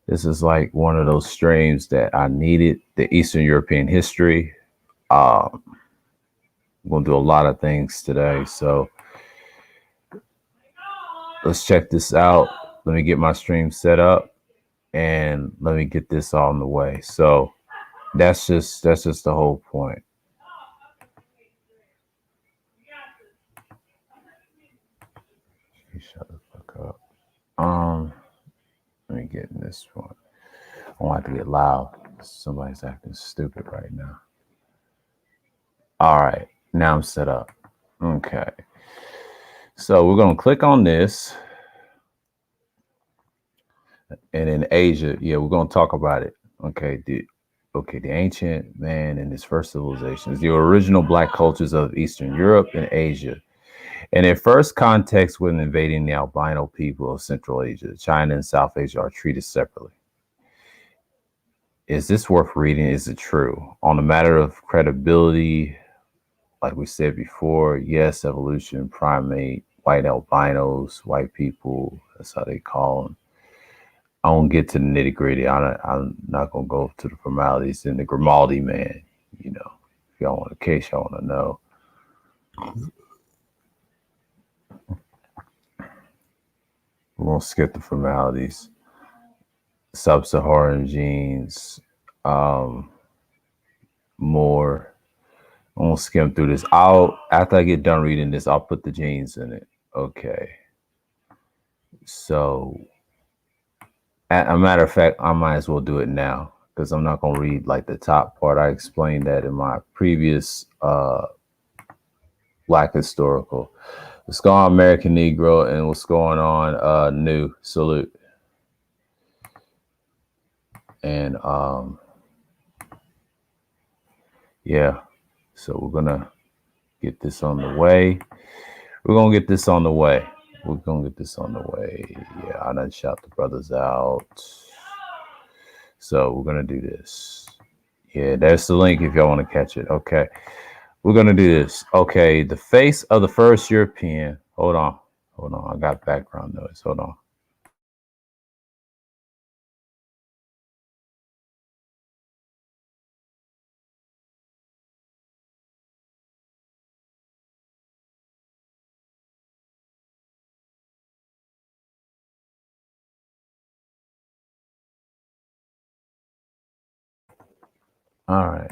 This is like one of those streams that I needed. The Eastern European history. Um, I'm gonna do a lot of things today, so let's check this out. Let me get my stream set up and let me get this on the way. So that's just the whole point. Shut the fuck up. Let me get in this one. I want it to get loud. Somebody's acting stupid right now. All right, now I'm set up. Okay. So we're gonna click on this. And in Asia, yeah, we're gonna talk about it. Okay, the ancient man and his first civilizations, the original black cultures of Eastern Europe and Asia. And their first context when invading the albino people of Central Asia, China and South Asia are treated separately. Is this worth reading? Is it true? On the matter of credibility, like we said before, yes, evolution, primate, white albinos, white people, that's how they call them. I won't get to the nitty gritty. I'm not gonna go to the formalities and the Grimaldi man. You know, if y'all want a case, y'all want to know. We're gonna skip the formalities. Sub-Saharan genes, um, more. I'm gonna skim through this. I'll after I get done reading this, I'll put the genes in it. Okay. So, a matter of fact, I might as well do it now because I'm not gonna read like the top part. I explained that in my previous Black historical. What's going on, American Negro, and what's going on, New Salute. And yeah, so we're gonna get this on the way. We're gonna get this on the way. We're gonna get this on the way. Yeah, I done shout the brothers out. So we're gonna do this. Yeah, there's the link if y'all want to catch it. Okay. We're gonna do this. Okay, the face of the first European. Hold on. Hold on. I got background noise. Hold on. All right.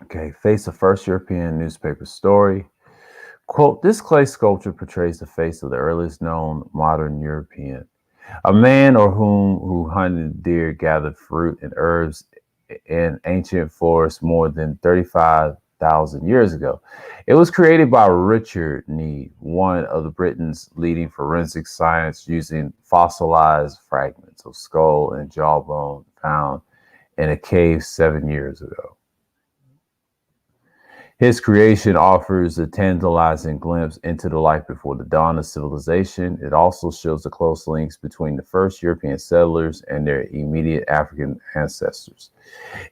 Okay, face of first European newspaper story. Quote, this clay sculpture portrays the face of the earliest known modern European, a man or whom who hunted deer, gathered fruit and herbs in ancient forests more than 35,000 years ago. It was created by Richard Need, one of the Britain's leading forensic science, using fossilized fragments of skull and jawbone found in a cave 7 years ago. His creation offers a tantalizing glimpse into the life before the dawn of civilization. It also shows the close links between the first European settlers and their immediate African ancestors.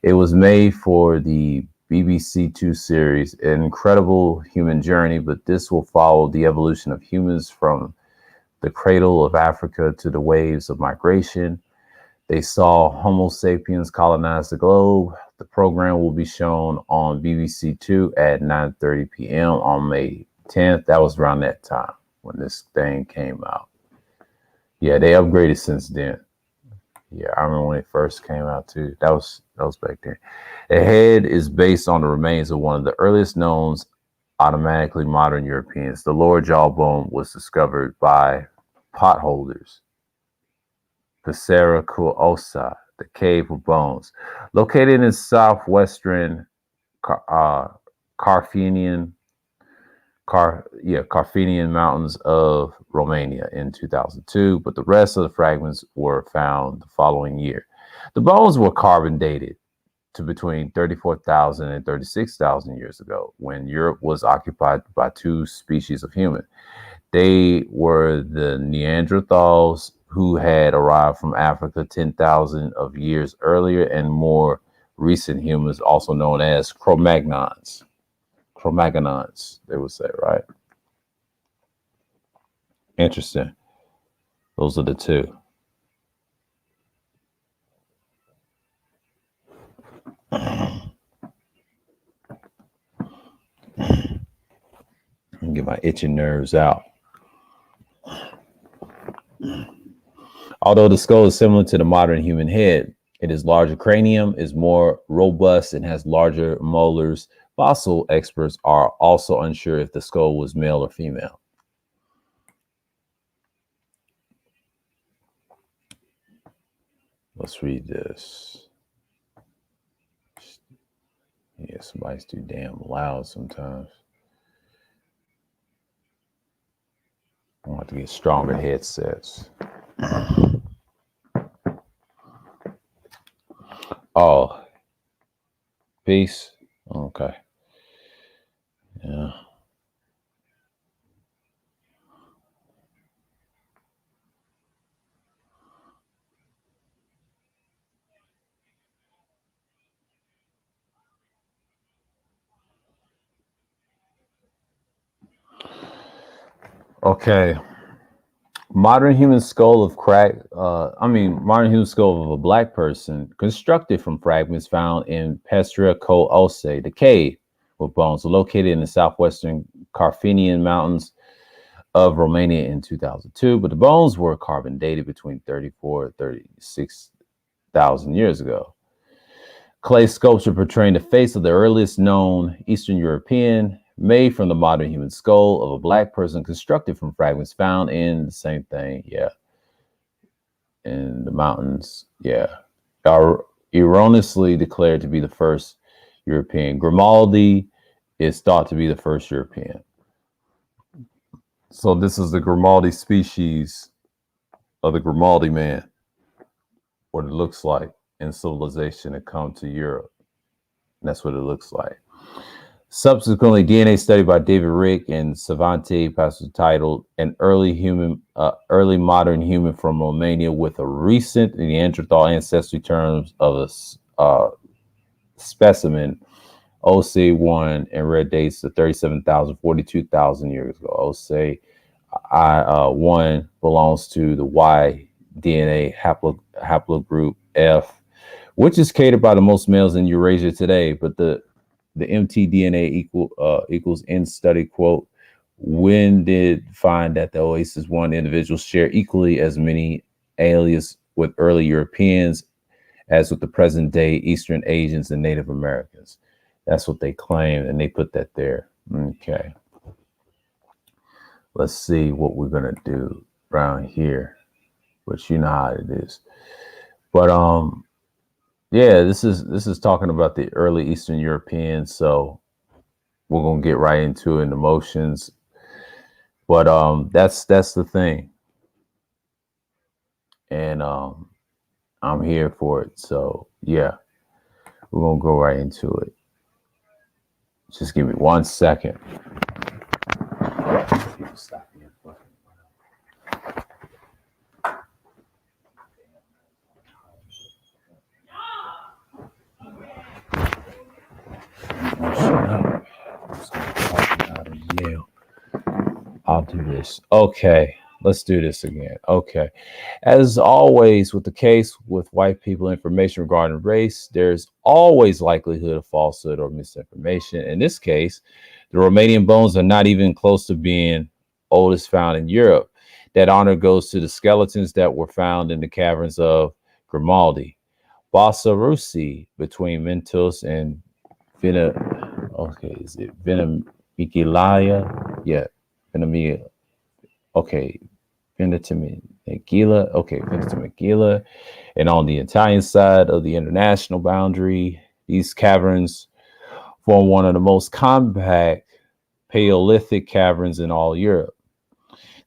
It was made for the BBC Two series, An Incredible Human Journey, but this will follow the evolution of humans from the cradle of Africa to the waves of migration. They saw Homo sapiens colonize the globe. The program will be shown on BBC Two at 9:30 p.m. on May 10th. That was around that time when this thing came out. Yeah, they upgraded since then. Yeah, I remember when it first came out too. That was back then. The head is based on the remains of one of the earliest known automatically modern Europeans. The lower jawbone was discovered by potholders. Passera Osa, the Cave of Bones, located in southwestern Carpathian Carpathian Mountains of Romania in 2002, but the rest of the fragments were found the following year. The bones were carbon dated to between 34,000 and 36,000 years ago, when Europe was occupied by two species of human. They were the Neanderthals, who had arrived from Africa 10,000 of years earlier, and more recent humans, also known as Cro-Magnons. Cro-Magnons, they would say, right? Interesting. Those are the two. Get my itching nerves out. Although the skull is similar to the modern human head, it is larger cranium, is more robust, and has larger molars. Fossil experts are also unsure if the skull was male or female. Let's read this. Yeah, somebody's too damn loud sometimes. I'm gonna have to get stronger headsets. Oh, peace. Okay. Yeah. Okay. Modern human skull of modern human skull of a black person constructed from fragments found in Pestra Co Ose, the cave with bones located in the southwestern Carpathian Mountains of Romania in 2002. But the bones were carbon dated between 34 and 36,000 years ago. Clay sculpture portraying the face of the earliest known Eastern European, made from the modern human skull of a black person, constructed from fragments found in the same thing, in the mountains, are erroneously declared to be the first European. Grimaldi is thought to be the first European. So this is the Grimaldi species of the Grimaldi man, what it looks like in civilization to come to Europe. And that's what it looks like. Subsequently, DNA study by David Rick and Savante Pastor titled "An Early Modern Human from Romania with a Recent Neanderthal Ancestry" terms of a specimen OC1 and red dates to 37,000, 42,000 years ago. OC1 belongs to the Y DNA haplogroup F, which is catered by the most males in Eurasia today, but the mtDNA equals in study quote, when did find that the Oasis 1 individuals share equally as many alias with early Europeans as with the present day Eastern Asians and Native Americans. That's what they claim, and they put that there. Okay. Let's see what we're gonna do around here, which you know how it is. But yeah, this is talking about the early Eastern Europeans, so we're gonna get right into it in the motions. But that's the thing, and I'm here for it. So yeah, we're gonna go right into it. Just give me 1 second. I'll do this. Okay, let's do this again. Okay. As always, with the case with white people information regarding race, there's always likelihood of falsehood or misinformation. In this case, the Romanian bones are not even close to being oldest found in Europe. That honor goes to the skeletons that were found in the caverns of Grimaldi, Basarusi, between Mentos and Venimiglia? Yeah, Venimiglia. Okay, Ventimiglia. Okay, Ventimiglia. And on the Italian side of the international boundary, these caverns form one of the most compact Paleolithic caverns in all Europe.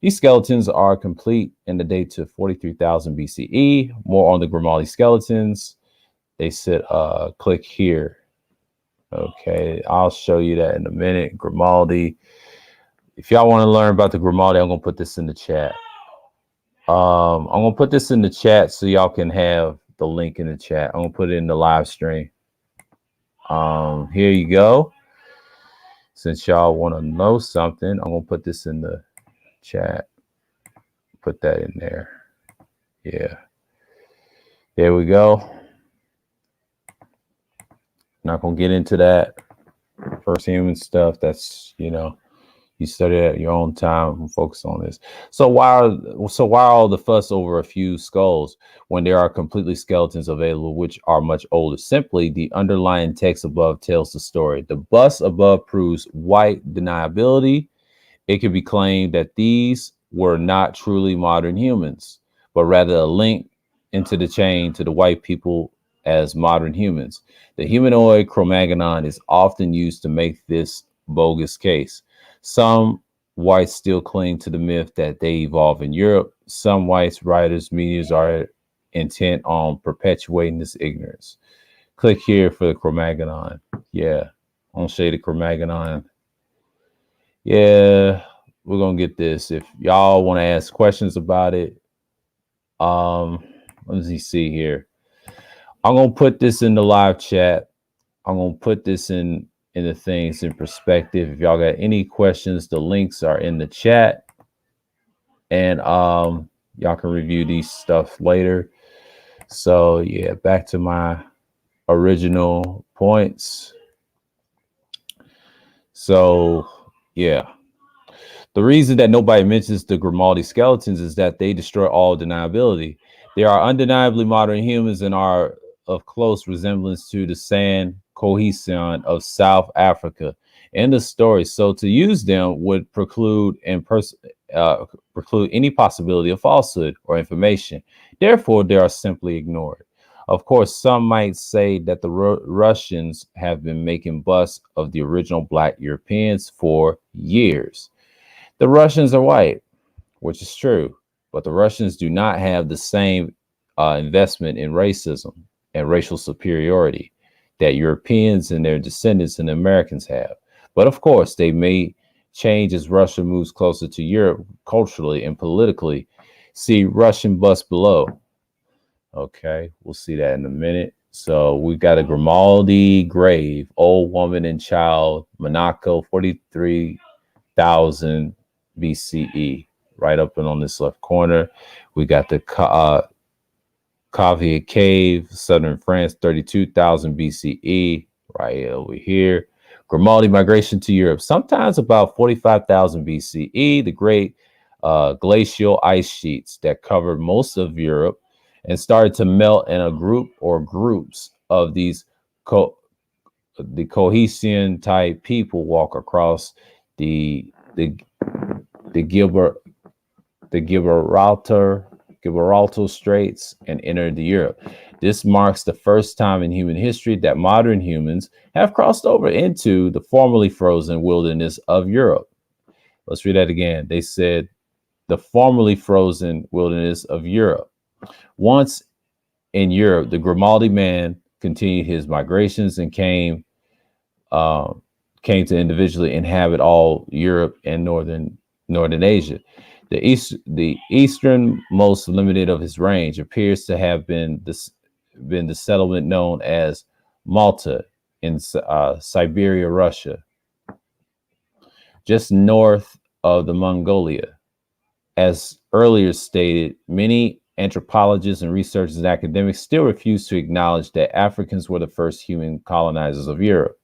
These skeletons are complete and the date to 43,000 BCE. More on the Grimaldi skeletons. They said, click here. Okay, I'll show you that in a minute. Grimaldi. If y'all want to learn about the Grimaldi, I'm gonna put this in the chat. I'm gonna put this in the chat so y'all can have the link in the chat. I'm gonna put it in the live stream. Here you go. Since y'all want to know something, I'm gonna put this in the chat. put that in there. Yeah. There we go. Not going to get into that first human stuff. That's, you study it at your own time and focus on this. So why all the fuss over a few skulls when there are completely skeletons available which are much older? Simply, the underlying text above tells the story. The bust above proves white deniability. It can be claimed that these were not truly modern humans, but rather a link into the chain to the white people as modern humans. The humanoid Cro-Magnon is often used to make this bogus case. Some whites still cling to the myth that they evolved in Europe. Some whites, writers, medias are intent on perpetuating this ignorance. Click here for the Cro-Magnon. Yeah, I'll show you the Cro-Magnon. Yeah, we're gonna get this. If y'all want to ask questions about it, let me see here. I'm gonna put this in the live chat. I'm gonna put this in the things in perspective. If y'all got any questions, the links are in the chat, and y'all can review these stuff later. So yeah, back to my original points. So yeah. The reason that nobody mentions the Grimaldi skeletons is that they destroy all deniability. They are undeniably modern humans and are of close resemblance to the San Cohesion of South Africa. End of story. So to use them would preclude any possibility of falsehood or information. Therefore, they are simply ignored. Of course, some might say that the Russians have been making busts of the original Black Europeans for years. The Russians are white, which is true, but the Russians do not have the same investment in racism and racial superiority that Europeans and their descendants and Americans have. But of course, they may change as Russia moves closer to Europe culturally and politically. See Russian bust below. Okay, we'll see that in a minute. So we got a Grimaldi grave, old woman and child, Monaco, 43,000 BCE, right up and on this left corner. We got the Cavia Cave, southern France, 32,000 BCE, right over here. Grimaldi migration to Europe, sometimes about 45,000 BCE. The great glacial ice sheets that covered most of Europe and started to melt, in a group or groups of these the Cohesion type people walk across the Gibraltar Straits and entered Europe. This marks the first time in human history that modern humans have crossed over into the formerly frozen wilderness of Europe. Let's read that again. They said the formerly frozen wilderness of Europe. Once in Europe, the Grimaldi man continued his migrations and came to individually inhabit all Europe and northern Asia. The easternmost limited of his range appears to have been the settlement known as Malta in Siberia, Russia, just north of the Mongolia. As earlier stated, many anthropologists and researchers and academics still refuse to acknowledge that Africans were the first human colonizers of Europe.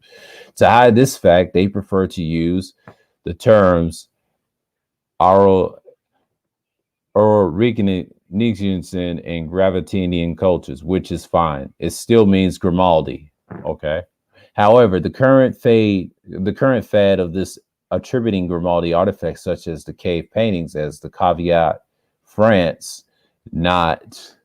To hide this fact, they prefer to use the terms Originations and Gravitanian cultures, which is fine. It still means Grimaldi. Okay. However, the current fad of this attributing Grimaldi artifacts, such as the cave paintings, as the caveat France, caveat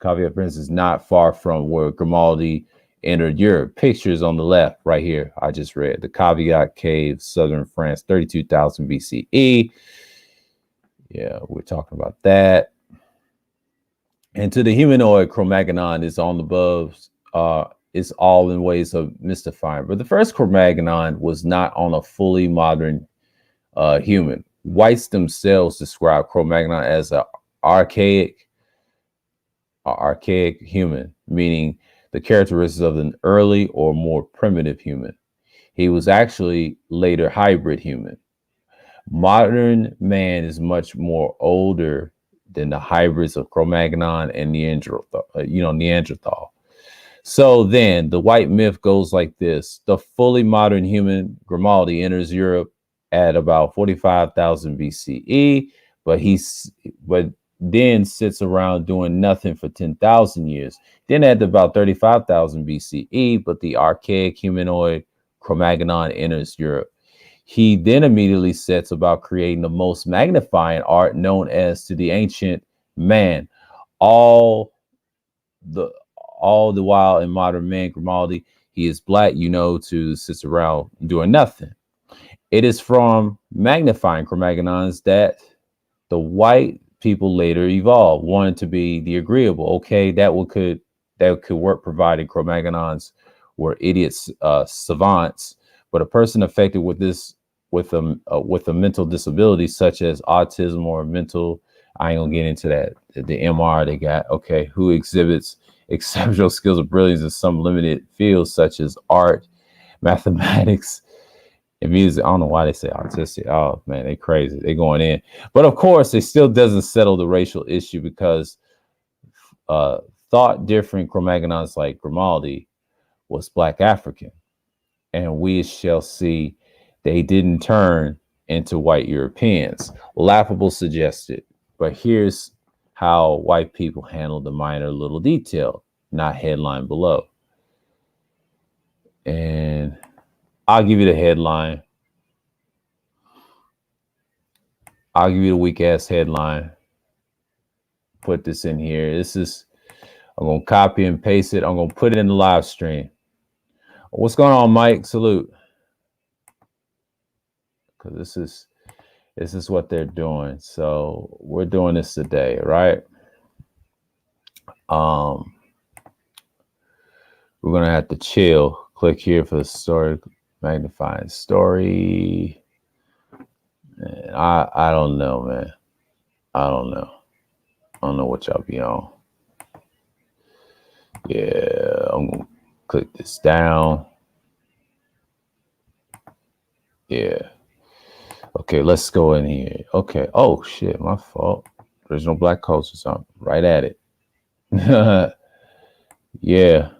France is not far from where Grimaldi entered Europe. Pictures on the left, right here. I just read the caveat cave, southern France, 32,000 BCE. Yeah, we're talking about that. And to the humanoid, Cro-Magnon is on the above. It's all in ways of mystifying. But the first Cro-Magnon was not on a fully modern human. Whites themselves describe Cro-Magnon as an archaic human, meaning the characteristics of an early or more primitive human. He was actually later hybrid human. Modern man is much more older than the hybrids of Cro-Magnon and Neanderthal. So then the white myth goes like this. The fully modern human Grimaldi enters Europe at about 45,000 BCE, but then sits around doing nothing for 10,000 years. Then at about 35,000 BCE, but the archaic humanoid Cro-Magnon enters Europe. He then immediately sets about creating the most magnifying art known as to the ancient man. All the all the while in modern man Grimaldi, he is black, to sits around doing nothing. It is from magnifying Cro-Magnons that the white people later evolved, wanted to be the agreeable. Okay, that could work provided Cro-Magnons were idiots, savants, but a person affected with this with a mental disability such as autism or mental, I ain't gonna get into that, the MR they got, okay, who exhibits exceptional skills of brilliance in some limited fields such as art, mathematics, and music. I don't know why they say autistic. Oh man, they crazy. They going in. But of course, it still doesn't settle the racial issue because uh, thought different Cro-Magnons like Grimaldi was Black African. And we shall see they didn't turn into white Europeans. Laughable suggested. But here's how white people handle the minor little detail, not headline below. And I'll give you the headline. I'll give you the weak ass headline. Put this in here. I'm going to copy and paste it. I'm going to put it in the live stream. What's going on, Mike? Salute. Because this is what they're doing. So we're doing this today, right? We're going to have to chill. Click here for the story, magnifying story. Man, I don't know, man. I don't know what y'all be on. Yeah, I'm gonna click this down. Yeah. Okay, let's go in here. Okay. Oh shit, my fault. Original black culture, so I'm right at it. Yeah.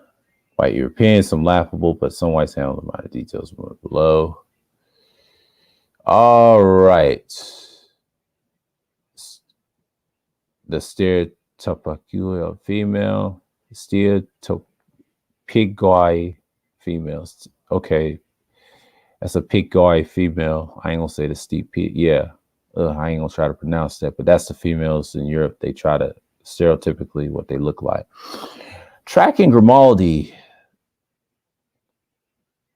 White Europeans, some laughable, but some whites handle the minor details below. All right. The stereotypical female, stereotypical females. Okay, that's a pig female. I ain't gonna say the steep pig. Yeah, I ain't gonna try to pronounce that, but that's the females in Europe. They try to stereotypically what they look like. Tracking Grimaldi,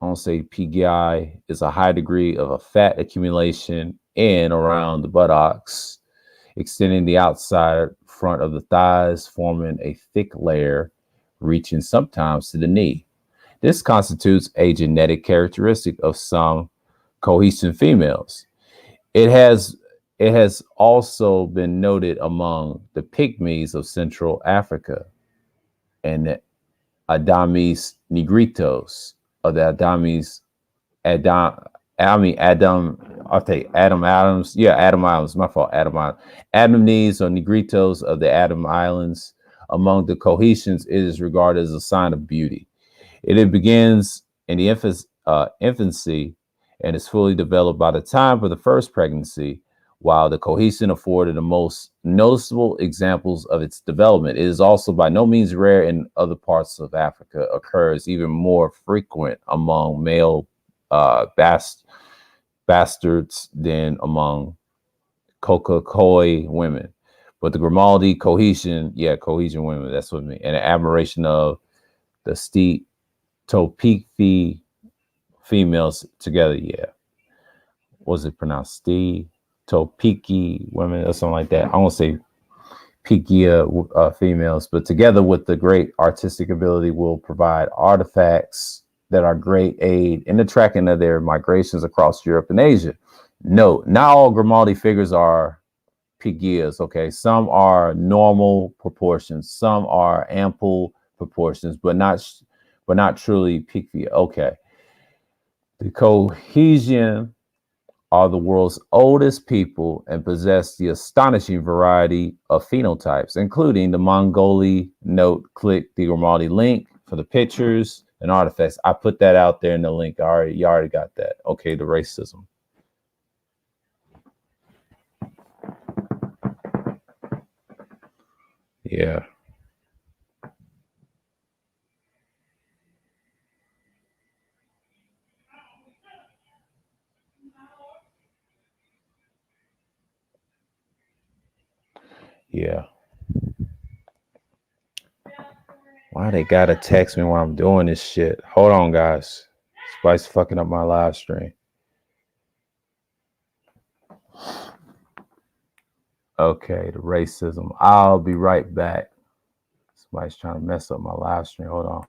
I don't say PGI, is a high degree of a fat accumulation in around the buttocks, extending the outside front of the thighs, forming a thick layer reaching sometimes to the knee. This constitutes a genetic characteristic of some cohesion females. It has also been noted among the Pygmies of Central Africa and the Adamis nigritos, or the Adam Adams. Yeah, Adam Islands. My fault. Adam Adamese or Negritos of the Adam Islands. Among the cohesions, it is regarded as a sign of beauty. It begins in the infancy and is fully developed by the time of the first pregnancy, while the cohesion afforded the most noticeable examples of its development. It is also by no means rare in other parts of Africa, occurs even more frequent among male bastards than among Coca-Cola women. But the Grimaldi cohesion women, that's what I mean. And an admiration of the steep Topiki females together, yeah. Was it pronounced Steve? Topiki women or something like that. I won't say Pikia females, but together with the great artistic ability will provide artifacts that are great aid in the tracking of their migrations across Europe and Asia. Note, not all Grimaldi figures are Pigias, okay? Some are normal proportions, some are ample proportions, but not truly Pigia. Okay. The cohesion are the world's oldest people and possess the astonishing variety of phenotypes, including the Mongolian. Note, click the Grimaldi link for the pictures and artifacts. I put that out there in the link. You already got that. Okay, the racism. Yeah. Yeah. Why they gotta text me while I'm doing this shit? Hold on, guys. Spice fucking up my live stream. Okay, the racism. I'll be right back. Somebody's trying to mess up my live stream. Hold on.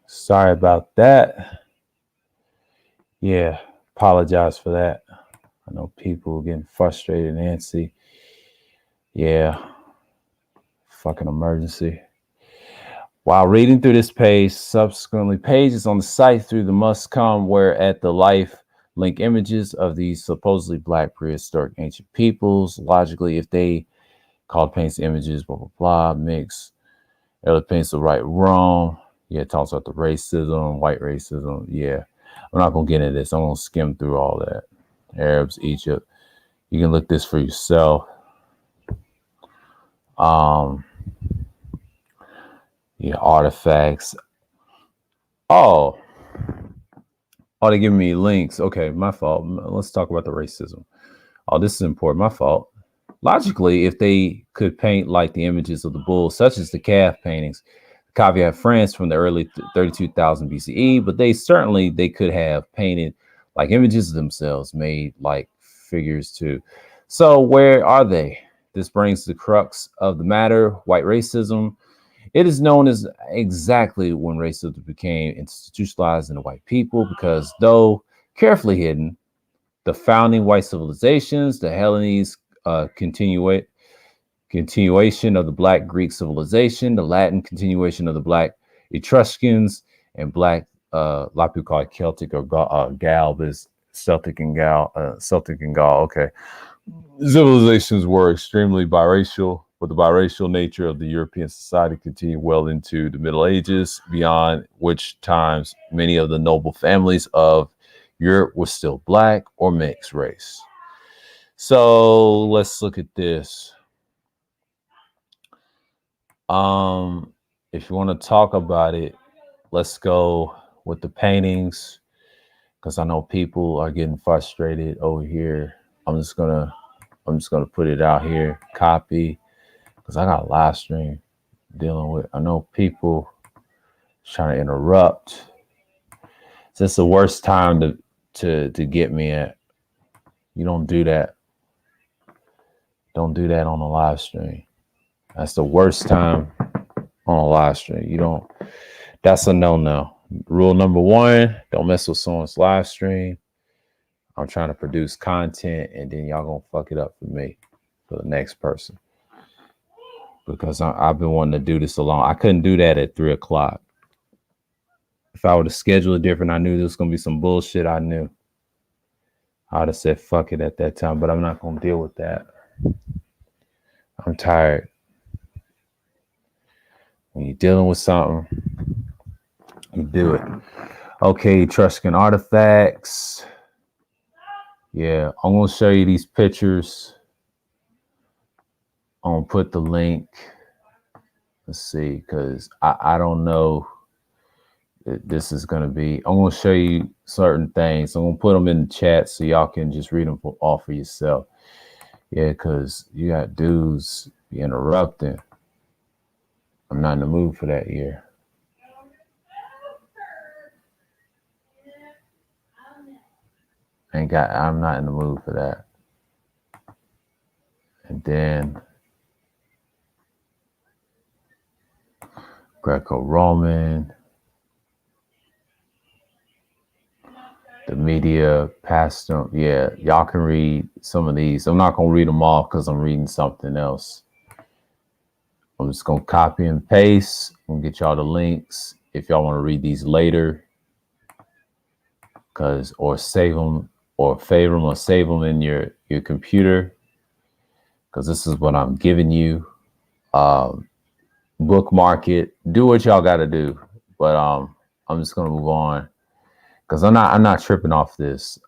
Sorry about that. Yeah, apologize for that. I know people getting frustrated and antsy. Yeah, fucking emergency. While reading through this page, subsequently pages on the site through the must come where at the life link images of these supposedly black prehistoric ancient peoples. Logically, if they called paints images, blah, blah, blah, mix, other paints the right, wrong. Yeah, it talks about the racism, white racism. Yeah, I'm not going to get into this. I'm going to skim through all that. Arabs, Egypt. You can look this for yourself. Yeah, artifacts. Oh, they're giving me links. Okay, my fault. Let's talk about the racism. Oh, this is important. My fault. Logically, if they could paint like the images of the bull, such as the calf paintings, caveat France from the early 32,000 BCE, but they could have painted like images of themselves, made like figures too. So where are they? This brings the crux of the matter. White racism It is known as exactly when racism became institutionalized in the white people because, though carefully hidden, the founding white civilizations, the Hellenese continuation of the Black Greek civilization, the Latin continuation of the Black Etruscans, and Black, a lot of people call it Celtic or Gal, but it's Celtic and Gaul. Okay, civilizations were extremely biracial, but the biracial nature of the European society continued well into the Middle Ages, beyond which times many of the noble families of Europe were still Black or mixed race. So let's look at this. If you want to talk about it, let's go with the paintings, because I know people are getting frustrated over here. I'm just gonna put it out here, copy, because I got a live stream dealing with. I know people trying to interrupt. It's just the worst time to get me at. You don't do that. Don't do that on a live stream. That's the worst time on a live stream. You don't. That's a no-no. Rule number one: don't mess with someone's live stream. I'm trying to produce content, and then y'all gonna fuck it up for me, for the next person. Because I've been wanting to do this alone. I couldn't do that at 3 o'clock. If I would have scheduled it different, I knew there was gonna be some bullshit. I knew. I'd have said fuck it at that time, but I'm not gonna deal with that. I'm tired. When you're dealing with something, you do it. Okay, Etruscan artifacts. Yeah, I'm gonna show you these pictures. I'm gonna put the link. Let's see, because I don't know. This is gonna be. I'm gonna show you certain things. I'm gonna put them in the chat so y'all can just read them all for yourself. Yeah, because you got dudes be interrupting. I'm not in the mood for that here. I'm not in the mood for that. And then Greco-Roman, the media passed them. Yeah, y'all can read some of these. I'm not gonna read them all because I'm reading something else. I'm just gonna copy and paste. I'm gonna get y'all the links if y'all want to read these later, or save them, or favor them, or save them in your computer, because this is what I'm giving you. Bookmark it. Do what y'all got to do. But I'm just gonna move on because I'm not tripping off this.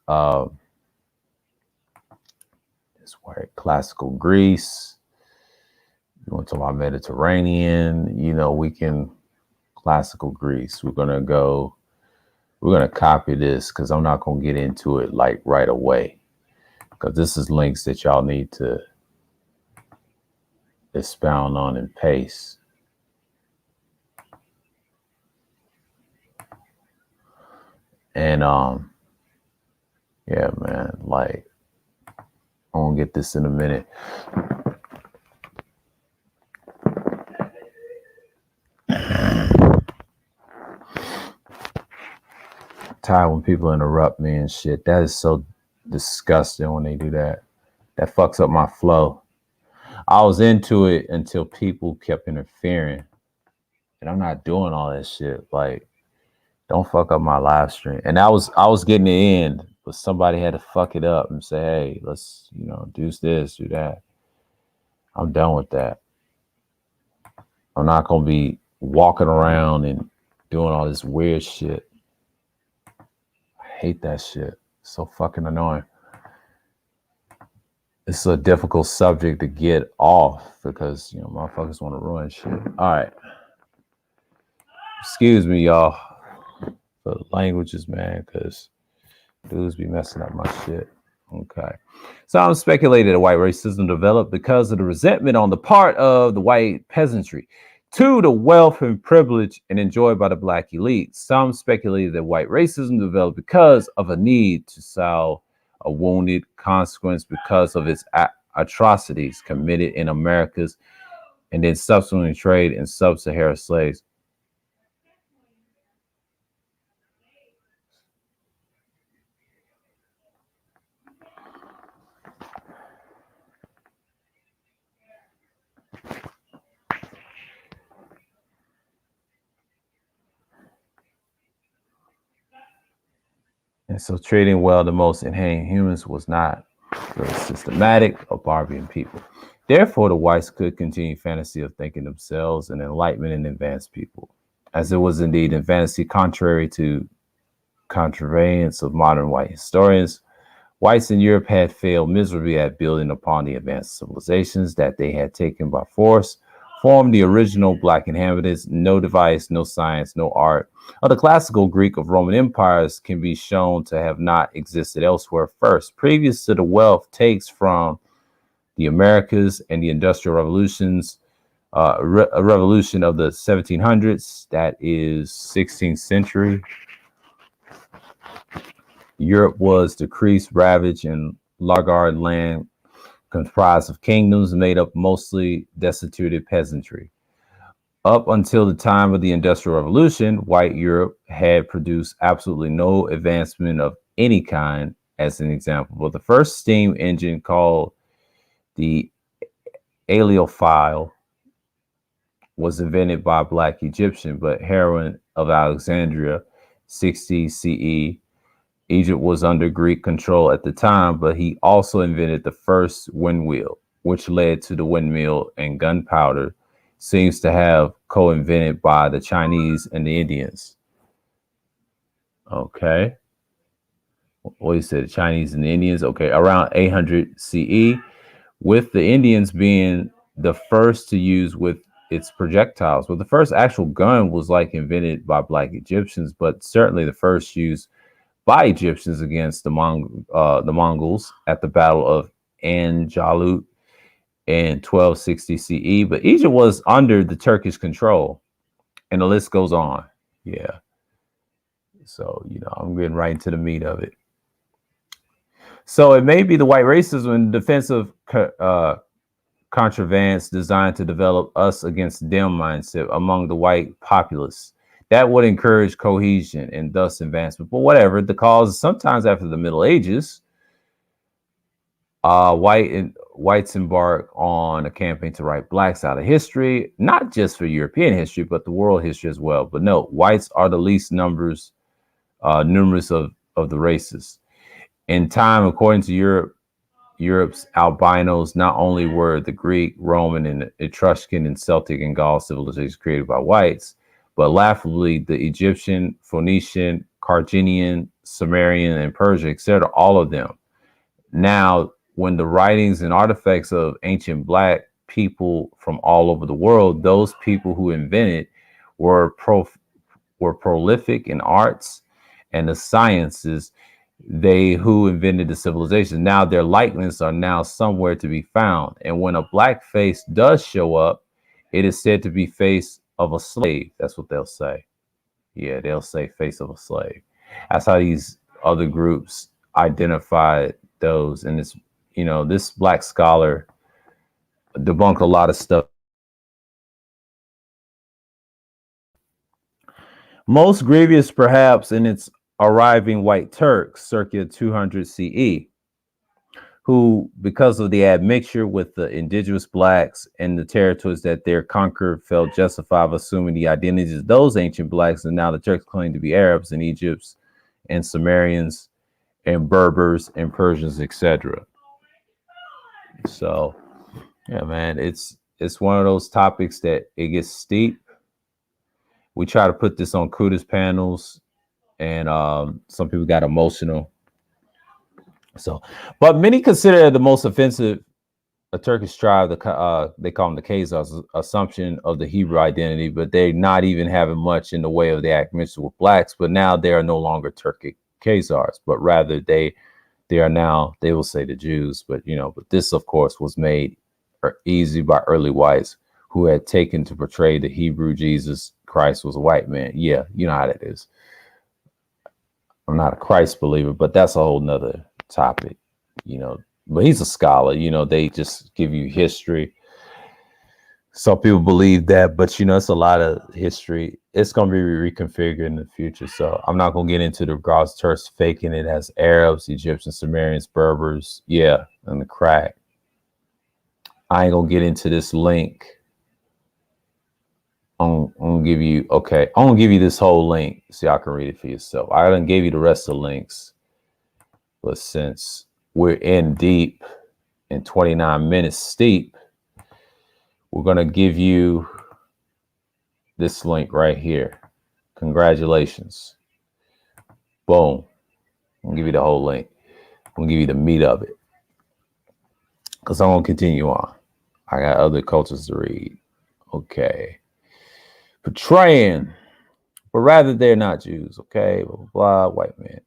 This white classical Greece. You want to talk about Mediterranean? We can classical Greece. We're gonna copy this because I'm not gonna get into it like right away, because this is links that y'all need to expound on and paste. And yeah, man, like I'm gonna get this in a minute. Tired when people interrupt me and shit. That is so disgusting when they do that. That fucks up my flow. I was into it until people kept interfering, and I'm not doing all that shit. Like, don't fuck up my live stream. And I was getting it in, but somebody had to fuck it up and say, hey, let's, do this, do that. I'm done with that. I'm not gonna be walking around and doing all this weird shit. I hate that shit. It's so fucking annoying. It's a difficult subject to get off because, motherfuckers want to ruin shit. All right. Excuse me, y'all, for the languages, man, because dudes be messing up my shit. Okay. Some speculated that white racism developed because of the resentment on the part of the white peasantry to the wealth and privilege and enjoyed by the Black elite. Some speculated that white racism developed because of a need to salve a wounded consequence because of its atrocities committed in America's and then subsequently trade in sub-Saharan slaves. And so trading well the most inherent humans was not very systematic or barbarian people. Therefore, the whites could continue fantasy of thinking themselves an enlightenment and advanced people, as it was indeed in fantasy contrary to contravariance of modern white historians. Whites in Europe had failed miserably at building upon the advanced civilizations that they had taken by force, formed the original black inhabitants. No device, no science, no art of the classical Greek of Roman empires can be shown to have not existed elsewhere first, previous to the wealth takes from the Americas and the Industrial Revolutions, a revolution of the 1700s, that is 16th century. Europe was decreased, ravaged, and laggard land comprised of kingdoms made up mostly destituted peasantry. Up until the time of the Industrial Revolution, white Europe had produced absolutely no advancement of any kind. As an example, but the first steam engine, called the Aliophile, was invented by a black Egyptian, but Heron of Alexandria, 60 CE. Egypt was under Greek control at the time, but he also invented the first windwheel, which led to the windmill, and gunpowder seems to have co-invented by the Chinese and the Indians. Okay. What you said, the Chinese and the Indians? Okay, around 800 CE, with the Indians being the first to use with its projectiles. Well, the first actual gun was like invented by black Egyptians, but certainly the first used by Egyptians against the Mongols at the Battle of Anjalut in 1260 CE. But Egypt was under the Turkish control, and the list goes on. Yeah. So, I'm getting right into the meat of it. So it may be the white racism and defensive contravance designed to develop us against them mindset among the white populace that would encourage cohesion and thus advancement. But whatever the cause, sometimes after the Middle Ages, whites embark on a campaign to write blacks out of history, not just for European history, but the world history as well. But no, whites are the least numerous of the races. In time, according to Europe's albinos not only were the Greek, Roman, and Etruscan and Celtic and Gaul civilizations created by whites, but laughably the Egyptian, Phoenician, Carthaginian, Sumerian, and Persia, etc., all of them. Now, when the writings and artifacts of ancient black people from all over the world, those people who invented were prolific in arts and the sciences, they who invented the civilization. Now their likeness are now somewhere to be found. And when a black face does show up, it is said to be face of a slave. That's what they'll say. Yeah, they'll say face of a slave. That's how these other groups identify those. And it's, this black scholar debunked a lot of stuff. Most grievous, perhaps, in its arriving white Turks circa 200 CE, who, because of the admixture with the indigenous blacks and the territories that they're conquered, felt justified of assuming the identities of those ancient blacks, and now the Turks claim to be Arabs and Egypts and Sumerians and Berbers and Persians, etc. So, yeah, man, it's one of those topics that it gets steep. We try to put this on Kuda's panels, and some people got emotional. So, but many consider it the most offensive a Turkish tribe. They call them the Khazars, assumption of the Hebrew identity, but they're not even having much in the way of the admixture with blacks. But now they are no longer Turkic Khazars, but rather they are now, they will say, the Jews. But but this, of course, was made easy by early whites who had taken to portray the Hebrew Jesus Christ was a white man. Yeah, you know how that is. I'm not a Christ believer, but that's a whole nother topic, but he's a scholar. They just give you history. Some people believe that, but it's a lot of history. It's going to be reconfigured in the future. So I'm not going to get into the Gross Turks faking it as Arabs, Egyptians, Sumerians, Berbers. Yeah, and the crack. I ain't going to get into this link. I'm gonna give you, okay, I'm gonna give you this whole link so y'all can read it for yourself. I done gave you the rest of the links, but since we're in deep in 29 minutes steep, we're gonna give you this link right here. Congratulations. Boom. I'm gonna give you the whole link. I'm gonna give you the meat of it. Because I'm gonna continue on. I got other cultures to read. Okay. Portraying, but rather they're not Jews, okay? Blah, blah, blah, white man.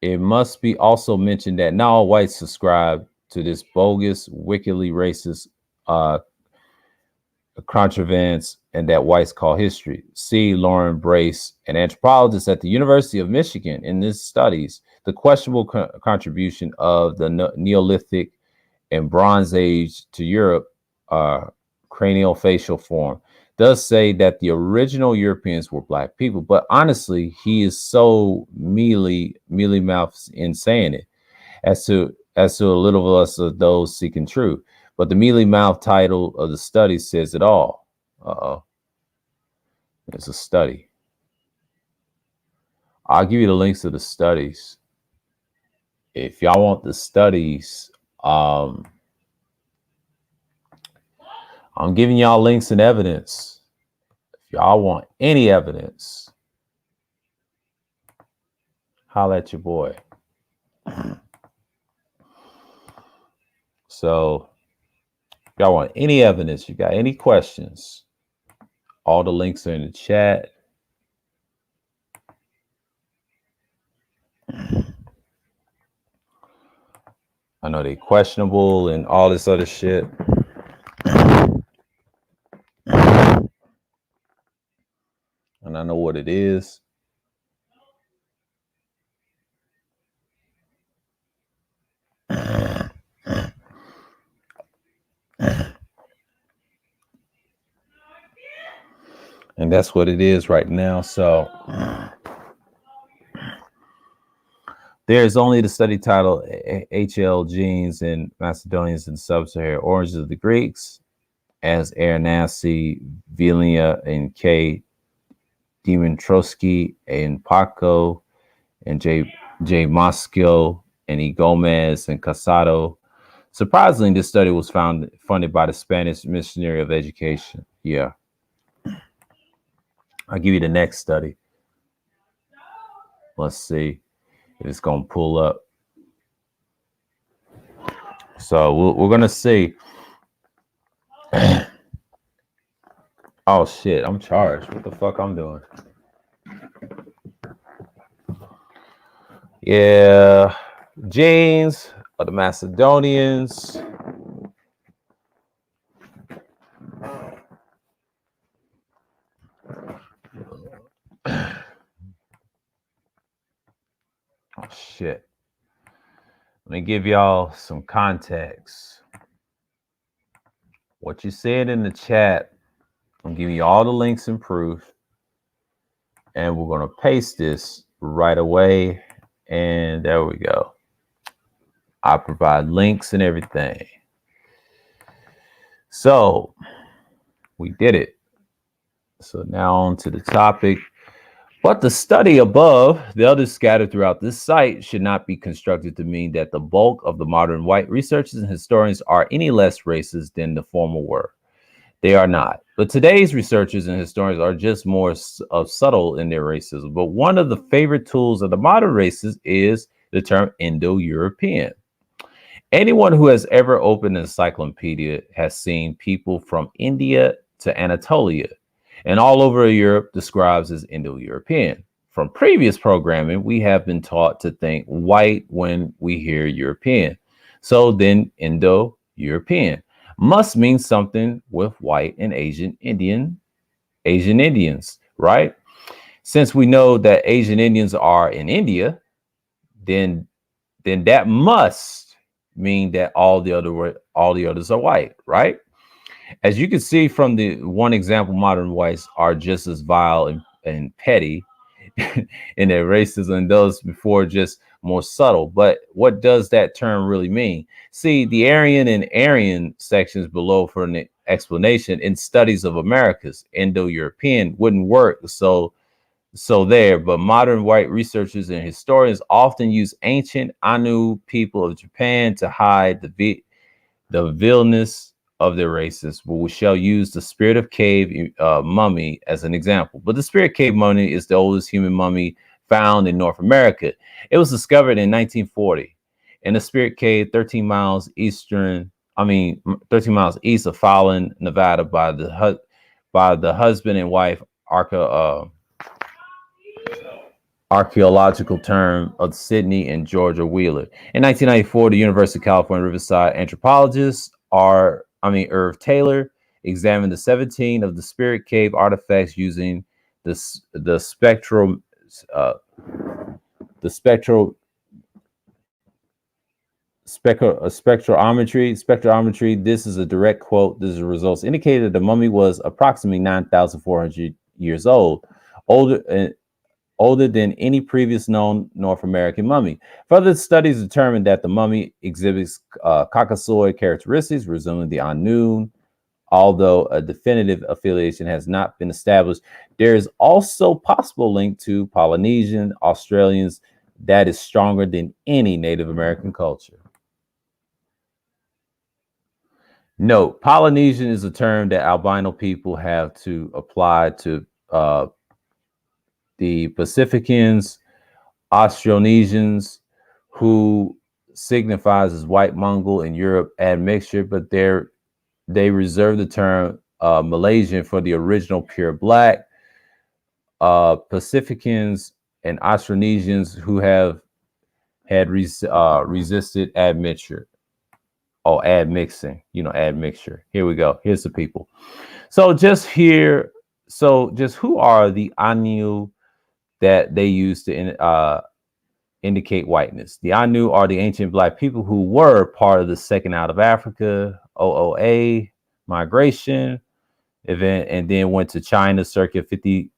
It must be also mentioned that not all whites subscribe to this bogus, wickedly racist contrivance and that whites call history. See Lauren Brace, an anthropologist at the University of Michigan, in this studies the questionable contribution of the Neolithic and Bronze Age to Europe cranial facial form. Does say that the original Europeans were black people, but honestly, he is so mealy mouthed in saying it, as to a little of us of those seeking truth. But the mealy mouth title of the study says it all. It's a study. I'll give you the links to the studies. If y'all want the studies, I'm giving y'all links and evidence. If y'all want any evidence, holla at your boy. So, if y'all want any evidence, you got any questions, all the links are in the chat. I know they questionable and all this other shit. And I know what it is. And that's what it is right now. So there's only the study title HL genes in Macedonians and Sub-Saharan origins of the Greeks, as Aronasi, Vilia, and K. Dimitrovsky, and Paco, and J. Moscow, and E. Gomez, and Casado. Surprisingly, this study was funded by the Spanish Missionary of Education. Yeah. I'll give you the next study. Let's see if it's going to pull up. So we're going to see. Oh, shit. I'm charged. What the fuck I'm doing? Yeah. Genes of the Macedonians. Oh, shit. Let me give y'all some context. What you said in the chat, I'm giving you all the links and proof. And we're going to paste this right away. And there we go. I provide links and everything. So we did it. So now on to the topic. But the study above, the others scattered throughout this site, should not be constructed to mean that the bulk of the modern white researchers and historians are any less racist than the former were. They are not. But today's researchers and historians are just more subtle in their racism. But one of the favorite tools of the modern races is the term Indo-European. Anyone who has ever opened an encyclopedia has seen people from India to Anatolia and all over Europe describes as Indo-European. From previous programming, we have been taught to think white when we hear European. So then Indo-European must mean something with white and Asian Indians, right? Since we know that Asian Indians are in India, then that must mean that all the others are white, right? As you can see from the one example, modern whites are just as vile and petty in their racism and those before just more subtle. But what does that term really mean? See, the Aryan and Aryan sections below for an explanation in studies of Americas, Indo-European wouldn't work. But modern white researchers and historians often use ancient Anu people of Japan to hide the vileness of their races. But we shall use the spirit of cave mummy as an example. But the spirit cave mummy is the oldest human mummy found in North America. It was discovered in 1940 in a spirit cave 13 miles east of Fallon, Nevada, by the husband and wife archaeological term of Sydney and Georgia Wheeler. In 1994, the University of California Riverside anthropologist Irv Taylor examined the 17 of the Spirit Cave artifacts using the spectral spectrometry. Spectrometry. This is a direct quote. This is the results indicated the mummy was approximately 9,400 years old, older than any previous known North American mummy. Further studies determined that the mummy exhibits Caucasoid characteristics resembling the Anu. Although a definitive affiliation has not been established, there is also possible link to Polynesian, Australians that is stronger than any Native American culture. Note, Polynesian is a term that albino people have to apply to the Pacificans, Austronesians, who signifies as white Mongol in Europe admixture, but they reserve the term Malaysian for the original pure black. Pacificans and Austronesians who had resisted admixture or admixing, admixture. Here we go. Here's the people. So just who are the Anu that they use to indicate whiteness? The Anu are the ancient black people who were part of the second out of Africa OOA migration event, and then went to China circa 50,000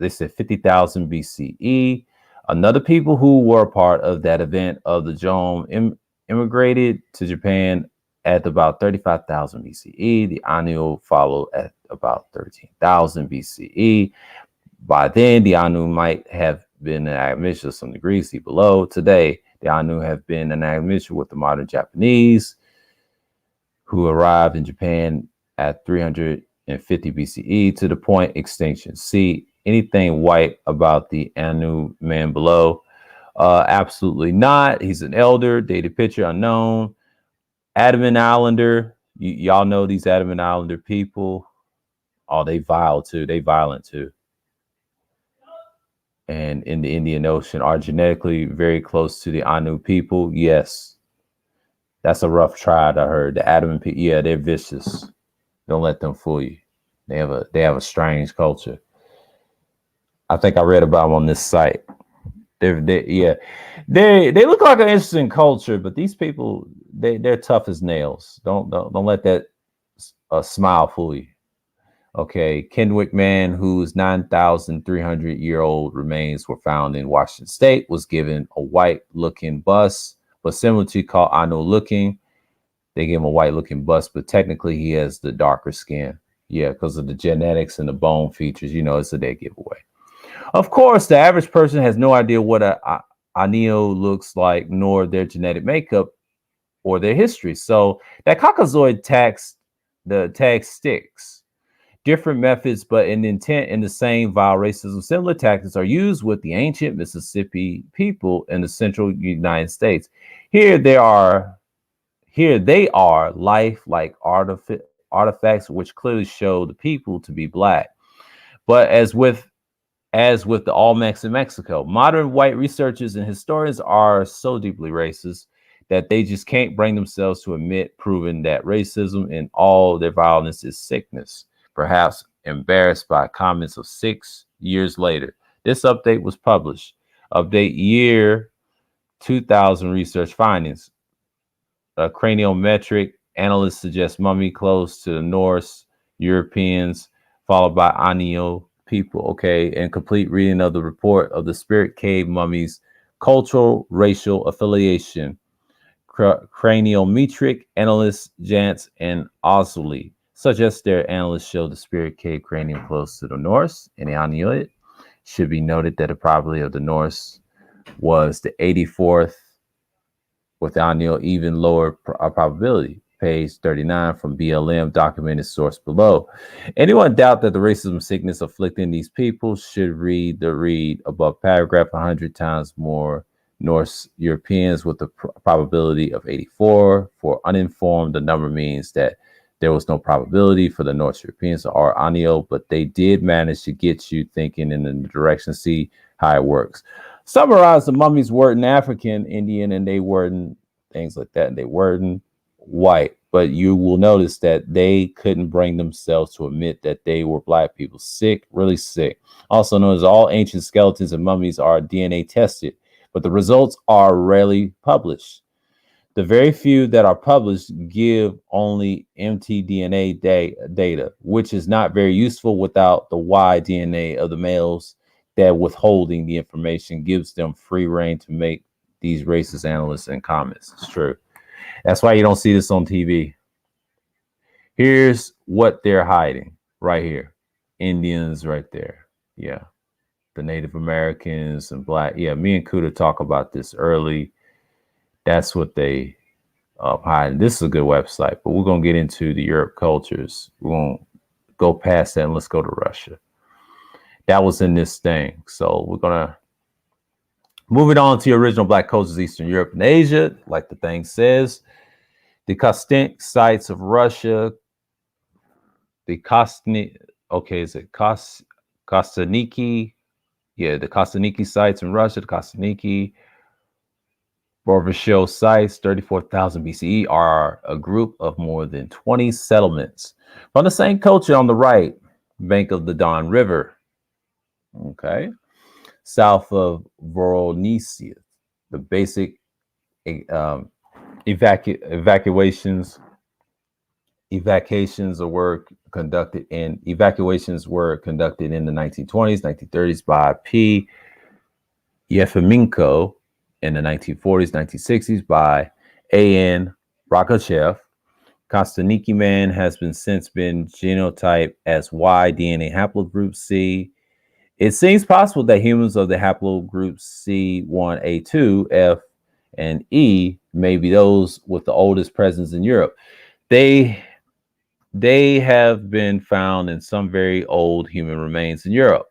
BCE. Another people who were part of that event of the Zhong immigrated to Japan at about 35,000 BCE. The Anu followed at about 13,000 BCE. By then, the Anu might have been an admixture of some degree. See below. Today, the Anu have been an admixture with the modern Japanese, who arrived in Japan at 350 BCE to the point extinction. See anything white about the Anu man below? Absolutely not. He's an elder. Dated picture unknown. Andaman Islander. Y'all know these Andaman Islander people. Oh, they vile too. They violent too. And in the Indian Ocean are genetically very close to the Anu people. Yes. That's a rough tribe, I heard. The Andaman people, yeah, they're vicious. Don't let them fool you. They have a strange culture. I think I read about them on this site. They look like an interesting culture, but these people they're tough as nails. Don't let that smile fool you. Okay, Kennewick man, whose 9,300-year-old remains were found in Washington State, was given a white-looking bust, but similar to called Anu looking. They gave him a white-looking bust, but technically he has the darker skin. Yeah, because of the genetics and the bone features. It's a dead giveaway. Of course, the average person has no idea what a Anu looks like, nor their genetic makeup or their history. So that Caucasoid tag sticks. Different methods, but in intent in the same vile racism. Similar tactics are used with the ancient Mississippi people in the central United States. Here they are life-like artifacts, which clearly show the people to be black. But as with the Olmecs in Mexico, modern white researchers and historians are so deeply racist that they just can't bring themselves to admit proving that racism and all their violence is sickness. Perhaps embarrassed by comments of 6 years later. This update was published. Update year 2000 research findings. Craniometric Analysts suggest mummy close to the Norse Europeans, followed by Anio people. Okay, and complete reading of the report of the spirit cave mummies, cultural, racial affiliation, craniometric analysts Jantz and Osley suggest their analysts show the spirit cave cranium close to the Norse and the Anio. Should be noted that the probability of the Norse was the 84th, with Anil even lower probability. Page 39 from BLM, documented source below. Anyone doubt that the racism sickness afflicting these people should read the read above paragraph 100 times more North Europeans with a probability of 84. For uninformed, the number means that there was no probability for the North Europeans or Anio, but they did manage to get you thinking in the direction. See how it works. Summarize: the mummies weren't African, Indian, and they weren't things like that, and they weren't white. But you will notice that they couldn't bring themselves to admit that they were black people. Sick, really sick. Also known as all ancient skeletons and mummies are DNA tested, but the results are rarely published. The very few that are published give only mtDNA data, which is not very useful without the Y DNA of the males that withholding the information gives them free reign to make these racist analysts and comments. It's true. That's why you don't see this on TV. Here's what they're hiding right here. Indians right there. Yeah. The Native Americans and black. Yeah, me and Kuda talk about this early. That's what they hide. This is a good website, but we're going to get into the Europe cultures. We're going to go past that and let's go to Russia. That was in this thing. So we're going to move it on to original black cultures, Eastern Europe and Asia. Like the thing says, the Kostinsk sites of Russia, the Kostaniki, yeah, the Kostaniki sites in Russia, the Kostaniki Borbashil sites, 34,000 BCE, are a group of more than 20 settlements from the same culture on the right bank of the Don River. Okay. South of Voronezh. The basic evacuations were conducted in the 1920s, 1930s by P. Yefimenko, in the 1940s, 1960s by A.N. Rakachev. Kostaniki man has since been genotyped as Y DNA haplogroup C. It seems possible that humans of the haplogroup C1A2, F, and E may be those with the oldest presence in Europe. They have been found in some very old human remains in Europe.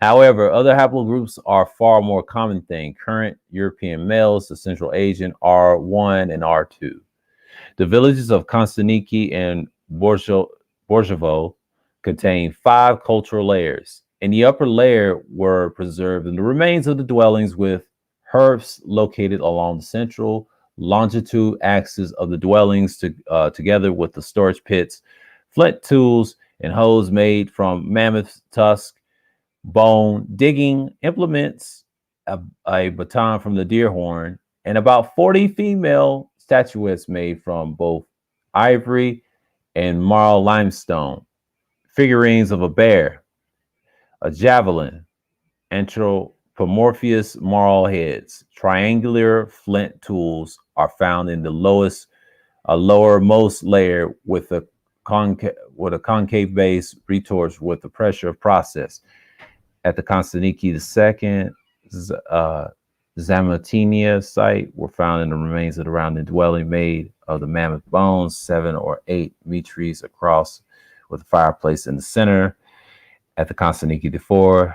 However, other haplogroups are far more common thing. Current European males, the Central Asian R1 and R2. The villages of Konstaniki and Borshevo contain 5 cultural layers. In the upper layer were preserved in the remains of the dwellings, with hearths located along the central longitude axis of the dwellings, together with the storage pits, flint tools, and hoes made from mammoth tusk, bone, digging implements, a baton from the deer horn, and about 40 female statuettes made from both ivory and marl limestone, figurines of a bear, a javelin, anthropomorphous marl heads. Triangular flint tools are found in the lowermost layer with a concave base retorts with the pressure of process. At the Konstaniki II Zamatinia site were found in the remains of the rounded dwelling made of the mammoth bones, 7 or 8 meters across, with a fireplace in the center. At the Konstaniki IV,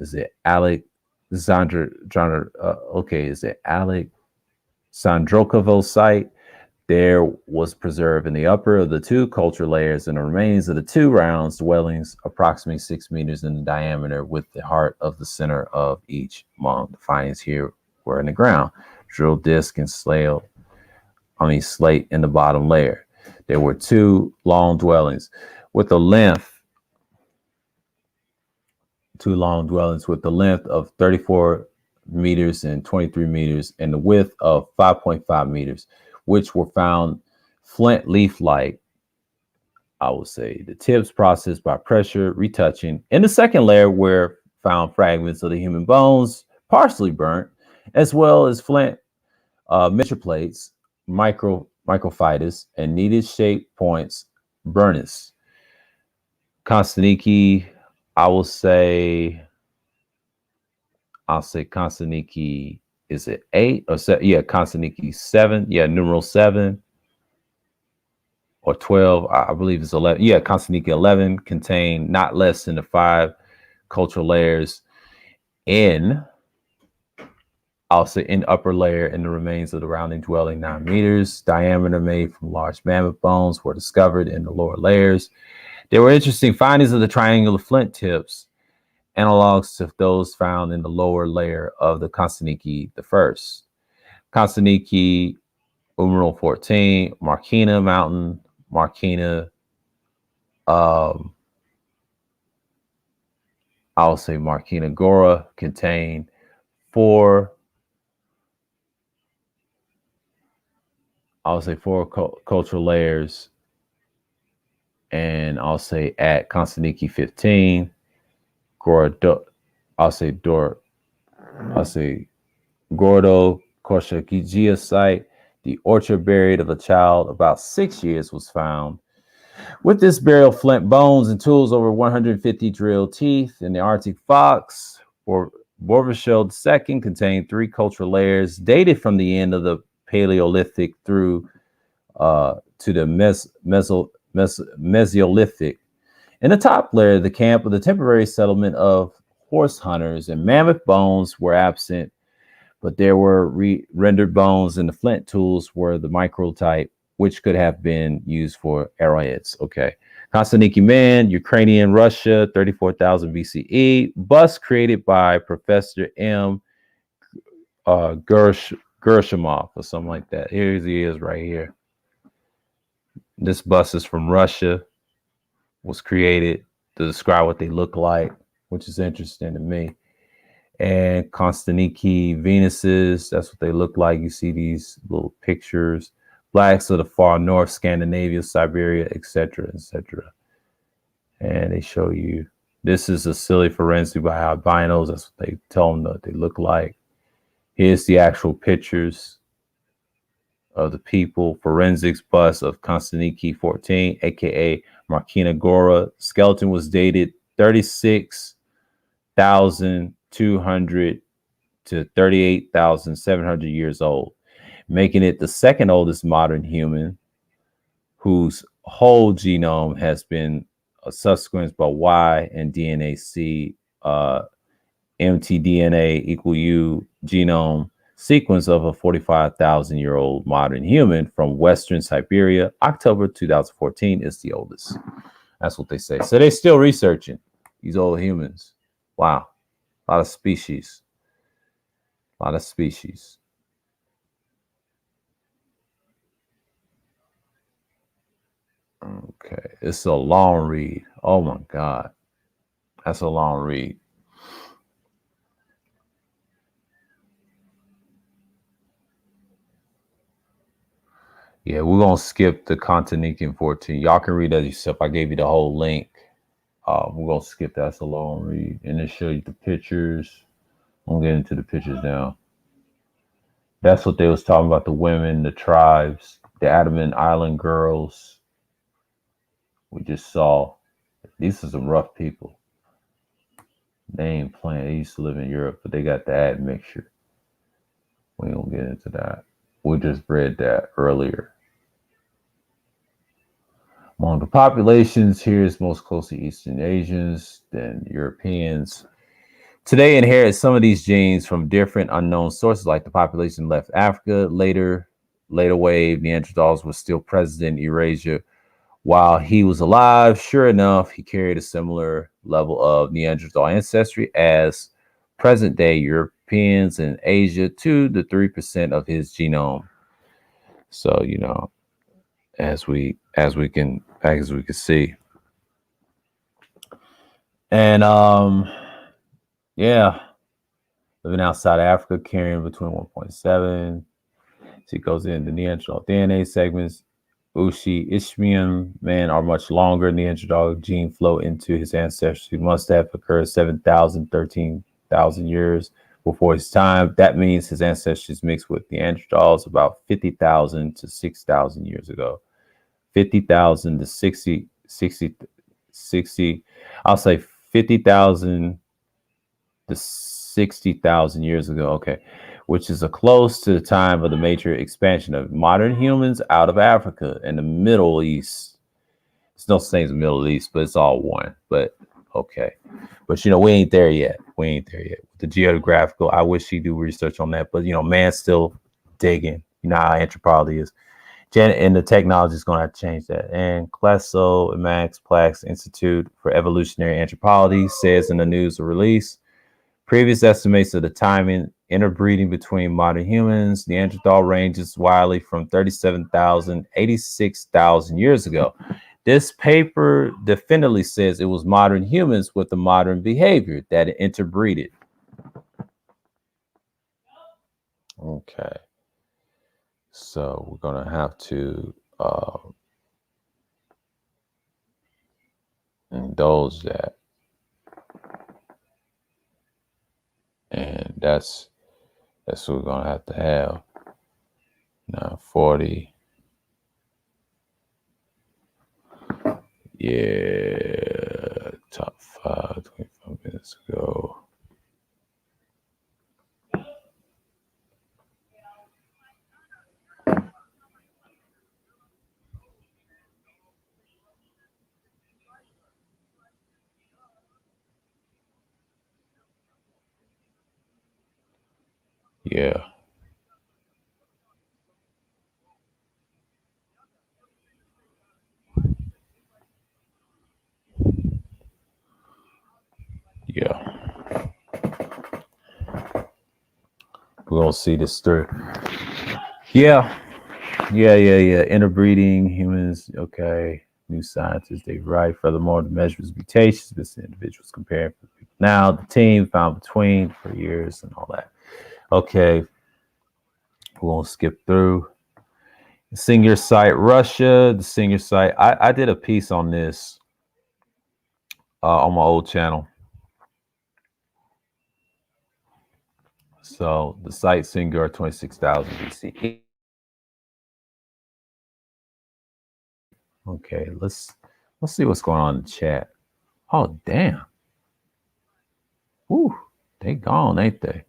is it Alexandrokovo site? There was preserved in the upper of the 2 culture layers and the remains of the 2 round dwellings, approximately 6 meters in diameter, with the heart of the center of each among the findings here were in the ground. Drill disc and slate in the bottom layer. There were 2 long dwellings with the length of 34 meters and 23 meters and the width of 5.5 meters, which were found Flint leaf-like, I would say. The tips processed by pressure, retouching. In the second layer were found fragments of the human bones, partially burnt, as well as flint metroplates, microphytus, and needed shape points, burnis. Konstaniki, I will say, Konstaniki, is it 8 or 7? Yeah, Konstaniki 7. Yeah, numeral 7 or 12. I believe it's 11. Yeah, Konstaniki 11 contain not less than the 5 cultural layers in, I'll say, in upper layer, in the remains of the rounding dwelling 9 meters. Diameter made from large mammoth bones were discovered in the lower layers. There were interesting findings of the triangular flint tips, analogs to those found in the lower layer of the Konstaniki the First. Konstaniki, numeral 14, Markina Mountain, Markina, I'll say Markina Gora, contain 4, I'll say 4 cultural layers. And I'll say at Konstaniki 15, I'll say Gordo Korshakigia site. The orchard buried of a child about 6 years was found. With this burial, flint bones and tools, over 150 drilled teeth. In the Arctic fox, Borvashel II contained 3 cultural layers dated from the end of the Paleolithic through to the Mesolithic. In the top layer, the camp of the temporary settlement of horse hunters, and mammoth bones were absent, but there were rendered bones, and the flint tools were the microtype, which could have been used for arrowheads. Okay. Konstaniki Man, Ukrainian, Russia, 34,000 BCE. Bust created by Professor M. Gershimov or something like that. Here he is right here. This bust is from Russia, was created to describe what they look like, which is interesting to me. And Konstaniki Venuses, that's what they look like. You see these little pictures. Blacks of the far north, Scandinavia, Siberia, etc., etc. And they show you, this is a silly forensic by albinos. That's what they tell them that they look like. Here's the actual pictures of the people. Forensics bust of Konstaniki 14, aka Markina Gora. Skeleton was dated 36,200 to 38,700 years old, making it the second oldest modern human whose whole genome has been subsequenced by Y and DNA-C, mtDNA equal U genome sequence of a 45,000-year-old modern human from Western Siberia. October 2014 is the oldest. That's what they say. So they're still researching these old humans. Wow. A lot of species. A lot of species. Okay. It's a long read. Oh my God. That's a long read. Yeah, we're going to skip the Konstaniki 14. Y'all can read that yourself. I gave you the whole link. We're going to skip that. That's a long read. And then show you the pictures. I'm going to get into the pictures now. That's what they was talking about, the women, the tribes, the Andaman Island girls. We just saw. These are some rough people. They ain't playing. They used to live in Europe, but they got the admixture. We don't get into that. We just read that earlier. Among the populations, here is most closely Eastern Asians than Europeans. Today inherit some of these genes from different unknown sources, like the population left Africa. Later wave, Neanderthals were still present in Eurasia while he was alive. Sure enough, he carried a similar level of Neanderthal ancestry as present-day Europeans in Asia, 2 to 3% of his genome. So, you know, as we can see. And yeah, living outside Africa, carrying between 1.7. So he goes into Neanderthal DNA segments Ushi-Ishmian man are much longer. Neanderthal gene flow into his ancestry must have occurred 7,000, 13,000 years before his time. That means his ancestors mixed with Neanderthals about 50,000 to 6,000 years ago. 50,000 to 60. I'll say 50,000 to 60,000 years ago. Okay. Which is a close to the time of the major expansion of modern humans out of Africa and the Middle East. It's no such thing as the Middle East, but it's all one. But okay. But we ain't there yet. We ain't there yet. The geographical, I wish he do research on that. But man's still digging. You know how anthropology is. And the technology is going to have to change that. And Klesso and Max Planck's Institute for Evolutionary Anthropology says in the news release, previous estimates of the timing interbreeding between modern humans, Neanderthal ranges widely from 37,000, 86,000 years ago. This paper definitively says it was modern humans with the modern behavior that interbreeded. Okay. So we're going to have to indulge that. And that's what we're going to have. Now, 40. Yeah. Top 5, 25 minutes ago. Yeah. Yeah. We're going to see this through. Yeah. Interbreeding humans. Okay. New scientists, they write. Furthermore, the measures mutations, this individuals comparing people. Now, the team found between for years and all that. Okay. We won't skip through. The senior site, Russia. The senior site. I did a piece on this on my old channel. So the site Singular 26,000 BC. Okay, let's see what's going on in the chat. Oh damn. Woo, they gone, ain't they?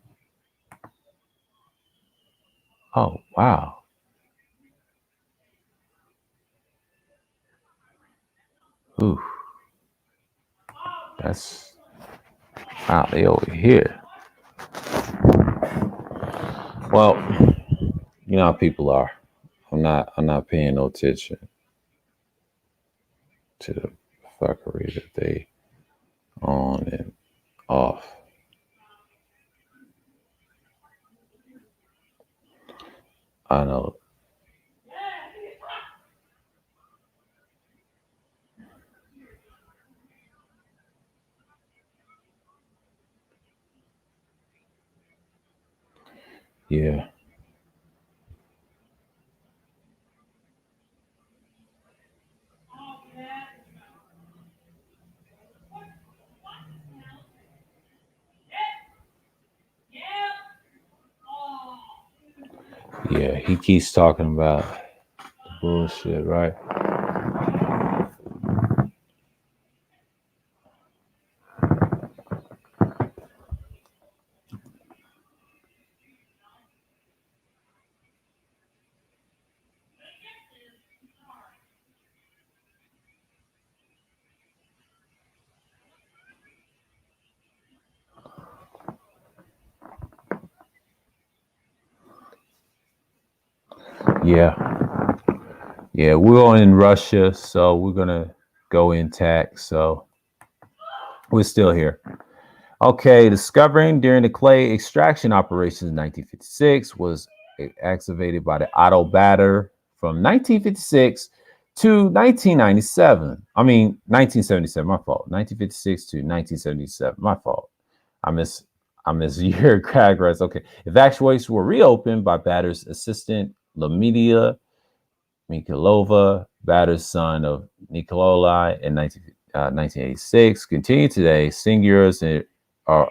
Oh wow. Ooh. That's wow, they over here. Well, you know how people are. I'm not paying no attention to the fuckery that they on and off. I know. Yeah. Yeah, he keeps talking about the bullshit, right? Yeah, we're in Russia, so we're gonna go intact. So we're still here. Okay, discovering during the clay extraction operations in 1956 was activated by the Otto Batter from 1956 to 1997. I mean, 1977, my fault. 1956 to 1977, my fault. I miss year progress. Okay, evacuations were reopened by Batter's assistant, Lamidia Mikhilova, battered son of Nikolai in 1986. Continue today, singers are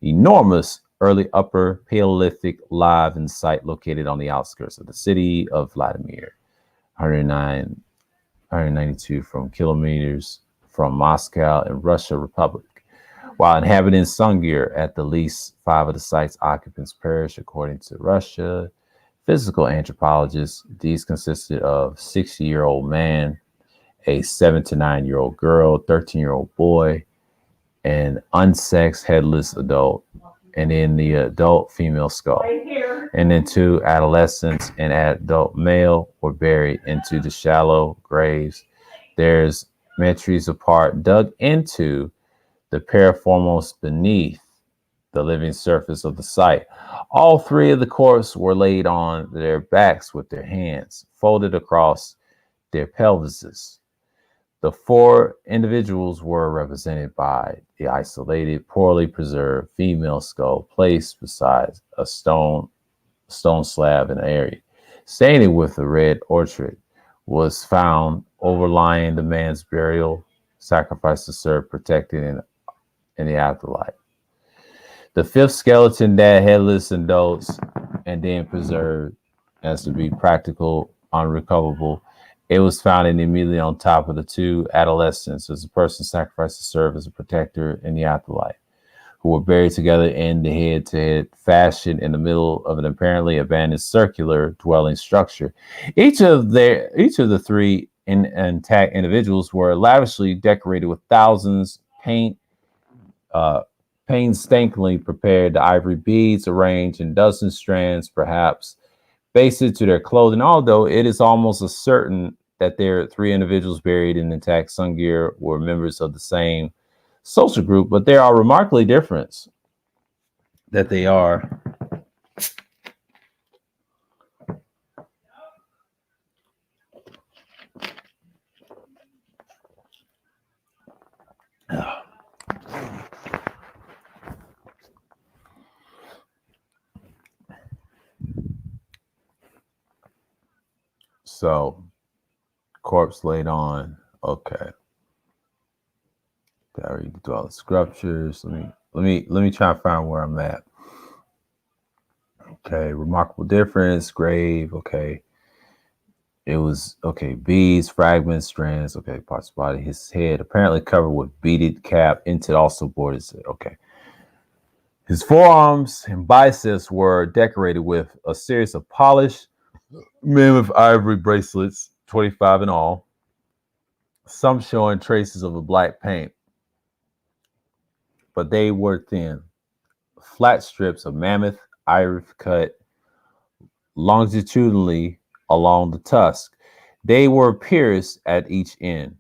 enormous early Upper Paleolithic live in site located on the outskirts of the city of Vladimir, 109, 192 from kilometers from Moscow in Russia Republic. While inhabiting Sungir, at the least 5 of the site's occupants perished, according to Russia physical anthropologists. These consisted of 60-year-old man, a 7 to 9-year-old girl, 13-year-old boy, an unsexed headless adult, and in the adult female skull. And then 2 adolescents and adult male were buried into the shallow graves. There's meters apart, dug into the periformos beneath the living surface of the site. All 3 of the corpses were laid on their backs with their hands folded across their pelvises. The 4 individuals were represented by the isolated, poorly preserved female skull placed beside a stone slab in the area. Staining with a red orchid was found overlying the man's burial, sacrifice to serve protected in the afterlife. The 5th skeleton, that headless adults and then preserved as to be practical, unrecoverable. It was found immediately on top of the 2 adolescents as a person sacrificed to serve as a protector in the afterlife, who were buried together in the head-to-head fashion in the middle of an apparently abandoned circular dwelling structure. Each of the 3 intact individuals were lavishly decorated with thousands painstakingly prepared ivory beads arranged in dozen strands, perhaps basted to their clothing, although it is almost a certain that there are 3 individuals buried in intact Sungir were members of the same social group, but there are remarkably different that they are. So, corpse laid on. Okay. Gotta read through all the scriptures. Let me try to find where I'm at. Okay, remarkable difference, grave. Okay. It was okay, beads, fragments, strands, okay, parts of the body. His head apparently covered with beaded cap, into also borders. Okay. His forearms and biceps were decorated with a series of polished mammoth ivory bracelets, 25 in all, some showing traces of a black paint, but they were thin, flat strips of mammoth ivory cut longitudinally along the tusk. They were pierced at each end,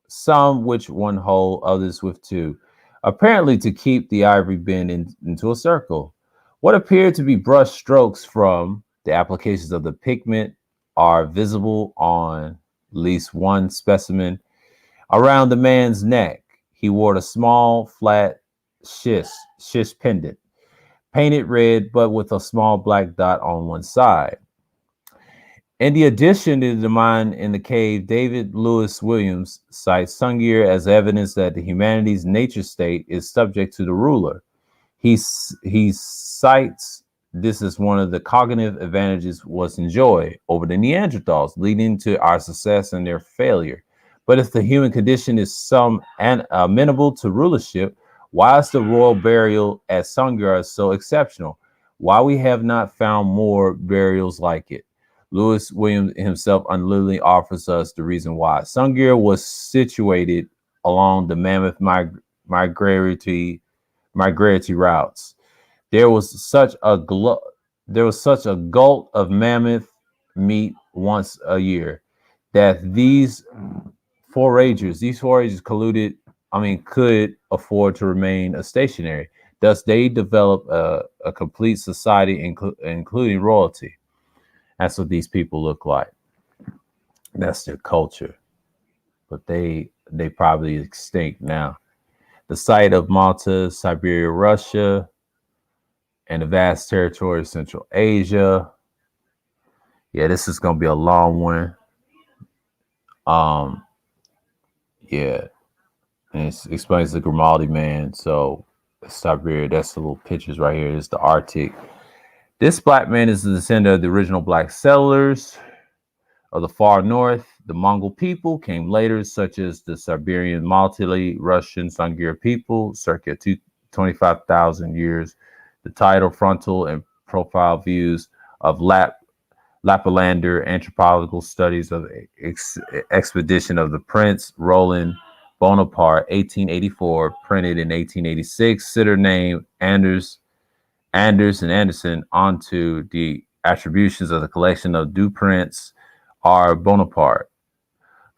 some with 1 hole, others with 2, apparently to keep the ivory bent into a circle. What appeared to be brush strokes from the applications of the pigment are visible on at least 1 specimen. Around the man's neck, he wore a small, flat shish pendant, painted red, but with a small black dot on one side. In the addition to the mine in the cave, David Lewis Williams cites Sungir as evidence that the humanity's nature state is subject to the ruler. He cites this as one of the cognitive advantages was enjoyed over the Neanderthals, leading to our success and their failure. But if the human condition is amenable to rulership, why is the royal burial at Sungir so exceptional? Why we have not found more burials like it? Lewis Williams himself unliterally offers us the reason why. Sungir was situated along the mammoth migratory routes. There was such a glut of mammoth meat once a year that these foragers could afford to remain stationary. Thus, they develop a complete society, including royalty. That's what these people look like. That's their culture. But they probably extinct now. The site of Malta, Siberia, Russia, and the vast territory of Central Asia. Yeah, this is going to be a long one. Um, yeah, and it explains the Grimaldi man. So Siberia, that's the little pictures right here. It's the Arctic. This black man is the descendant of the original black settlers of the far north. The Mongol people came later, such as the Siberian Maltili, Russian Sangir people, circa 25,000 years. The title, frontal, and profile views of Laplander anthropological studies of expedition of the Prince Roland Bonaparte, 1884, printed in 1886. Sitter name Anders and Anderson onto the attributions of the collection of Du Prince R. Bonaparte.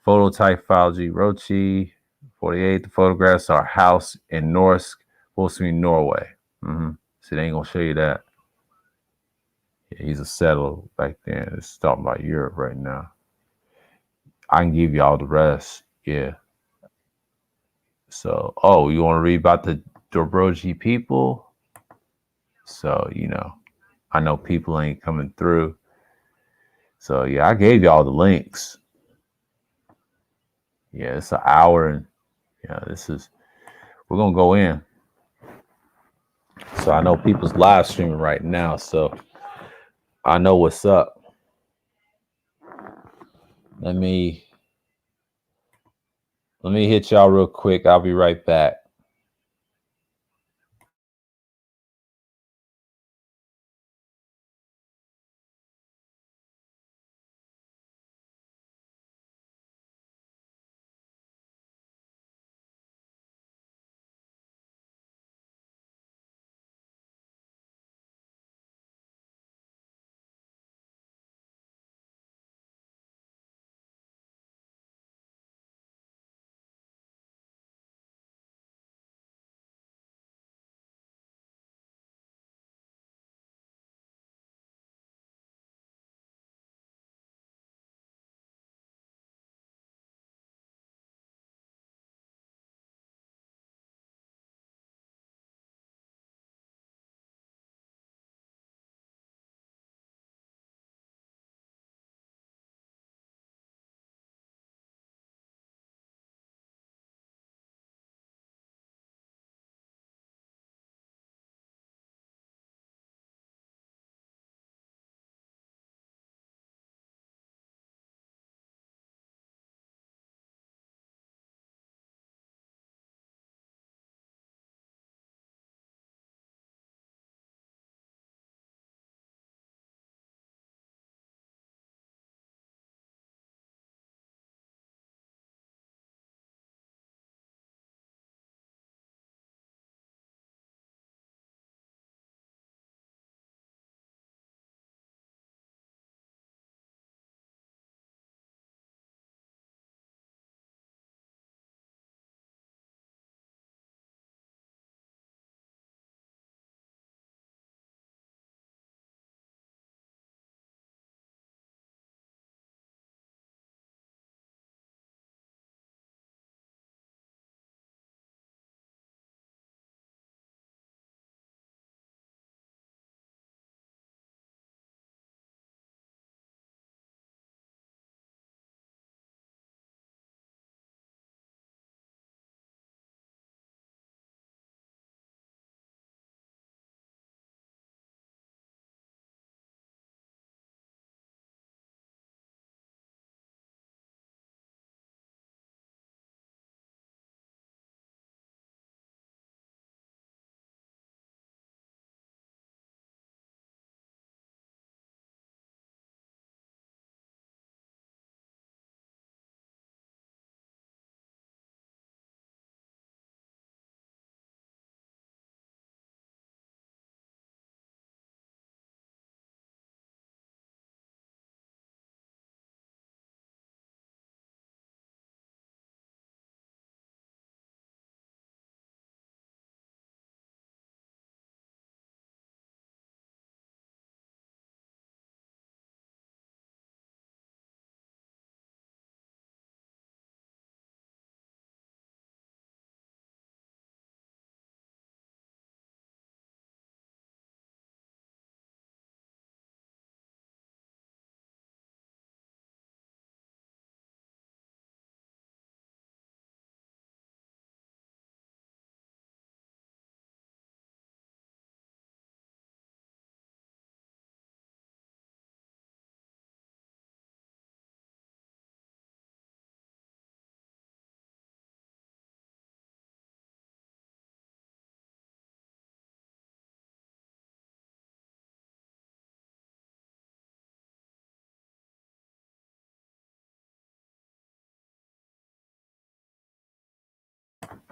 Phototypology Rochi, 48. The photographs are house in Norsk, supposed to be Norway. See, they ain't gonna show you that. Yeah, he's a settler back then. It's talking about Europe right now. I can give you all the rest. Yeah. So, oh, you want to read about the Dobroji people? So, I know people ain't coming through. So, yeah, I gave you all the links. Yeah, it's an hour and we're going to go in. So, I know people's live streaming right now. So, I know what's up. Let me hit y'all real quick. I'll be right back.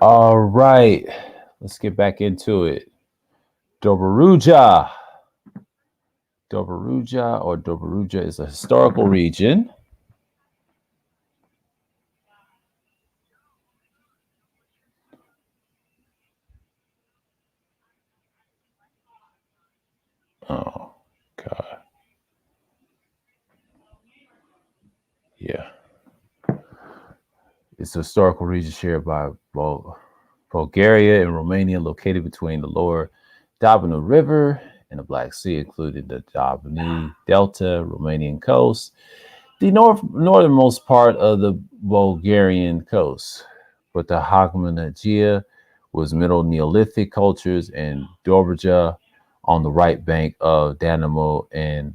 All right, let's get back into it. Dobruja. Dobruja is a historical region. Oh, God. Yeah. It's a historical region shared by Bulgaria and Romania, located between the lower Danube River and the Black Sea, including the Danube Delta, Romanian coast, the northernmost part of the Bulgarian coast. But the Hagmanagia was Middle Neolithic cultures, and Dobruja on the right bank of Danamo and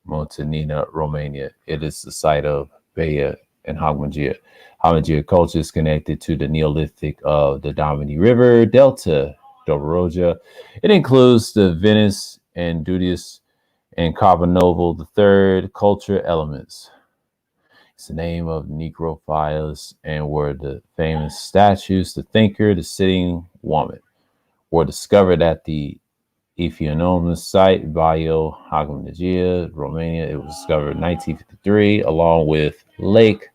Montanina, Romania. It is the site of Baia and Hagmanagia. Hagmanagia culture is connected to the Neolithic of the Danube River Delta, Dobruja. It includes the Venice and Dudius and Carbonova the third culture elements. It's the name of Necrophiles and where the famous statues, the thinker, the sitting woman, were discovered at the Ephenomous site, Baio Hagmanagia, Romania. It was discovered in 1953, along with Lake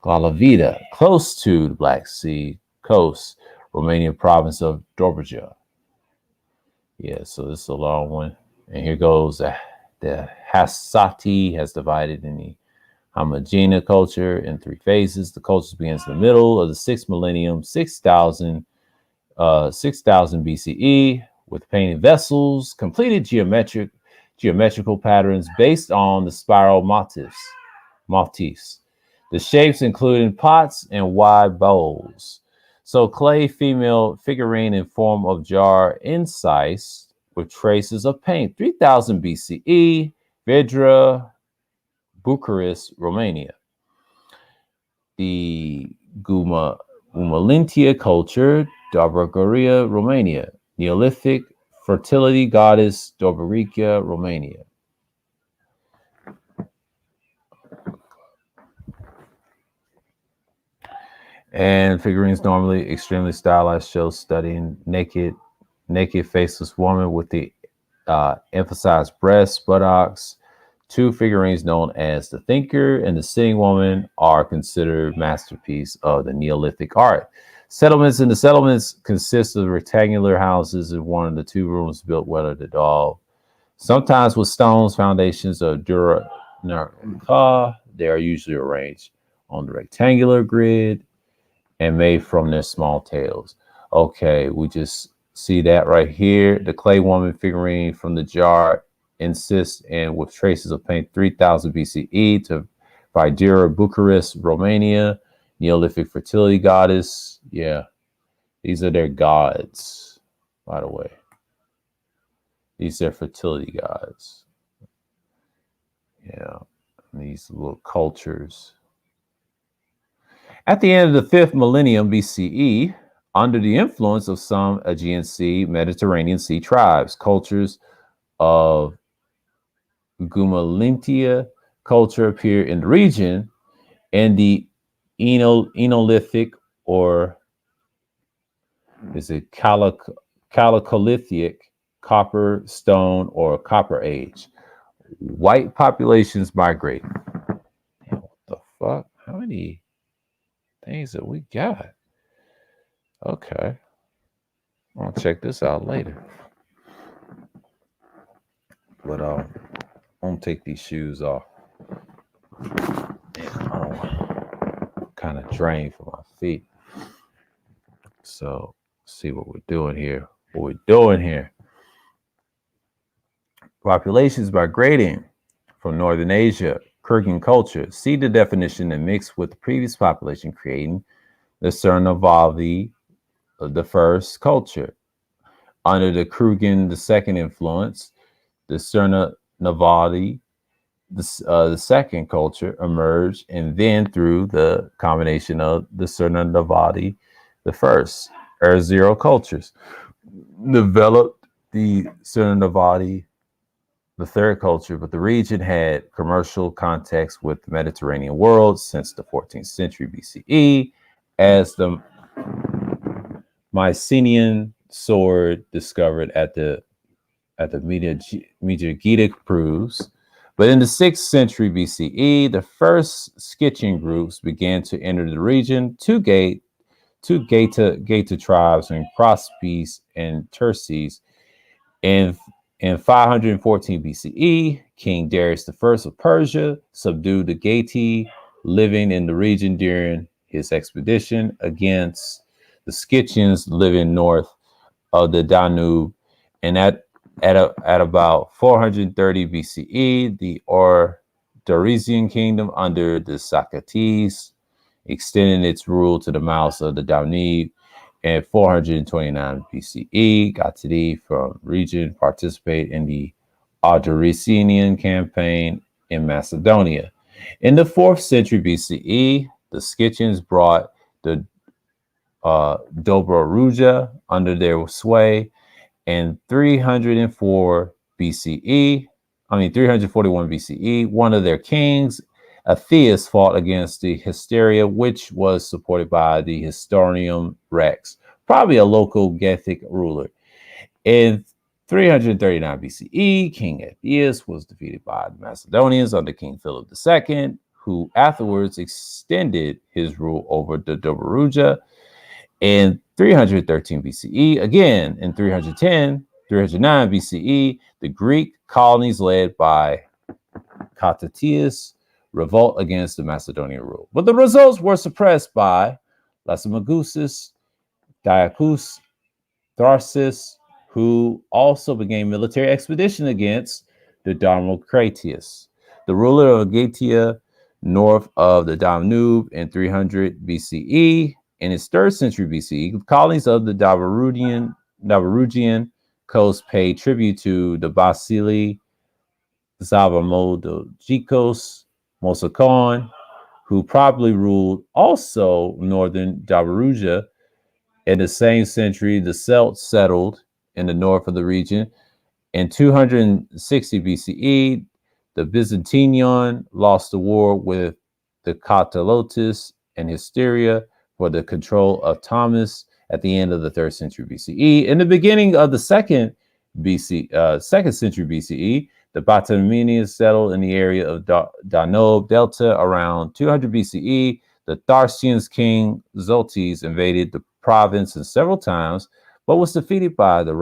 Glavida, close to the Black Sea coast, Romanian province of Dobruja. Yeah, so this is a long one. And here goes the Hasati has divided in the Hamajina culture in three phases. The culture begins in the middle of the sixth millennium, 6,000 BCE, with painted vessels, completed geometrical patterns based on the spiral motifs. The shapes including pots and wide bowls. So clay female figurine in form of jar incised with traces of paint. 3000 BCE, Vedra, Bucharest, Romania. The Gumalintia culture, Dobrogorija, Romania. Neolithic fertility goddess, Dobrogorija, Romania. And figurines normally extremely stylized shows studying naked faceless woman with the emphasized breasts, buttocks. Two figurines known as the Thinker and the Sitting Woman are considered masterpieces of the Neolithic art. The settlements consist of rectangular houses in one of the two rooms built weather to daub, sometimes with stones foundations of Dura Narka. They are usually arranged on the rectangular grid and made from their small tails. Okay, we just see that right here. The clay woman figurine from the jar insists and with traces of paint 3000 BCE to Vidura, Bucharest, Romania, Neolithic fertility goddess. Yeah, these are their gods, by the way. These are fertility gods. Yeah, these little cultures. At the end of the 5th millennium BCE, under the influence of some Aegean Sea, Mediterranean Sea tribes, cultures of Gumalintia culture appear in the region, and the Enolithic, or is it Chalcolithic, copper, stone, or copper age. White populations migrate. Damn, what the fuck? How many things that we got? Okay. I'll check this out later. But I'm gonna take these shoes off. I'm kind of drained from my feet. So see what we're doing here. Populations migrating from Northern Asia, Kyrgyz culture. See the definition and mix with the previous population, creating the Cernavavi, the first culture. Under the Kyrgyz, the second influence, the Cernavavi, the second culture emerged, and then through the combination of the Cernavavi, the first, zero cultures developed the Cernavavi, the third culture, but the region had commercial context with the Mediterranean world since the 14th century BCE as the Mycenaean sword discovered at the Megagitic proves. But in the 6th century BCE, the first Scythian groups began to enter the region. Two Gaeta tribes named Prospes and Terces. In, in 514 BCE, King Darius I of Persia subdued the Getae living in the region during his expedition against the Scythians living north of the Danube. And at about 430 BCE, the Ordovician kingdom under the Sacates extending its rule to the mouths of the Danube. In 429 BCE, Gatidi from region participate in the Ordovician campaign in Macedonia. In the 4th century BCE, the Scythians brought the Dobruja under their sway. In 341 BCE, one of their kings, Atheus, fought against the Hysteria, which was supported by the Historium Rex, probably a local Gothic ruler. In 339 BCE, King Atheus was defeated by the Macedonians under King Philip II, who afterwards extended his rule over the Dobruja. In 313 BCE, again in 309 BCE, the Greek colonies led by Cotatius revolt against the Macedonian rule. But the results were suppressed by Lysimachus, Diacus, Tharsis, who also began military expedition against the Damocratius, the ruler of Gaetia, north of the Danube in 300 BCE. In its 3rd century BCE, colonies of the Dabarugian coast paid tribute to the Basili Zavamodojikos Mosakon, who probably ruled also northern Dabaruja. In the same century, the Celts settled in the north of the region. In 260 BCE, the Byzantinion lost the war with the Catalotus and Hysteria for the control of Thomas at the end of the 3rd century BCE. In the beginning of the 2nd century BCE, the Batamenians settled in the area of Danube Delta around 200 BCE. The Thracians king Zoltes invaded the province several times, but was defeated by the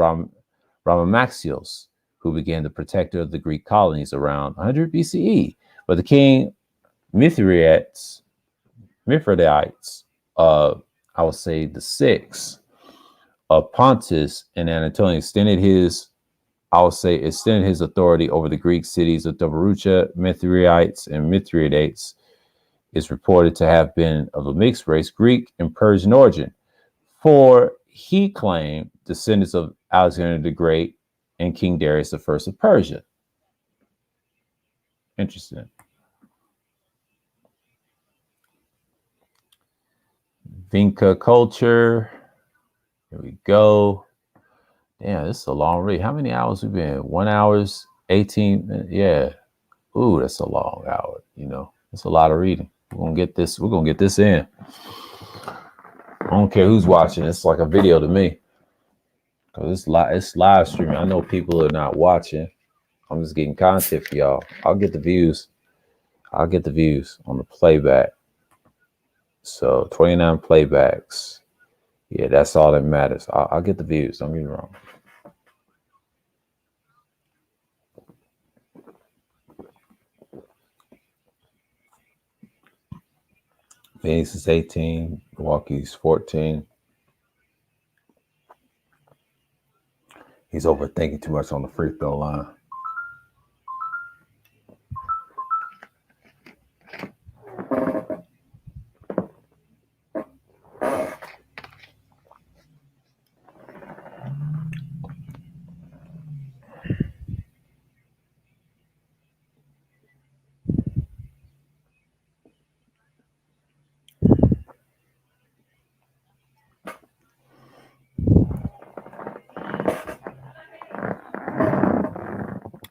Rhamaxios, who became the protector of the Greek colonies around 100 BCE. But the king Mithridates, I would say the 6th of Pontus and Anatolia, extended his authority over the Greek cities of Dobruja. Mithridates and Mithridates is reported to have been of a mixed race, Greek and Persian origin, for he claimed descendants of Alexander the Great and King Darius I of Persia. Interesting. Vinca culture. Here we go. Damn, this is a long read. How many hours we been? 1 hour, 18 minutes. Yeah. Ooh, that's a long hour. It's a lot of reading. We're gonna get this in. I don't care who's watching. It's like a video to me. Because it's live streaming. I know people are not watching. I'm just getting content for y'all. I'll get the views on the playback. So 29 playbacks. Yeah, that's all that matters. I'll get the views. Don't get me wrong. Phoenix is 18. Milwaukee's 14. He's overthinking too much on the free throw line.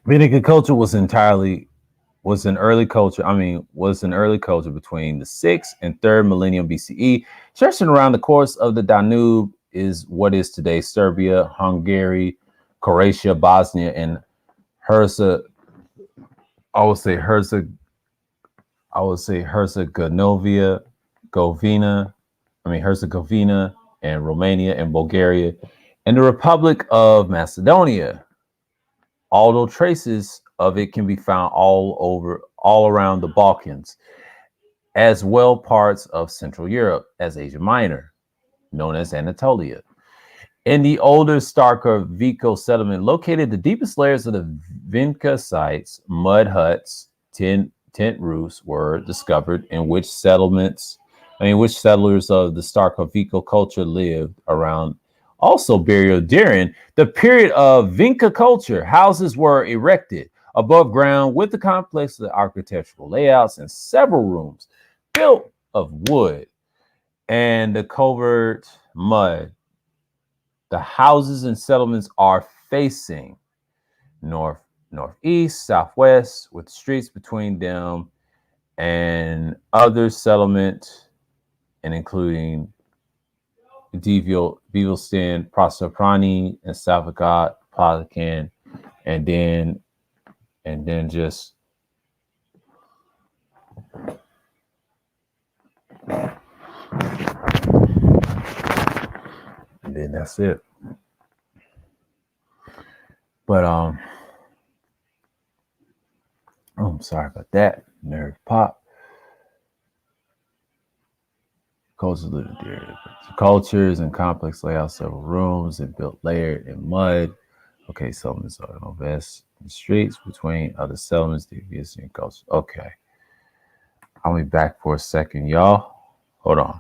Vedic culture was an early culture between the 6th and 3rd millennium BCE, stretching around the course of the Danube is what is today Serbia, Hungary, Croatia, Bosnia, and Herzegovina. I would say Herzegovina and Romania and Bulgaria, and the Republic of Macedonia. Although traces of it can be found all around the Balkans, as well parts of Central Europe as Asia Minor, known as Anatolia. In the older Starker Vico settlement, located the deepest layers of the Vinca sites, mud huts, tent roofs were discovered in which settlers of the Starker Vico culture lived around. Also burial during the period of Vinca culture, houses were erected above ground with the complex of architectural layouts and several rooms built of wood and the covert mud. The houses and settlements are facing north, northeast, southwest, with streets between them and other settlement, and including Beagleston, Proserpine, and Salvagat, Pelican, and then just and then that's it. But I'm sorry about that. Nerve pop. Cultures and complex layouts, several rooms and built layered in mud. Okay, settlements are no vest in streets between other settlements, devious and culture. Okay. I'll be back for a second, y'all. Hold on.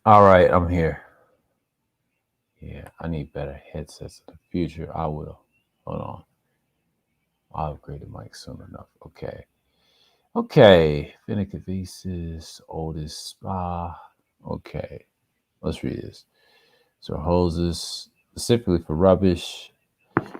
All right, I'm here. Yeah, I need better headsets in the future. I will. Hold on. I'll upgrade the mic soon enough. Okay. Okay. Vinicavisis, oldest spa. Okay. Let's read this. So hoses, specifically for rubbish.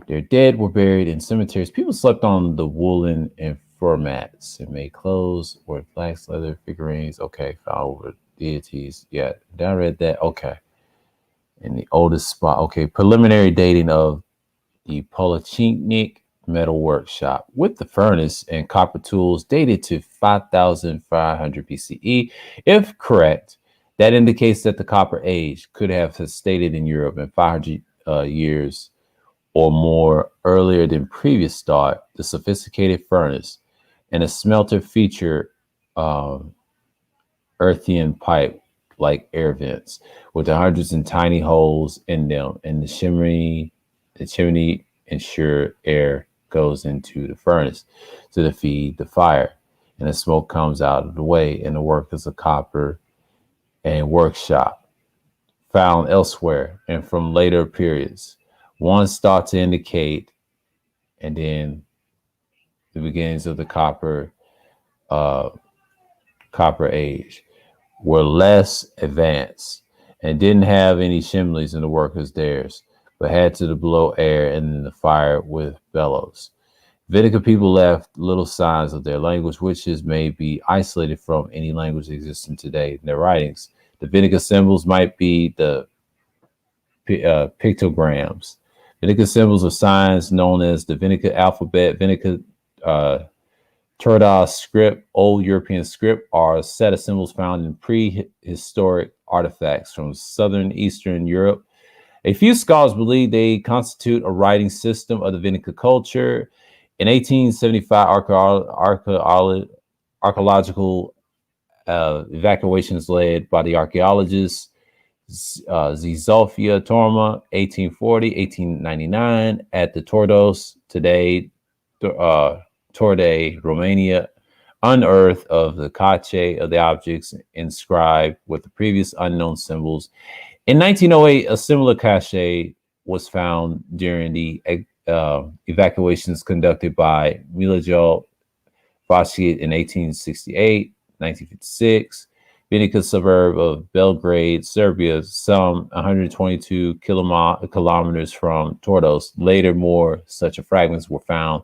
Their dead were buried in cemeteries. People slept on the woolen and fur mats and made clothes, wore flax leather figurines. Okay, found over deities. Yeah, I read that. Okay. In the oldest spot. Okay, preliminary dating of the Polychnik Metal Workshop with the furnace and copper tools dated to 5,500 BCE. If correct, that indicates that the Copper Age could have stated in Europe in 500 years or more earlier than previous start. The sophisticated furnace and a smelter feature earthen pipe like air vents with hundreds of tiny holes in them, and the chimney ensure air goes into the furnace to feed the fire, and the smoke comes out of the way. And the workers of copper and workshop found elsewhere and from later periods. One thought to indicate, and then the beginnings of the copper age were less advanced and didn't have any chimneys in the workers' theirs, but had to blow air in the fire with bellows. Vinica people left little signs of their language, which may be isolated from any language existing today in their writings. The Vinica symbols might be the pictograms. Vinica symbols are signs known as the Vinica alphabet. Vinica uh, Turdas script, Old European script, are a set of symbols found in prehistoric artifacts from southern Eastern Europe. A few scholars believe they constitute a writing system of the Vinica culture. In 1875, archaeological evacuations led by the archaeologist Zizofia Torma, 1840-1899, at the Tordos, today Torde, Romania, unearthed of the cache of the objects inscribed with the previous unknown symbols. In 1908, a similar cache was found during the evacuations conducted by Milojal Vasquez in 1868, 1956. Vinica suburb of Belgrade, Serbia, some 122 kilometers from Tordos. Later, more such fragments were found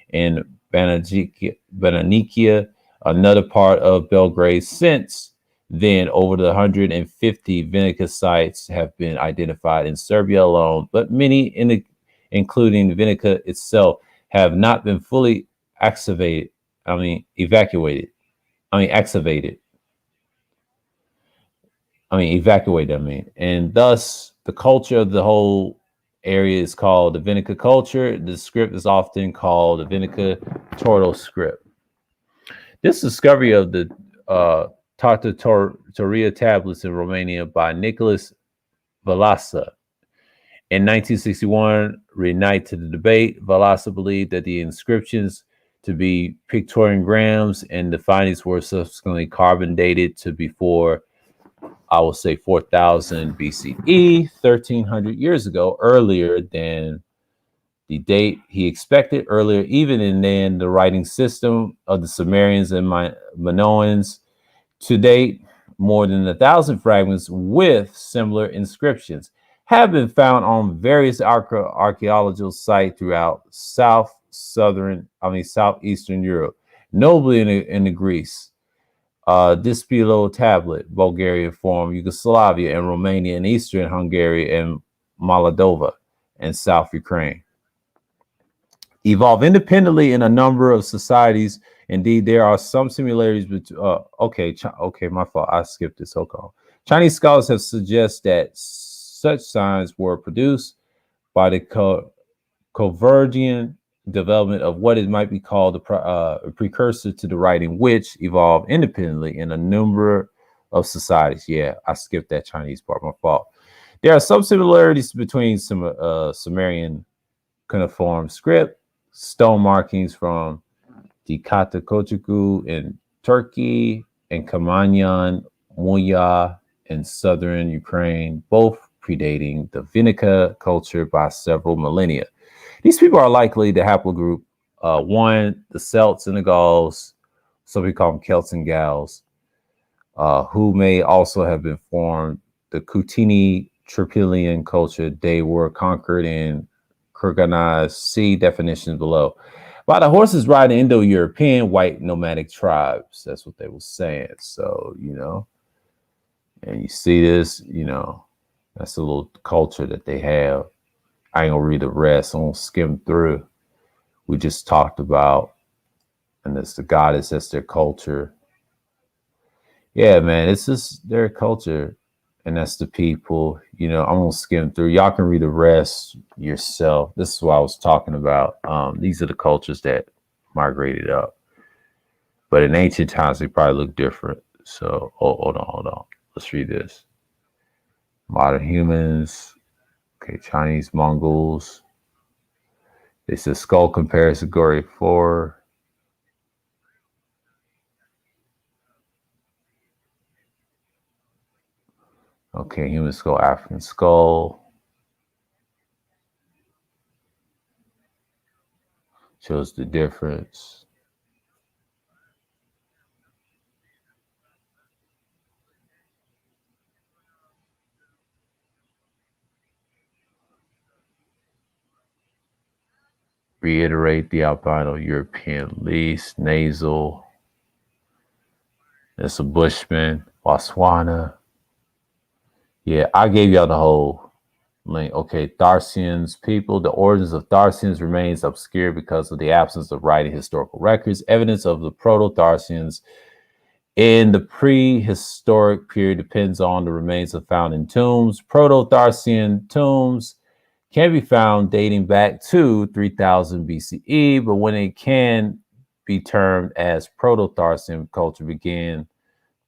in Bananikia, another part of Belgrade. Since then, over the 150 Vinica sites have been identified in Serbia alone, but many, including Vinica itself, have not been fully excavated. Evacuated. Excavated. Evacuated. And thus, the culture of the whole area is called the Vinica culture. The script is often called the Vinica Tordo script. This discovery of the Tartatoria tablets in Romania by Nicholas Valasa in 1961 reignited the debate. Valasa believed that the inscriptions to be pictograms, and the findings were subsequently carbon dated to before, I will say, 4000 BCE, 1300 years ago, earlier than the date he expected, earlier even than the writing system of the Sumerians and Minoans. To date, more than 1,000 fragments with similar inscriptions have been found on various archaeological sites throughout southeastern Europe, notably in the Greece, Dispilo tablet, Bulgarian form, Yugoslavia and Romania, and Eastern Hungary and Moldova and South Ukraine. Evolve independently in a number of societies. Indeed, there are some similarities between. Okay, my fault. I skipped this. Hold on. Chinese scholars have suggested that such signs were produced by the convergent development of what it might be called a precursor to the writing, which evolved independently in a number of societies. Yeah, I skipped that Chinese part. My fault. There are some similarities between some Sumerian cuneiform script, stone markings from the Katakochuku in Turkey, and Kamanyan, Muya in southern Ukraine, both predating the Vinica culture by several millennia. These people are likely the haplogroup 1, the Celts and the Gauls, so we call them Celts and Gauls, who may also have been formed the Kutini Tripilian culture. They were conquered and Kurganized. See definitions below. By the horses riding Indo-European white nomadic tribes. That's what they were saying. So, and you see this, that's a little culture that they have. I ain't gonna read the rest. I'm gonna skim through. We just talked about, and that's the goddess, that's their culture. Yeah, man, it's just their culture, and that's the people. I'm gonna skim through. Y'all can read the rest yourself. This is what I was talking about. These are the cultures that migrated up, but in ancient times they probably look different. So, hold on. Let's read this. Modern humans. Okay, Chinese Mongols. This is skull comparison, category 4. Okay, human skull, African skull. Shows the difference. Reiterate the albino European least, nasal. It's a Bushman, Botswana. Yeah, I gave y'all the whole link. Okay, Tharcians people. The origins of Tharcians remains obscure because of the absence of writing historical records. Evidence of the Proto-Tharcians in the prehistoric period depends on the remains found in tombs. Proto-Tharcian tombs can be found dating back to 3000 BCE, but when it can be termed as Proto-Tharcian culture began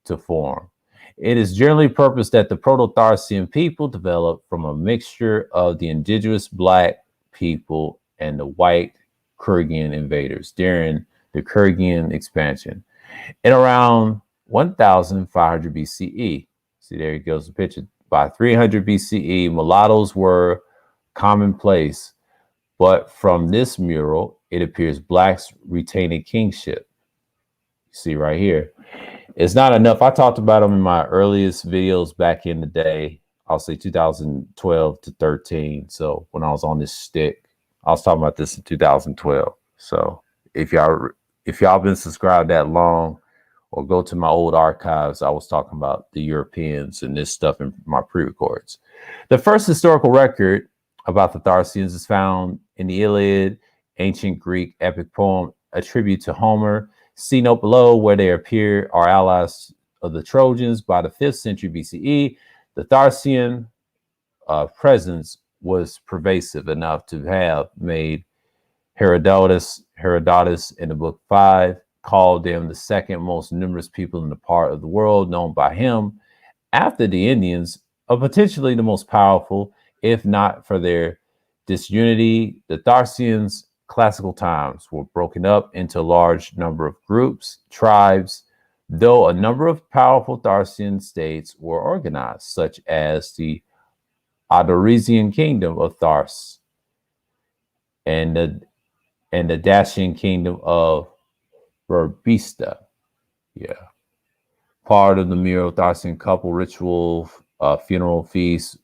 to form. It is generally purposed that the Proto-Tharcian people developed from a mixture of the indigenous Black people and the white Kurgan invaders during the Kurgan expansion. In around 1500 BCE, see there goes the picture, by 300 BCE, mulattoes were commonplace, but from this mural, it appears Blacks retaining kingship. You see right here. It's not enough. I talked about them in my earliest videos back in the day. I'll say 2012 to 13. So when I was on this stick, I was talking about this in 2012. So if y'all been subscribed that long, or go to my old archives, I was talking about the Europeans and this stuff in my pre-records. The first historical record about the Tharcians is found in the Iliad, ancient Greek epic poem, a tribute to Homer. See note below where they appear are allies of the Trojans by the 5th century BCE. The Tharcian presence was pervasive enough to have made Herodotus in the book 5 called them the second most numerous people in the part of the world known by him, after the Indians, of potentially the most powerful, if not for their disunity. The Tharcians' classical times were broken up into a large number of groups, tribes, though a number of powerful Tharcian states were organized, such as the Odrysian kingdom of Thars and the Dacian kingdom of Burbista. Yeah. Part of the mural Tharcian couple ritual, funeral feast,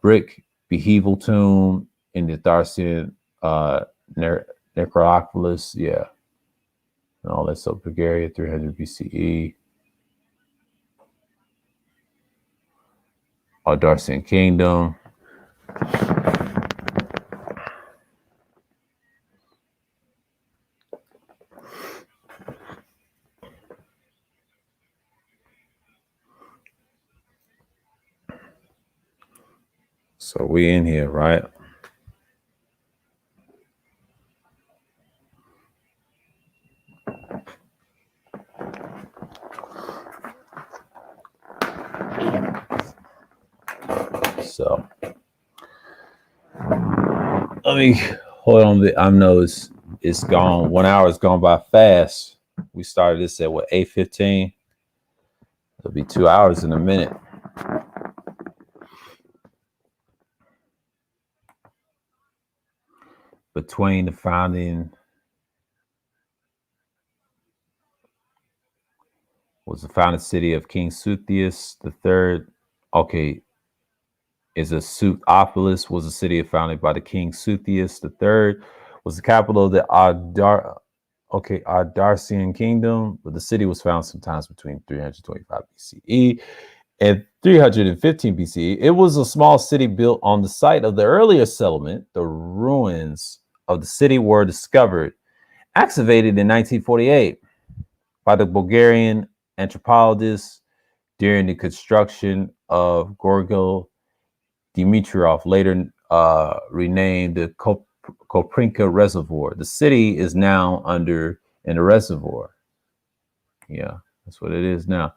brick beheval tomb in the Tharcian necropolis. Yeah. And all that. So Bulgaria, 300 BCE. Darcian kingdom. So we in here, right? So let me hold on. I know it's gone. 1 hour has gone by fast. We started this at what, 8:15? It'll be 2 hours in a minute. Between the founding was the founding city of King Suthius III. Okay, is a Sutopolis was a city founded by the King Suthius III. Was the capital of the Ardarsian kingdom, but the city was found sometimes between 325 BCE and 315 BCE. It was a small city built on the site of the earlier settlement. The ruins of the city were discovered, excavated in 1948 by the Bulgarian anthropologists during the construction of Gorgil Dimitrov, later renamed the Koprinka Reservoir. The city is now under in a reservoir. Yeah, that's what it is now.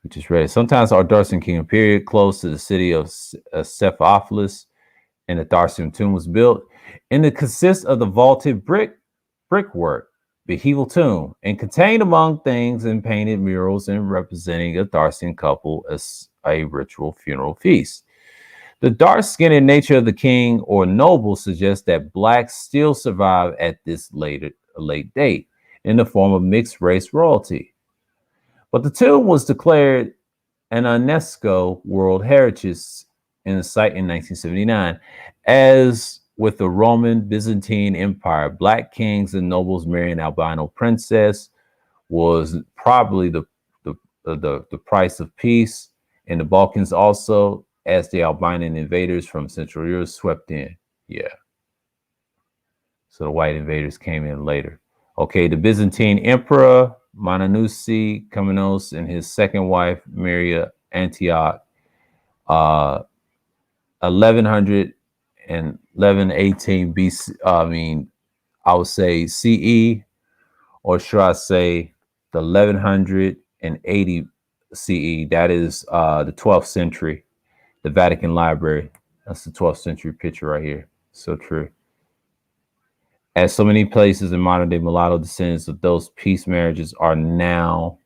We just read it. Sometimes our Darcian kingdom period, close to the city of Cephalopoulos, and the Tharcian tomb was built. And it consists of the vaulted brickwork, beheval tomb, and contained among things and painted murals and representing a Tharcian couple as a ritual funeral feast. The dark-skinned nature of the king or noble suggests that blacks still survive at this late date in the form of mixed-race royalty. But the tomb was declared an UNESCO World Heritage Site in 1979. As with the Roman Byzantine Empire, black kings and nobles marrying albino princess was probably the price of peace. In the Balkans also, as the Albanian invaders from Central Europe swept in. Yeah. So the white invaders came in later. Okay, the Byzantine Emperor Mananusi Komnenos and his second wife, Maria Antioch, 1100 and 1118 BC, I would say CE, or should I say the 1180 CE? That is the 12th century, the Vatican Library. That's the 12th century picture right here. So true. As so many places in modern day, mulatto descendants of those peace marriages are now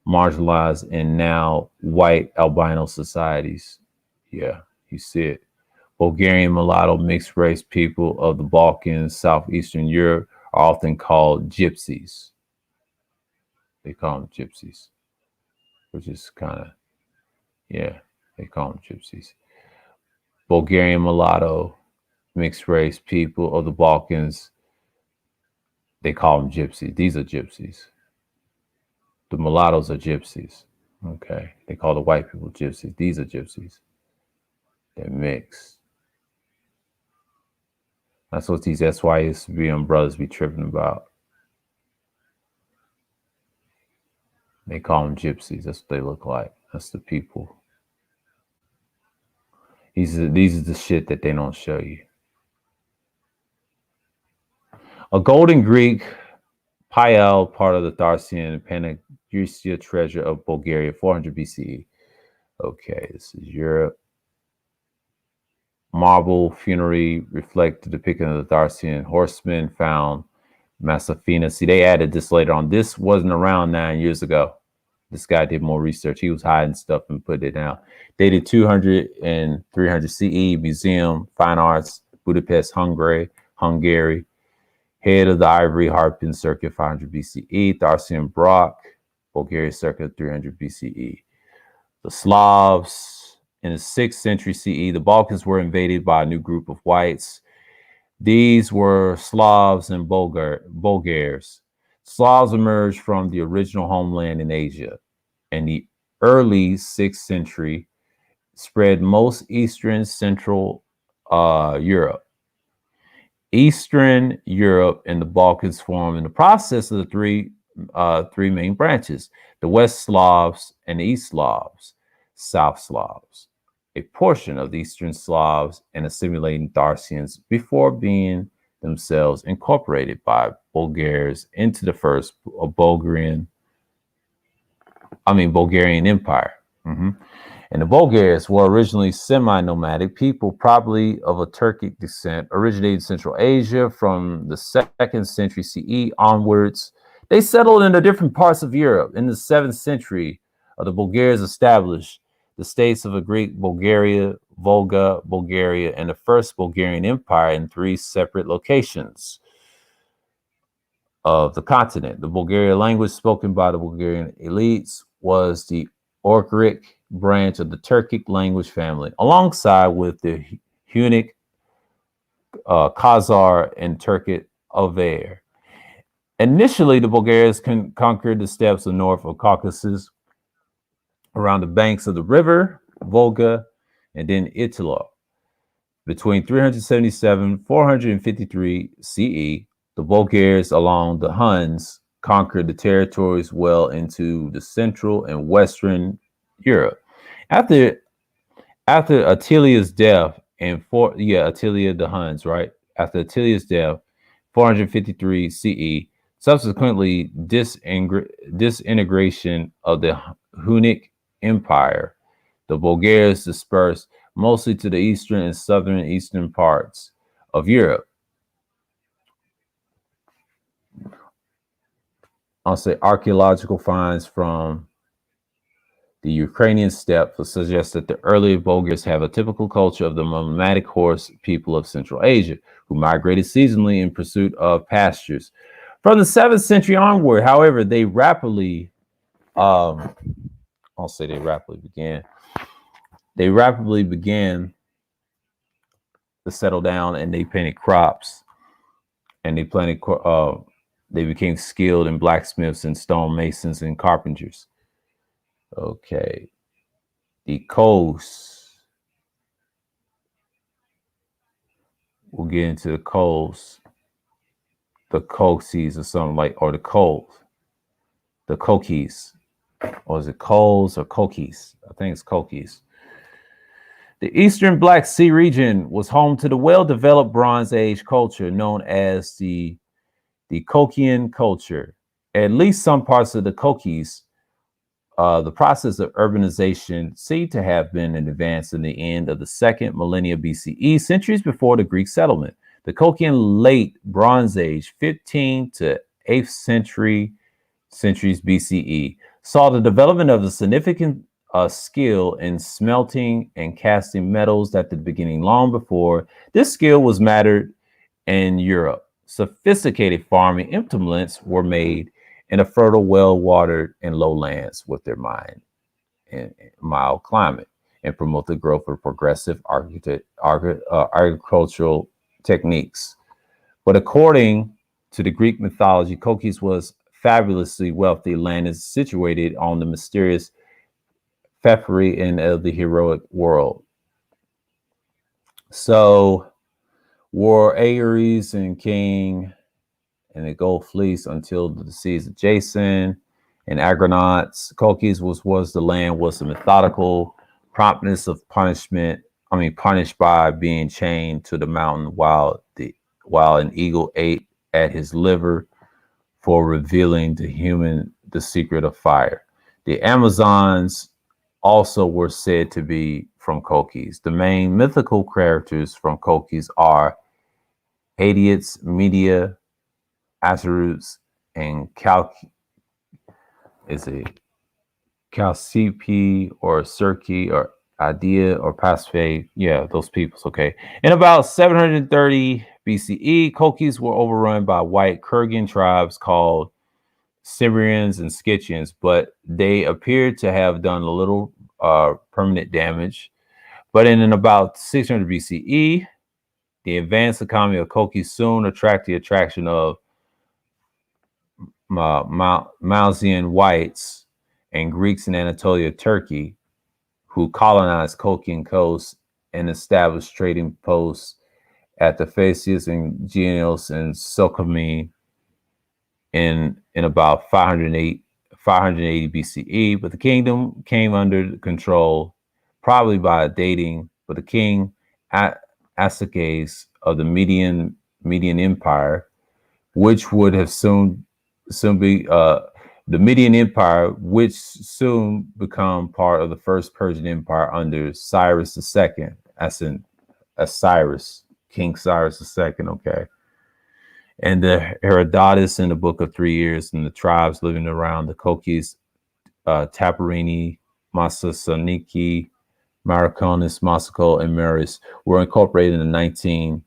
marginalized in now white albino societies. Yeah, you see it. Bulgarian mulatto mixed race people of the Balkans, southeastern Europe are often called gypsies. They call them gypsies, which is kind of, yeah, they call them gypsies. Bulgarian mulatto mixed race people of the Balkans, they call them gypsies. These are gypsies. The mulattoes are gypsies. Okay. They call the white people gypsies. These are gypsies. They're mixed. That's what these SYSB brothers be tripping about. They call them gypsies. That's what they look like. That's the people. These are the shit that they don't show you. A golden Greek Pael, part of the Tharcian Panegyria treasure of Bulgaria, 400 BCE. Okay, this is Europe. Marble funerary reflect the depiction of the Tharcian horsemen found Massafina. See, they added this later on. This wasn't around 9 years ago. This guy did more research. He was hiding stuff and put it out. Dated 200 and 300 CE, Museum, Fine Arts, Budapest, Hungary. Head of the Ivory Harpin, circa 500 BCE. Tharcian Brock, Bulgaria, circa 300 BCE. The Slavs, in the 6th century CE, the Balkans were invaded by a new group of whites. These were Slavs and Bulgars. Slavs emerged from the original homeland in Asia. In the early 6th century, spread most Eastern Central Europe. Eastern Europe and the Balkans formed in the process of the three main branches: the West Slavs and the East Slavs, South Slavs. A portion of the Eastern Slavs and assimilating Tharcians before being themselves incorporated by Bulgars into the first Bulgarian Empire. And the Bulgars were originally semi-nomadic people, probably of a Turkic descent, originated in Central Asia from the 2nd century CE onwards. They settled in the different parts of Europe. In the 7th century, the Bulgars established the states of a Greek Bulgaria, Volga, Bulgaria, and the first Bulgarian Empire in 3 separate locations of the continent. The Bulgarian language spoken by the Bulgarian elites was the Orgric branch of the Turkic language family, alongside with the Hunnic, Khazar, and Turkic Avar. Initially, the Bulgarians conquered the steppes of north of Caucasus, around the banks of the river Volga, and then Italo. Between 377 453 CE, the Bulgars, along the Huns, conquered the territories well into the central and western Europe. After Attilia's death, Attilia the Huns, right? After Attilia's death, 453 CE, subsequently disintegration of the Hunnic Empire, the Bulgars dispersed mostly to the eastern and eastern parts of Europe. I'll say archaeological finds from the Ukrainian steppe suggest that the earlier Bulgars have a typical culture of the nomadic horse people of Central Asia, who migrated seasonally in pursuit of pastures. From the 7th century onward, however, they rapidly began to settle down, and they planted crops, and they became skilled in blacksmiths and stonemasons and carpenters. Okay. The coast We'll get into the Coles, the Coxes or something like, or the Coles, the Cokies, or is it Coles or Cokies? I think it's Cokies. The Eastern Black Sea region was home to the well-developed Bronze Age culture known as the Kokian culture. At least some parts of the Kokis, the process of urbanization seemed to have been in advance in the end of the second millennia BCE, centuries before the Greek settlement. The Kokian late Bronze Age, 15th to 8th centuries BCE, saw the development of a significant skill in smelting and casting metals at the beginning. Long before this skill was mattered in Europe, sophisticated farming implements were made in a fertile, well-watered, and lowlands with their mind and mild climate, and promote the growth of progressive agricultural techniques. But according to the Greek mythology, Kokis was fabulously wealthy. Land is situated on the mysterious Phaepheri end of the heroic world. So, War Ares and King and the Gold Fleece until the seas of Jason and Agronauts. Kokis was the land was the methodical promptness of punishment. Punished by being chained to the mountain while an eagle ate at his liver for revealing to human the secret of fire. The Amazons also were said to be from Kokis. The main mythical characters from Kokis are Hadiots, Media, Atarutes, and Chalcipe or Circe or Idea or Pasiphae. Yeah, those peoples. Okay. In about 730 BCE, Kokis were overrun by white Kurgan tribes called Cimmerians and Scythians, but they appeared to have done a little permanent damage. But in about 600 BCE, the advanced economy of Kokis soon attracted the attraction of Malzian whites and Greeks in Anatolia, Turkey, who colonized Kokian coast and established trading posts at the Phasis and Genos and Sokomi in about 580 BCE. But the kingdom came under control, probably by dating, but the king Asaces of the Median Empire, which would have soon be the Median Empire, which soon become part of the First Persian Empire under Cyrus II, as in Cyrus, King Cyrus II, okay. And the Herodotus in the Book of 3 Years, and the tribes living around the Kokis, Taparini, Massasaniki, Maraconis, Moscow, and Meris were incorporated in the 19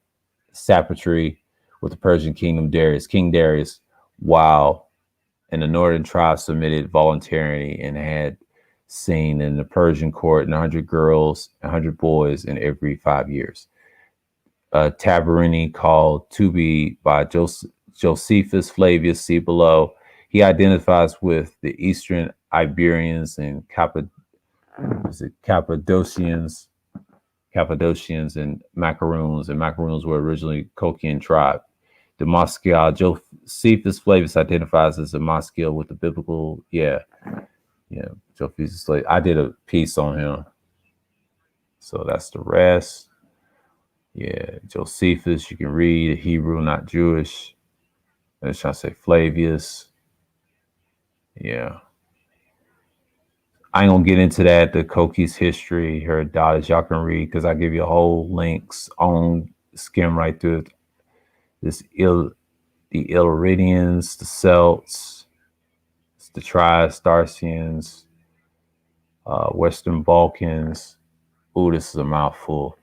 Sapatry with the Persian kingdom King Darius, while and the northern tribes submitted voluntarily and had seen in the Persian court 100 girls, 100 boys in every 5 years. Tabarini called Tubi by Josephus Flavius, see below. He identifies with the Eastern Iberians and Cappadocians and Macaroons, and Macaroons were originally Kokian tribe. The Moscow, Josephus Flavius identifies as a Moscow with the biblical, Josephus Flavius. I did a piece on him. So that's the rest. Yeah, Josephus, you can read Hebrew, not Jewish. I was trying to say Flavius. Yeah. I ain't gonna get into that, the Kokis history, Herodotus, y'all can read because I give you a whole links on skim right through it. The Illyrians, the Celts, the Triastarsians, Western Balkans. Ooh, this is a mouthful.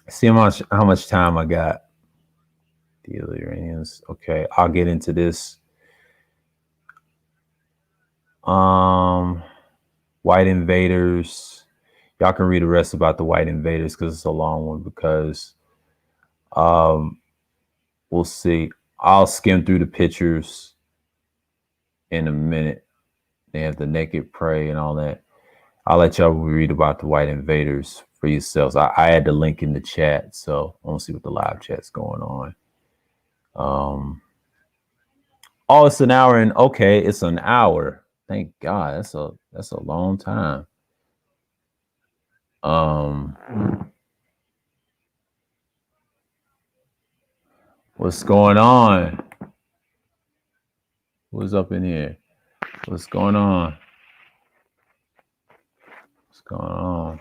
See how much time I got. The Illyrians. Okay, I'll get into this. White invaders. Y'all can read the rest about the white invaders because it's a long one. Because we'll see. I'll skim through the pictures in a minute. They have the naked prey and all that. I'll let y'all read about the white invaders for yourselves. I had the link in the chat, so I want to see what the live chat's going on. Oh, it's an hour and okay, it's an hour. Thank God, that's a long time. What's going on? Who's up in here? What's going on? What's going on?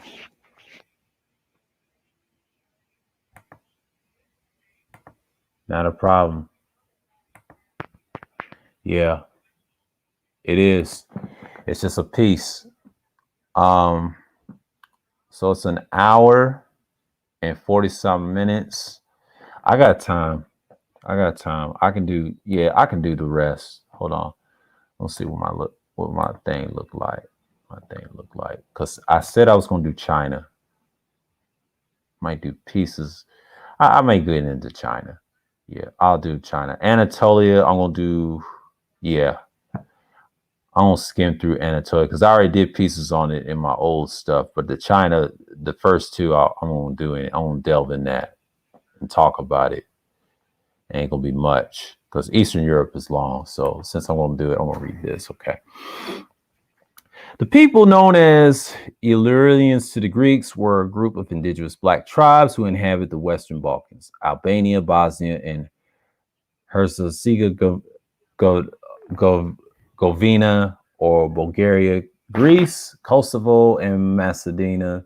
Not a problem. Yeah, it is. It's just a piece. So it's an hour and 40-something minutes. I got time. I can do the rest. Hold on. Let's see what my thing look like. Because I said I was gonna do China. Might do pieces. I may get into China. Yeah, I'll do China. Anatolia, I'm gonna do, yeah. I'm gonna skim through Anatolia because I already did pieces on it in my old stuff. But the China, the first two, I'm gonna do it. I'm gonna delve in that and talk about it. Ain't gonna be much because Eastern Europe is long. So since I'm gonna do it, I'm gonna read this. Okay. The people known as Illyrians to the Greeks were a group of indigenous black tribes who inhabit the Western Balkans, Albania, Bosnia, and Herzegovina, or Bulgaria, Greece, Kosovo, and Macedonia.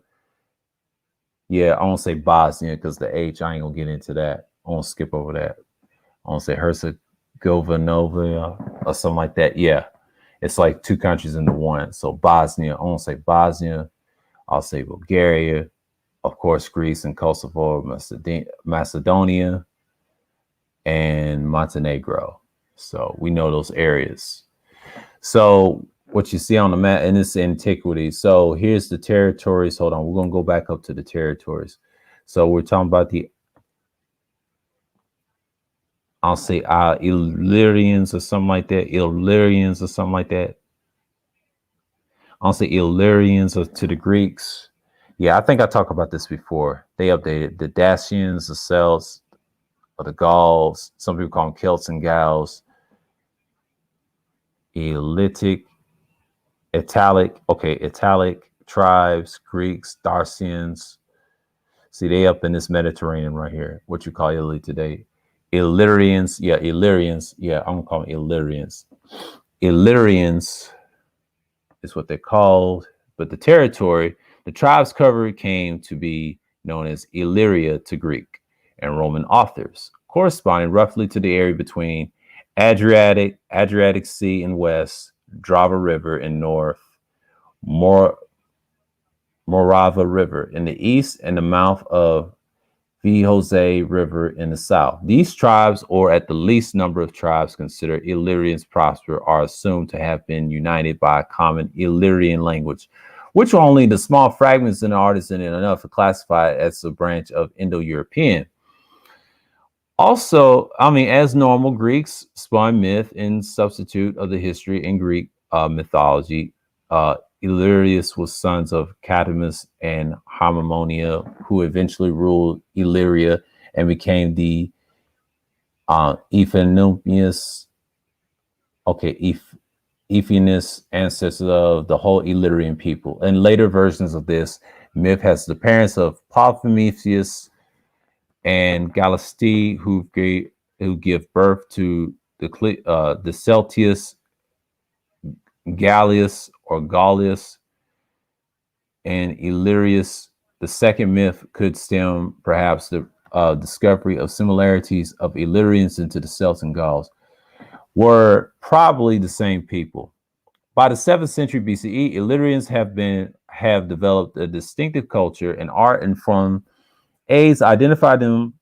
Yeah, I won't say Bosnia because the H, I ain't gonna get into that. I won't skip over that. I won't say Herzegovina or something like that. Yeah. It's like two countries into one. So Bosnia, I won't say Bosnia. I'll say Bulgaria, of course, Greece and Kosovo, Macedonia, and Montenegro. So we know those areas. So what you see on the map, and it's antiquity. So here's the territories. Hold on, we're gonna go back up to the territories. So we're talking about I'll say Illyrians or something like that. I'll say Illyrians to the Greeks. Yeah, I think I talked about this before. They updated the Dacians, the Celts, or the Gauls. Some people call them Celts and Gauls. Italic tribes, Greeks, Dacians. See, they up in this Mediterranean right here, what you call Italy today. Illyrians. Yeah, I'm gonna call them Illyrians. Illyrians is what they're called, but the territory, the tribes covered came to be known as Illyria to Greek and Roman authors, corresponding roughly to the area between Adriatic Sea in west, Drava River in north, Morava River in the east, and the mouth of Vihose River in the south. These tribes, or at the least number of tribes considered Illyrians prosper, are assumed to have been united by a common Illyrian language, which are only the small fragments in the artisan and enough to classify it as a branch of Indo-European. Also, as normal, Greeks spun myth in substitute of the history in Greek mythology. Illyrius was sons of Catamus and Harmonia, who eventually ruled Illyria and became the Ephanius ancestors of the whole Illyrian people. In later versions of this myth has the parents of Polyphemus and Galaste, who give birth to the Celtius, Gallius or Gaulius, and Illyrius. The second myth could stem perhaps the discovery of similarities of Illyrians into the Celts and Gauls were probably the same people. By the 7th century BCE, Illyrians have developed a distinctive culture and art, and from aids identifying them.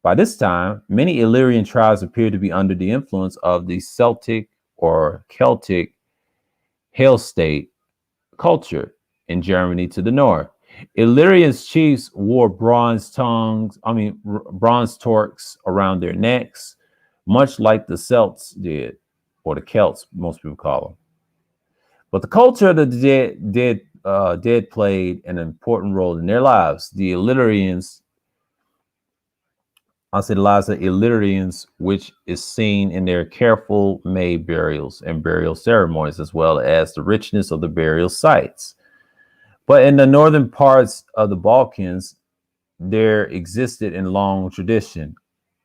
By this time, many Illyrian tribes appear to be under the influence of the Celtic or Celtic Hellstate culture in Germany to the north. Illyrians chiefs wore bronze torques around their necks, much like the Celts did, or the Celts, most people call them. But the culture of the dead played an important role in their lives. The Illyrians, I'll say the lives of Illyrians, which is seen in their careful made burials and burial ceremonies, as well as the richness of the burial sites. But in the northern parts of the Balkans, there existed in long tradition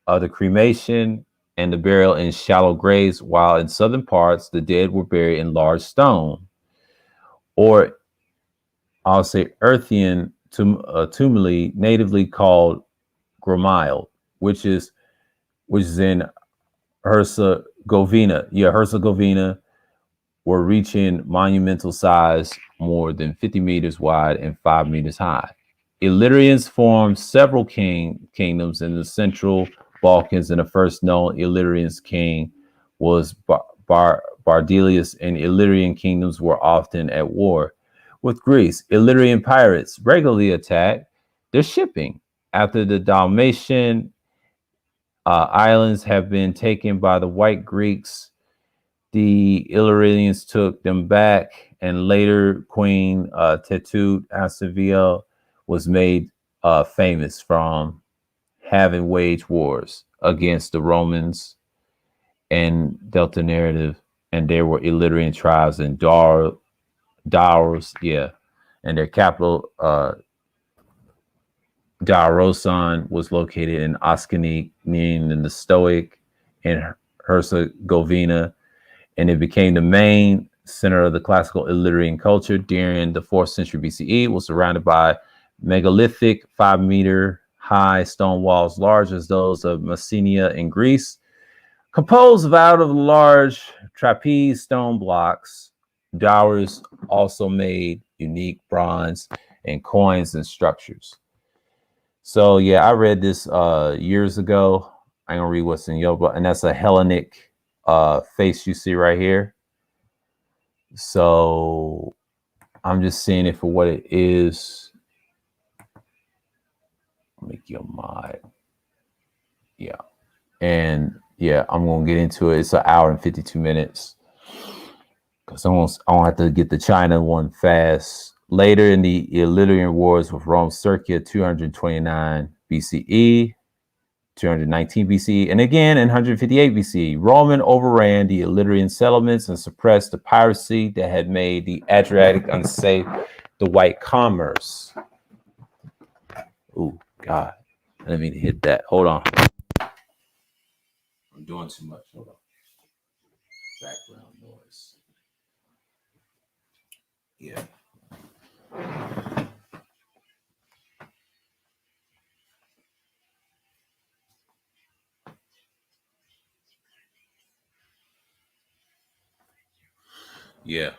of the cremation and the burial in shallow graves, while in southern parts, the dead were buried in large stone, or I'll say earthen tumuli, natively called gromile, which is in Herzegovina. Yeah, Herzegovina, were reaching monumental size, more than 50 meters wide and 5 meters high. Illyrians formed several kingdoms in the central Balkans, and the first known Illyrian king was Bardilius, and Illyrian kingdoms were often at war with Greece. Illyrian pirates regularly attacked their shipping. After the Dalmatian islands have been taken by the white Greeks, the Illyrians took them back, and later Queen Tetude at Seville was made famous from having waged wars against the Romans and Delta narrative, and there were Illyrian tribes in Dars, yeah, and their capital Darosan was located in Ascanic, in the Stoic, in Herzegovina, and it became the main center of the classical Illyrian culture during the 4th century BCE. It was surrounded by megalithic 5-meter high stone walls, large as those of Messenia in Greece, composed out of large trapeze stone blocks. Dowers also made unique bronze and coins and structures. So yeah, I read this years ago. I'm gonna read what's in your book, and that's a Hellenic face you see right here. So I'm just seeing it for what it is. Make you a mod. Yeah. And yeah, I'm gonna get into it. It's an hour and 52 minutes. Because I won't have to get the China one fast. Later in the Illyrian Wars with Rome, circa 229 BCE, 219 BCE, and again in 158 BCE, Roman overran the Illyrian settlements and suppressed the piracy that had made the Adriatic unsafe to white commerce. Oh, God. I didn't mean to hit that. Hold on. I'm doing too much. Hold on. Background noise. Yeah. Yeah.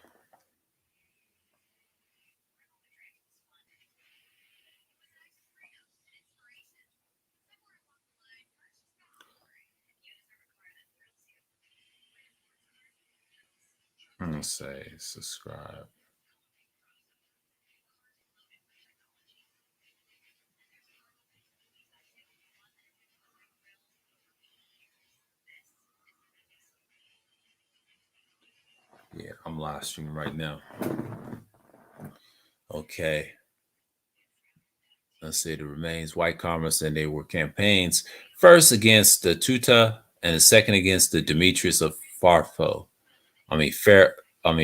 I'm gonna say subscribe. Yeah, I'm live streaming right now. Okay. Let's say the remains white commerce, and they were campaigns first against the Tuta and the second against the Demetrius of Pharos.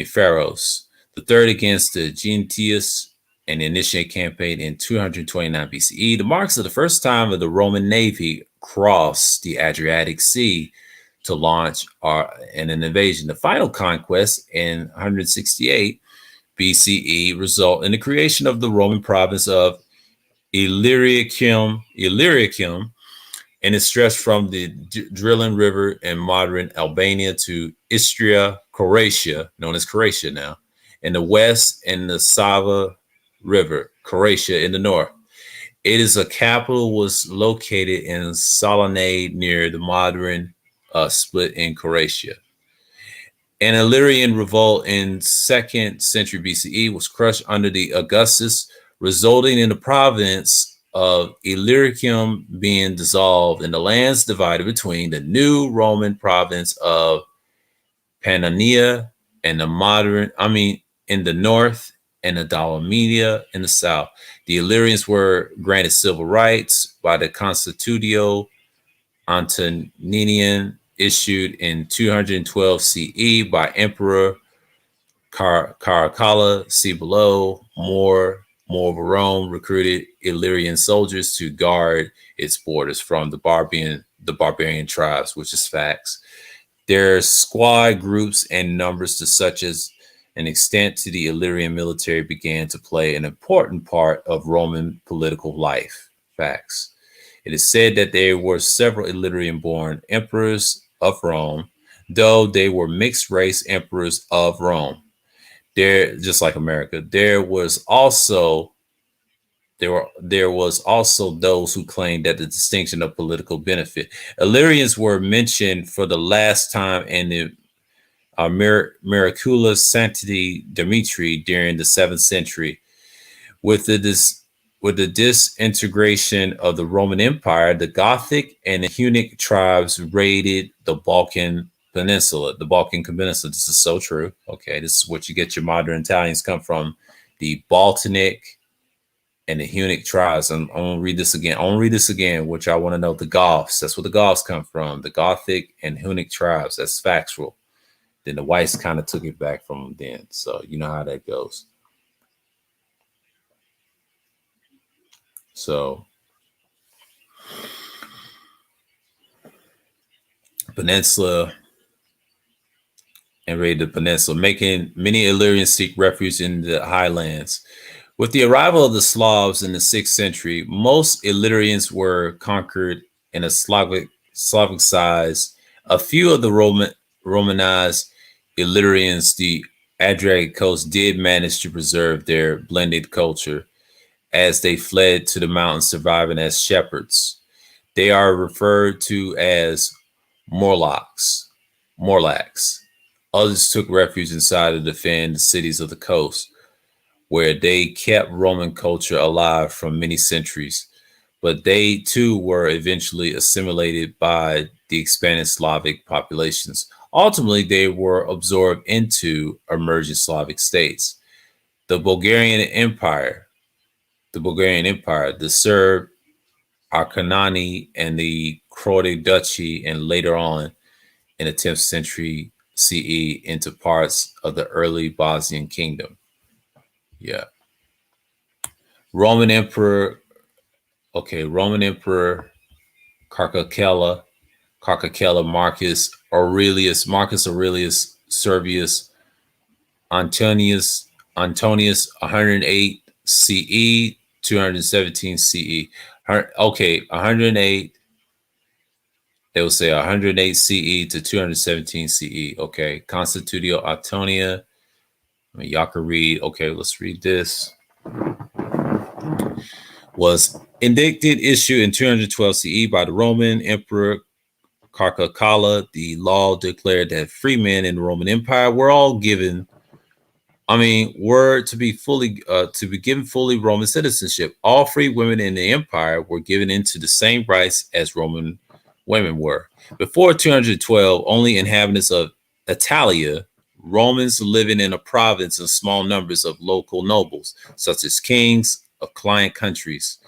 Pharaohs. The third against the Gentius, and the initiate campaign in 229 BCE. The marks of the first time of the Roman navy crossed the Adriatic Sea to launch an invasion. The final conquest in 168 BCE result in the creation of the Roman province of Illyricum, and it stretched from the Drilin River in modern Albania to Istria, Croatia, known as Croatia now, in the west, and the Sava River, Croatia in the north. It is a capital was located in Salonade near the modern split in Croatia. An Illyrian revolt in 2nd century BCE was crushed under the Augustus, resulting in the province of Illyricum being dissolved and the lands divided between the new Roman province of Pannonia and the in the north, and Anatolia in the south. The Illyrians were granted civil rights by the Constitutio Antoninian issued in 212 CE by Emperor Caracalla. See below. More of Rome recruited Illyrian soldiers to guard its borders from the barbarian tribes, which is facts. Their squad groups and numbers to such as an extent to the Illyrian military began to play an important part of Roman political life. Facts. It is said that there were several Illyrian-born emperors of Rome, though they were mixed-race emperors of Rome. There, just like America, there was also those who claimed that the distinction of political benefit. Illyrians were mentioned for the last time in the Miracula Sancti Dimitri during the 7th century. With the disintegration of the Roman Empire, the Gothic and the Hunnic tribes raided the Balkan Peninsula. The Balkan Peninsula. This is so true. Okay, this is what you get your modern Italians come from. The Baltanic and the Hunnic tribes. I'm gonna read this again. I want to read this again, which I want to know. The Goths. That's where the Goths come from. The Gothic and Hunnic tribes. That's factual. Then the whites kind of took it back from them then. So you know how that goes. So Peninsula and raided the peninsula, making many Illyrians seek refuge in the highlands. With the arrival of the Slavs in the 6th century, most Illyrians were conquered in a Slavic size. A few of the Romanized Illyrians, the Adriatic coast, did manage to preserve their blended culture as they fled to the mountains, surviving as shepherds. They are referred to as Morlocks. Morlacks. Others took refuge inside to defend the cities of the coast, where they kept Roman culture alive for many centuries. But they too were eventually assimilated by the expanded Slavic populations. Ultimately, they were absorbed into emerging Slavic states. The Bulgarian Empire, the Serb Acarnani, and the Croatic Duchy, and later on in the 10th century CE into parts of the early Bosnian kingdom. Yeah. Roman Emperor, Roman Emperor Caracalla, Marcus Aurelius Servius Antonius 108 CE, 217 CE. Okay, 108. They will say 108 CE to 217 CE. Okay, Constitutio Antonia. Y'all can read. Okay, let's read this. Was indicted issued in 212 CE by the Roman Emperor Caracalla. The law declared that free men in the Roman Empire were all given. Were to be given fully Roman citizenship. All free women in the empire were given into the same rights as Roman women were. Before 212, only inhabitants of Anatolia, Romans living in a province, and small numbers of local nobles, such as kings of client countries,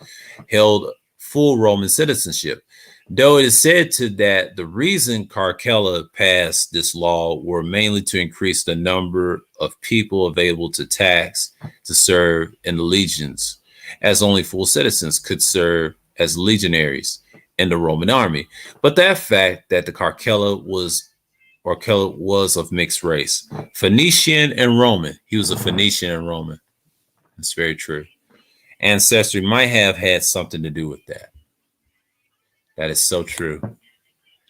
held full Roman citizenship. Though it is said that the reason Caracalla passed this law were mainly to increase the number of people available to tax to serve in the legions, as only full citizens could serve as legionaries in the Roman army. But that fact that the Caracalla was of mixed race, Phoenician and Roman. He was a Phoenician and Roman. It's very true. Ancestry might have had something to do with that. That is so true.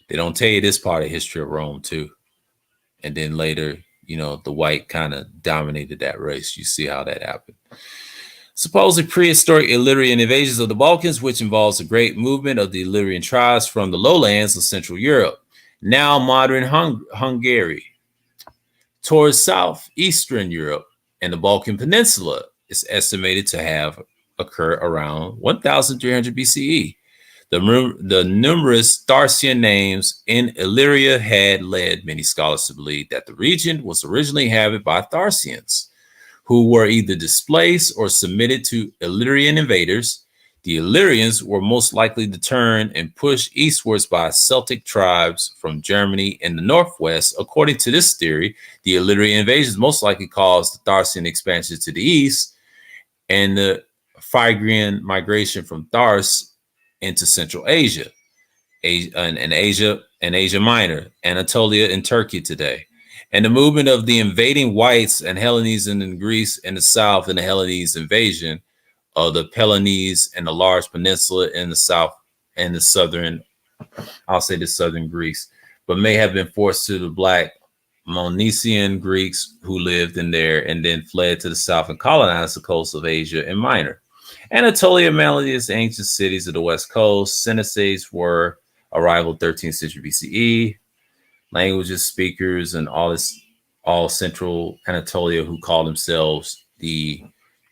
They don't tell you this part of history of Rome too. And then later, the white kind of dominated that race. You see how that happened. Supposedly prehistoric Illyrian invasions of the Balkans, which involves a great movement of the Illyrian tribes from the lowlands of Central Europe, now modern Hungary, towards southeastern Europe and the Balkan Peninsula, is estimated to have occurred around 1300 BCE. The numerous Thracian names in Illyria had led many scholars to believe that the region was originally inhabited by Thracians, who were either displaced or submitted to Illyrian invaders. The Illyrians were most likely to turn and push eastwards by Celtic tribes from Germany in the northwest. According to this theory, the Illyrian invasions most likely caused the Tharsian expansion to the east and the Phrygian migration from Thars into Central Asia, and Asia Minor, Anatolia, and Turkey today. And the movement of the invading whites and Hellenes in Greece in the south, and the Hellenes invasion of the Peloponnese and the large peninsula in the south and the southern, I'll say the southern Greece, but may have been forced to the black Monesian Greeks who lived in there and then fled to the south and colonized the coast of Asia and Minor. Anatolia, Malius, ancient cities of the west coast. Senecae were arrival 13th century BCE. Languages, speakers, and all central Anatolia who called themselves the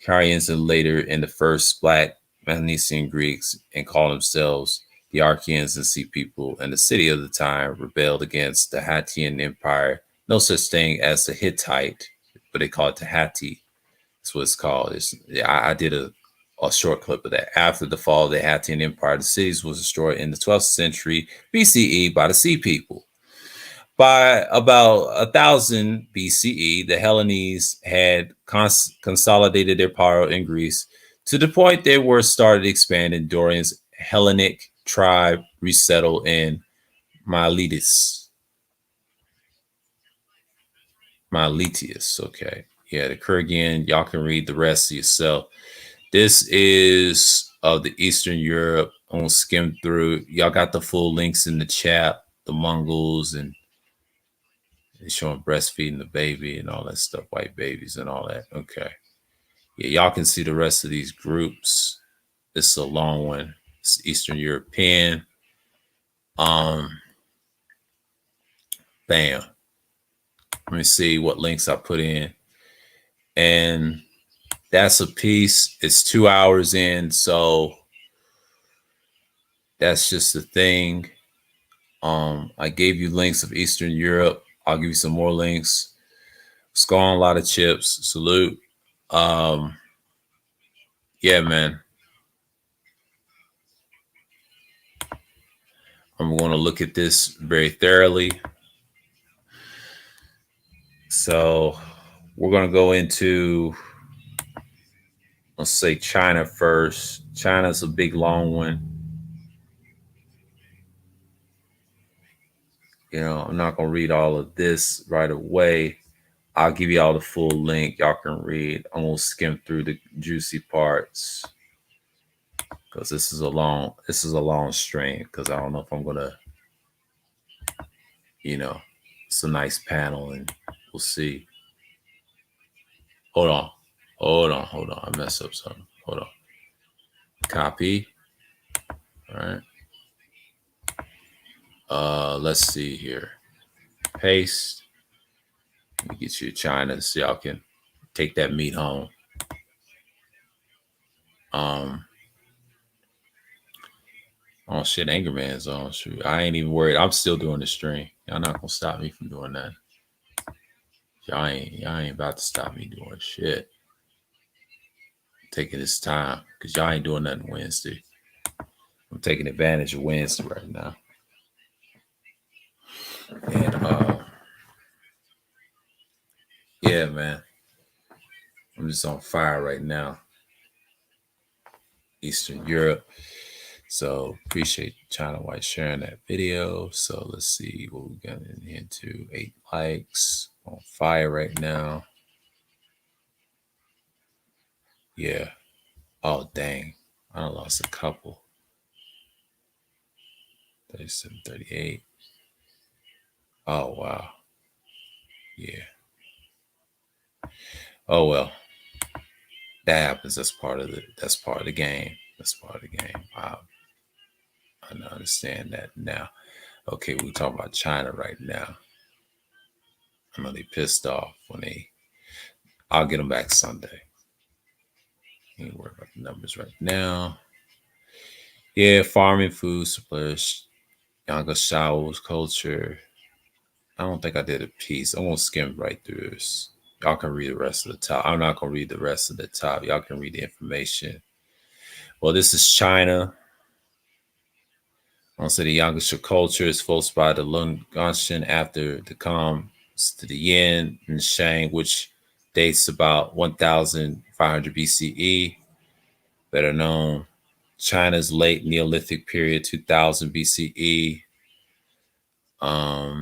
Carians, and later in the first black Manesian Greeks and called themselves the Archeans and Sea people. And the city of the time rebelled against the Hattian Empire. No such thing as the Hittite, but they call it the Hatti. That's what it's called. I did a short clip of that. After the fall of the Hattian Empire, the cities was destroyed in the 12th century BCE by the Sea people. By about 1000 BCE, the Hellenes had consolidated their power in Greece to the point they were started expanding. Dorian's Hellenic tribe resettled in Miletus. Okay. Yeah, the Kurgan, y'all can read the rest yourself. This is of the Eastern Europe. I'm gonna skim through. Y'all got the full links in the chat. The Mongols, and they're showing breastfeeding the baby and all that stuff, white babies and all that. Okay. Yeah, y'all can see the rest of these groups. This is a long one. It's Eastern European. Bam. Let me see what links I put in. And that's a piece. It's 2 hours in, so that's just the thing. I gave you links of Eastern Europe. I'll give you some more links. Scoring a lot of chips. Salute. Yeah, man. I'm going to look at this very thoroughly. So we're going to go into, let's say, China first. China's a big, long one. You know, I'm not going to read all of this right away. I'll give you all the full link. Y'all can read. I'm going to skim through the juicy parts because this is a long stream, because I don't know if I'm going to, you know, it's a nice panel and we'll see. Hold on. I messed up something. Hold on. Copy. All right. Let's see here. Paste. Let me get you to China so y'all can take that meat home. Oh shit, Anger Man's on. Shoot, I ain't even worried. I'm still doing the stream. Y'all not gonna stop me from doing that. Y'all ain't about to stop me doing shit. I'm taking this time because y'all ain't doing nothing Wednesday. I'm taking advantage of Wednesday right now. And yeah, man. I'm just on fire right now. Eastern Europe. So appreciate China White sharing that video. So let's see what we got in here too. 8 likes. On fire right now. Yeah. Oh dang. I lost a couple. 37, 38. Oh wow. Yeah. Oh well. That happens. That's part of the game. That's part of the game. I understand that now. Okay, we're talking about China right now. I know they pissed off I'll get them back Sunday. Ain't worry about the numbers right now. Yeah, farming, food suppliers, Yanga showers, culture. I don't think I did a piece. I won't skim right through this. Y'all can read the rest of the top. I'm not gonna read the rest of the top. Y'all can read the information. Well, this is China. Also, the Yangtze culture is followed by the Lunganshan after the comes to the Yin and Shang, which dates about 1,500 BCE. Better known China's late Neolithic period, 2000 BCE.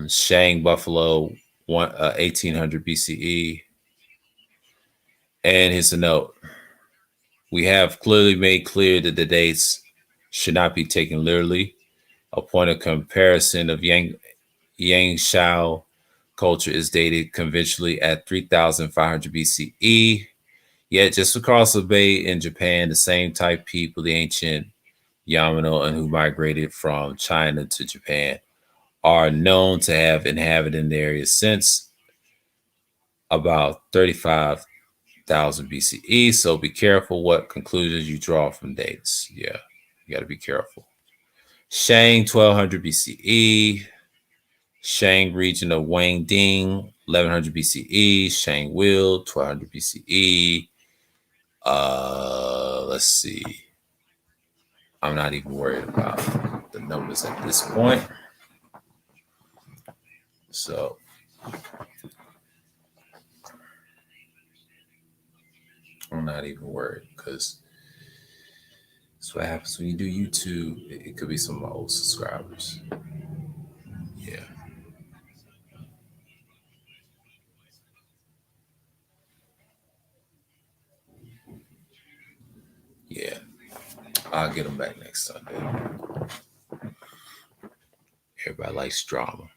Shang Buffalo, 1800 BCE. And here's a note. We have clearly made clear that the dates should not be taken literally. A point of comparison of Yangshao culture is dated conventionally at 3,500 BCE. Yet, just across the bay in Japan, the same type people, the ancient Yamano, and who migrated from China to Japan, are known to have inhabited the area since about 35,000 BCE. So be careful what conclusions you draw from dates. Yeah, you got to be careful. Shang, 1200 BCE. Shang region of Wang Ding, 1100 BCE. Shang Will, 1200 BCE. Let's see. I'm not even worried about the numbers at this point. So I'm not even worried because that's what happens when you do YouTube. It could be some of my old subscribers. Yeah. Yeah. I'll get them back next Sunday. Everybody likes drama.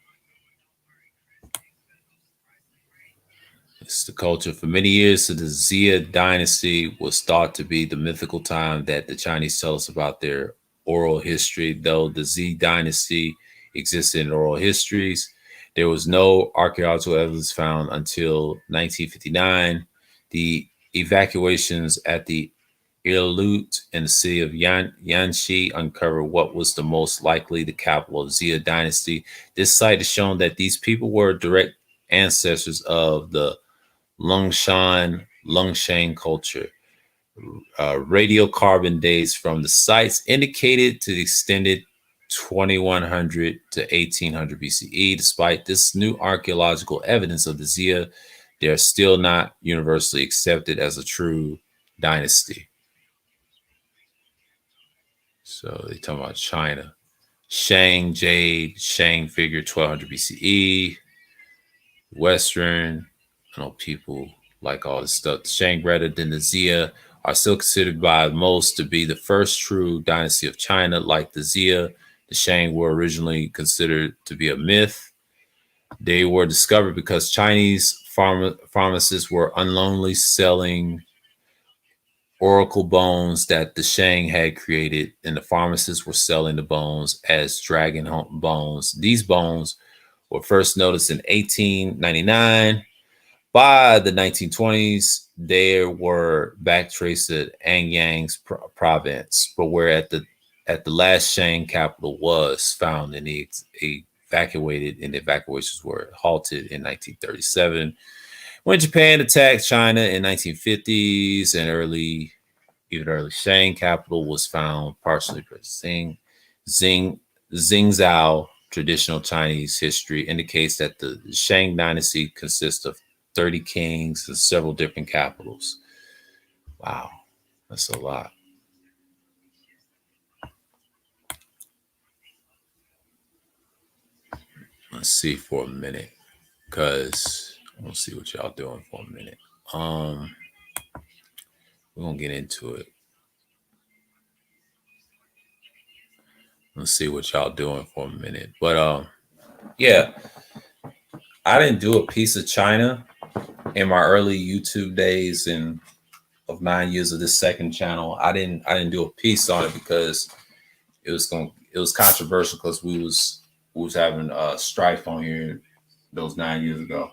It's the culture. For many years, the Xia dynasty was thought to be the mythical time that the Chinese tell us about their oral history. Though the Xi dynasty existed in oral histories, there was no archaeological evidence found until 1959. The evacuations at the Irlut in the city of Yanxi uncovered what was the most likely the capital of Xia dynasty. This site has shown that these people were direct ancestors of the Lungshang culture. Radiocarbon dates from the sites indicated to the extended 2100 to 1800 BCE. Despite this new archaeological evidence of the Xia, they are still not universally accepted as a true dynasty. So they talk about China. Shang Jade, Shang figure 1200 BCE. Western, I know people like all this stuff. The Shang rather than the Xia are still considered by most to be the first true dynasty of China. Like the Xia, the Shang were originally considered to be a myth. They were discovered because Chinese pharmacists were unknowingly selling oracle bones that the Shang had created, and the pharmacists were selling the bones as dragon bones. These bones were first noticed in 1899. By the 1920s, there were backtraced at Anyang's province, but where at the last Shang capital was found, and the evacuated, and the evacuations were halted in 1937. When Japan attacked China in 1950s and early Shang capital was found partially for Xingzhou. Traditional Chinese history indicates that the Shang dynasty consists of 30 kings and several different capitals. Wow, that's a lot. Let's see for a minute, because I want to see what y'all doing for a minute. We're gonna get into it. Let's see what y'all doing for a minute. But yeah, I didn't do a piece of China in my early YouTube days and of 9 years of this second channel. I didn't do a piece on it because it was controversial because we was having strife on here those 9 years ago.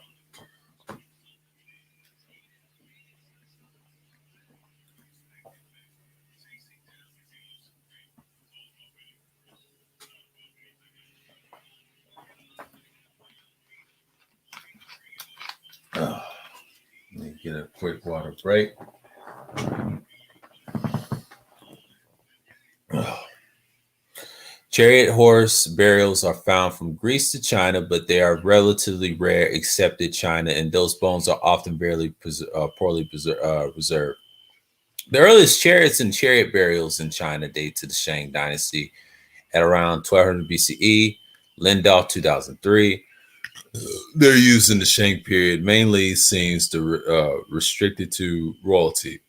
Get a quick water break. Chariot horse burials are found from Greece to China, but they are relatively rare except in China, and those bones are often poorly preserved. The earliest chariots and chariot burials in China date to the Shang dynasty at around 1200 BCE. Lindahl, 2003. They're used in the Shang period, mainly seems to restricted to royalty.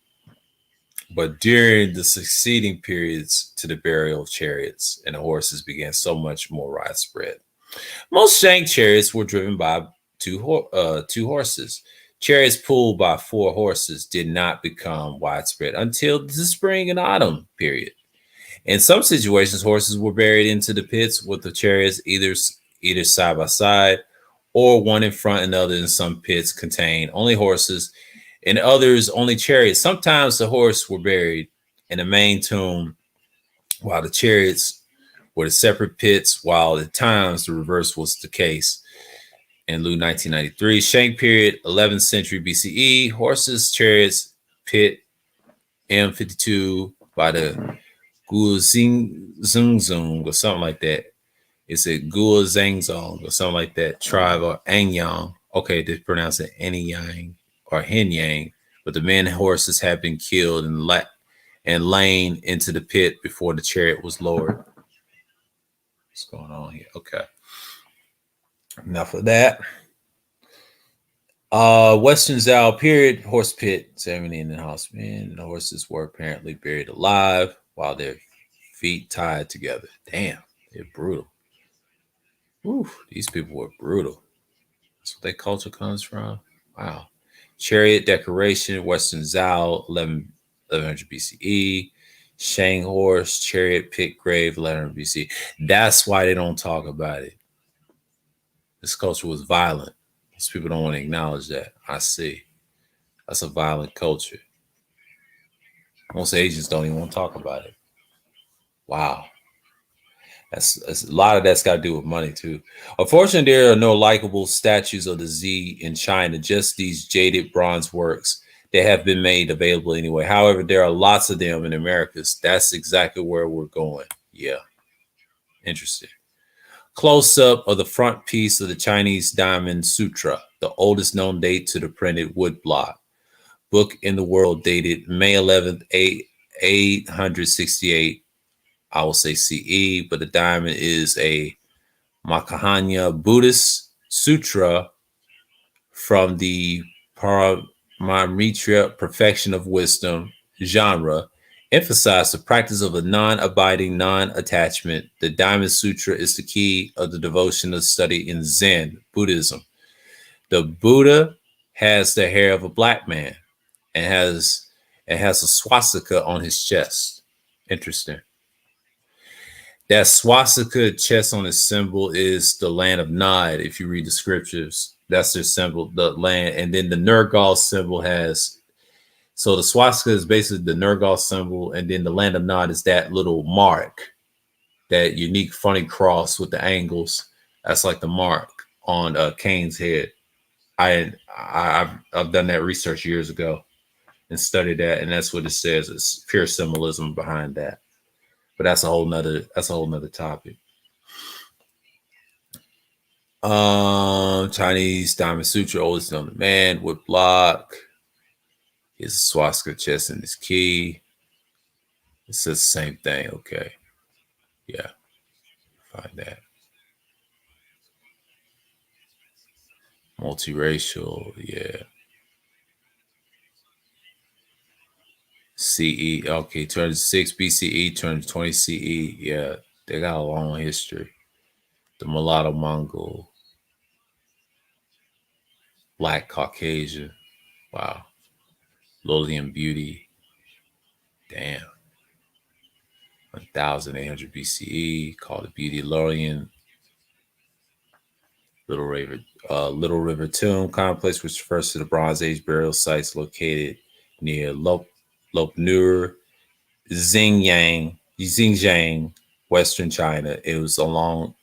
But during the succeeding periods to the burial of chariots and horses began so much more widespread. Most Shang chariots were driven by two horses. Chariots pulled by four horses did not become widespread until the spring and autumn period. In some situations, horses were buried into the pits with the chariots either side by side or one in front and the other. In some pits contained only horses, in others only chariots. Sometimes the horse were buried in the main tomb while the chariots were the separate pits, while at times the reverse was the case. In Liu 1993, Shang period, 11th century BCE, horses, chariots, pit M52 by the Guozhengzong or something like that. It's a Guozhengzong or something like that tribe or Anyang. Okay, they pronounce it Anyang or Henyang, but the men and horses have been killed and lain into the pit before the chariot was lowered. What's going on here? Okay. Enough of that. Western Zhao period, horse pit, ceremony in the house. Man, the horses were apparently buried alive while their feet tied together. Damn, they're brutal. Whew, these people were brutal. That's what their culture comes from. Wow. Chariot decoration, Western Zhao, 1100 BCE. Shang horse, chariot pit grave, 1100 BC. That's why they don't talk about it. This culture was violent. Most people don't want to acknowledge that. I see. That's a violent culture. Most Asians don't even want to talk about it. Wow. That's a lot of that's got to do with money too. Unfortunately, there are no likable statues of the Z in China, just these jaded bronze works that have been made available anyway. However, there are lots of them in Americas. That's exactly where we're going. Yeah. Interesting. Close up of the front piece of the Chinese Diamond Sutra, the oldest known date to the printed wood block. Book in the world dated May 11th, 868. I will say CE, but the diamond is a Mahayana Buddhist sutra from the Paramitra, perfection of wisdom genre, emphasize the practice of a non-abiding, non-attachment. The Diamond Sutra is the key of the devotional study in Zen Buddhism. The Buddha has the hair of a black man and has a swastika on his chest. Interesting. That swastika chest on his symbol is the land of Nod. If you read the scriptures, that's their symbol, the land. And then the Nergal symbol has, so the swastika is basically the Nergal symbol. And then the land of Nod is that little mark, that unique funny cross with the angles. That's like the mark on Cain's head. I've done that research years ago and studied that. And that's what it says. It's pure symbolism behind that. But that's a whole nother topic. Chinese Diamond Sutra, oldest known to man, wood block. His swastika chest and his key. It says the same thing. Okay. Yeah. Find that. Multiracial. Yeah. CE. Okay. Turns 6 BCE, turns 20 CE. Yeah. They got a long history. The mulatto Mongol. Black Caucasian. Wow. Lolian Beauty. Damn. 1800 BCE, called the Beauty Lorien. Little River Tomb Complex, which refers to the Bronze Age burial sites located near Lopnur, Xinjiang, Western China. It was along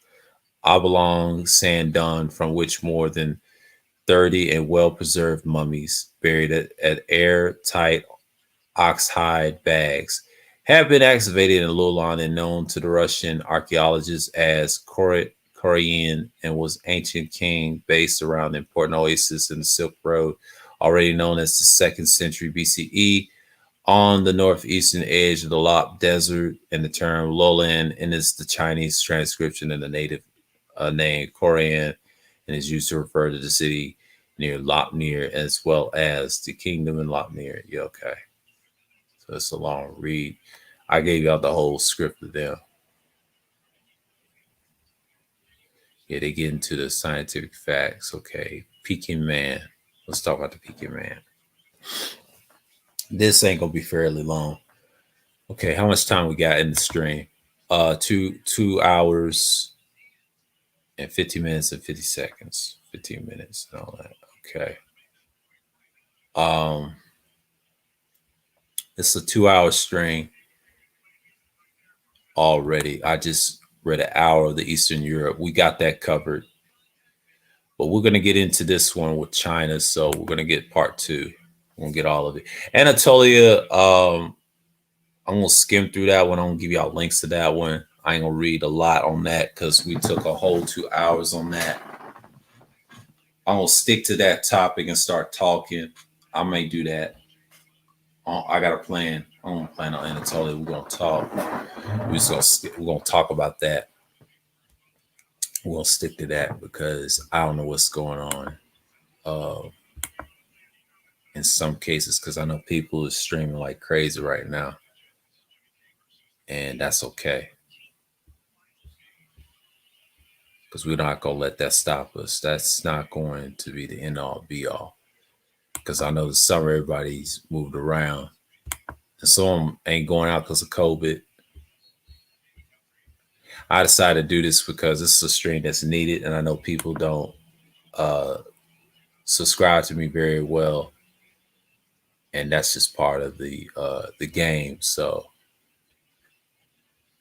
oblong sand dune from which more than 30 and well-preserved mummies buried at airtight oxhide bags have been excavated in Lulan and known to the Russian archaeologists as Korean and was ancient king based around the important oasis in the Silk Road, already known as the 2nd century BCE, on the northeastern edge of the Lop Desert, and the term lowland and is the Chinese transcription of the native name Korean and is used to refer to the city near Lopnir as well as the kingdom in Lopnir. Yeah, okay. So it's a long read. I gave y'all the whole script of them. Yeah, they get into the scientific facts. Okay. Peking Man. Let's talk about the Peking Man. This ain't gonna be fairly long. Okay, how much time we got in the stream? 2 hours and 50 minutes and 50 seconds. 15 minutes and all that. Okay. It's a 2 hour stream already. I just read an hour of the Eastern Europe. We got that covered. But we're gonna get into this one with China. So we're gonna get part two. We're gonna get all of it. Anatolia, I'm gonna skim through that one. I'm gonna give y'all links to that one. I ain't gonna read a lot on that because we took a whole 2 hours on that. I'm gonna stick to that topic and start talking. I may do that. I got a plan. I'm gonna plan on Anatolia. We're gonna talk. We're gonna talk about that. We're gonna stick to that because I don't know what's going on. In some cases, because I know people are streaming like crazy right now, and that's okay. Because we're not gonna let that stop us. That's not going to be the end all be all. Because I know the summer everybody's moved around, and some ain't going out because of COVID. I decided to do this because this is a stream that's needed, and I know people don't subscribe to me very well, and that's just part of the game. So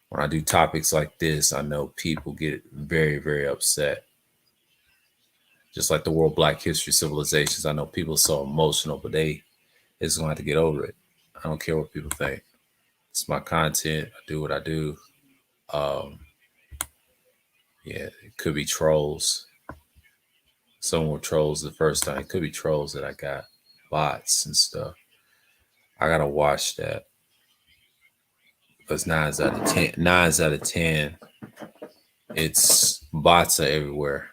when I do topics like this, I know people get very, very upset. Just like the World Black History Civilizations, I know people are so emotional, but they just gonna have to get over it. I don't care what people think. It's my content. I do what I do. Yeah, it could be trolls. Some were trolls the first time. It could be trolls that I got bots and stuff. I gotta watch that because nines out of ten, it's bots are everywhere.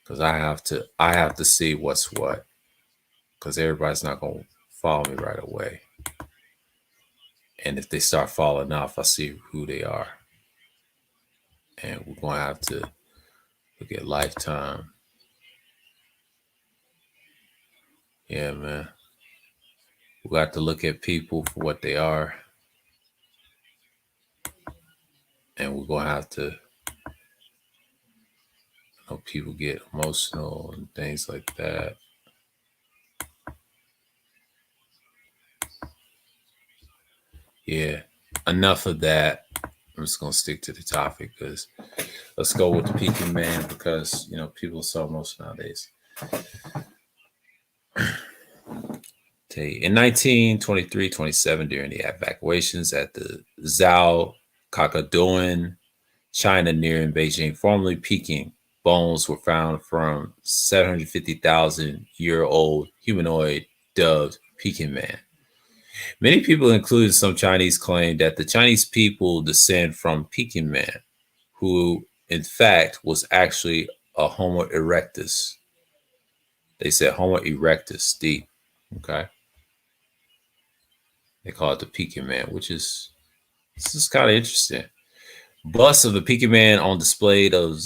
Because I have to see what's what. Because everybody's not gonna follow me right away. And if they start falling off, I see who they are. And we're gonna have to look at lifetime. Yeah, man. We got to look at people for what they are. And we're gonna have to people get emotional and things like that. Yeah. Enough of that. I'm just gonna stick to the topic because let's go with the Peking Man because people are so emotional nowadays. In 1923-27, during the evacuations at the Zhao Kakadoan, China near in Beijing, formerly Peking, bones were found from 750,000-year-old humanoid dubbed Peking Man. Many people, including some Chinese, claim that the Chinese people descend from Peking Man, who in fact was actually a Homo erectus. They said Homo erectus, deep. Okay. They call it the Peking Man, this is kind of interesting. Busts of the Peking Man on display of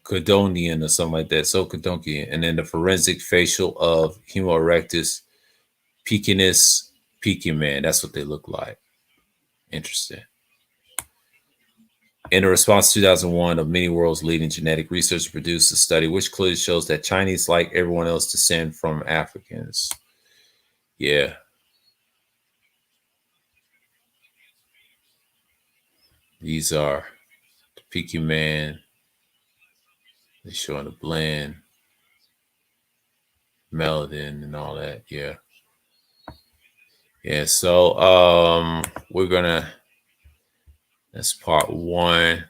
Codonian or something like that, Zocodonkian, and then the forensic facial of Homo erectus Pekinus Peking Man. That's what they look like. Interesting. In a response to 2001 of many world's leading genetic researchers produced a study which clearly shows that Chinese, like everyone else, descend from Africans. Yeah. These are the PQ Man. They're showing the blend, Meladin, and all that. Yeah. Yeah. So that's part one.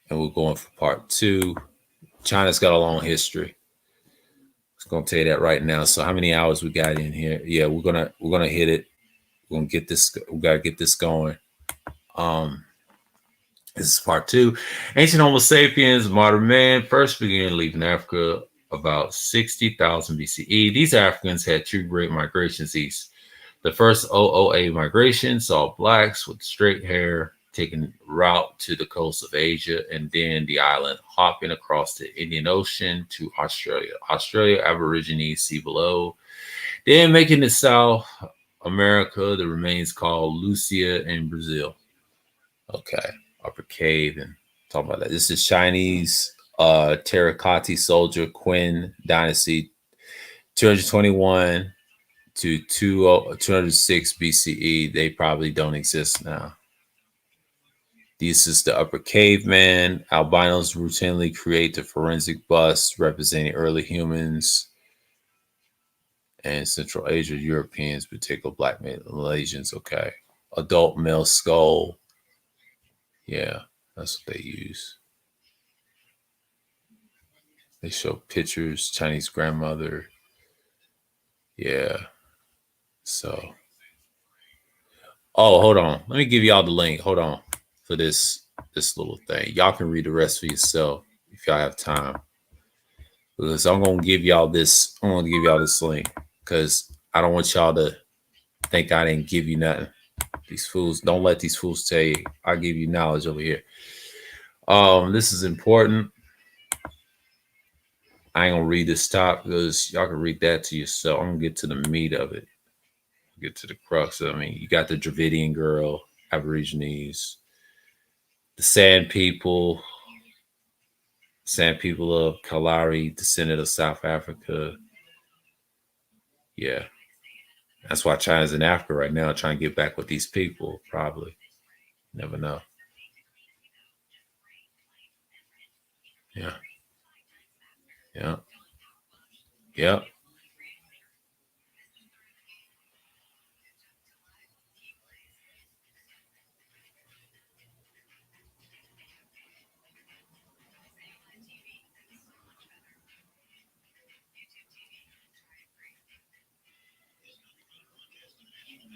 And we're going for part two. China's got a long history. I'm gonna tell you that right now. So how many hours we got in here? Yeah, we're gonna hit it. We're gonna get this. We gotta get this going. This is part two. Ancient Homo sapiens, modern man, first began leaving Africa about 60,000 BCE. These Africans had two great migrations east. The first OOA migration saw blacks with straight hair taking route to the coast of Asia and then the island, hopping across the Indian Ocean to Australia. Australia Aborigines see below. Then making it South America, the remains called Lucia in Brazil. Okay, Upper Cave and talk about that. This is Chinese terracotta soldier Qin dynasty, 221 to 206 BCE. They probably don't exist now. This is the Upper Caveman. Albinos routinely create the forensic busts representing early humans and Central Asia, Europeans, particularly Black Malaysians. Okay. Adult male skull. Yeah, that's what they use. They show pictures, Chinese grandmother. Yeah. So, oh, hold on. Let me give y'all the link. Hold on for this little thing. Y'all can read the rest for yourself if y'all have time. Because I'm gonna give y'all this. I'm gonna give y'all this link because I don't want y'all to think I didn't give you nothing. These fools, don't let these fools tell you I give you knowledge over here. This is important. I ain't gonna read this top because y'all can read that to yourself. I'm gonna get to the meat of it. Get to the crux. I mean, you got the Dravidian girl, Aborigines, the Sand People of Kalahari, descendant of South Africa. Yeah. That's why China's in Africa right now, trying to get back with these people, probably. Never know. Yeah. Yeah. Yep.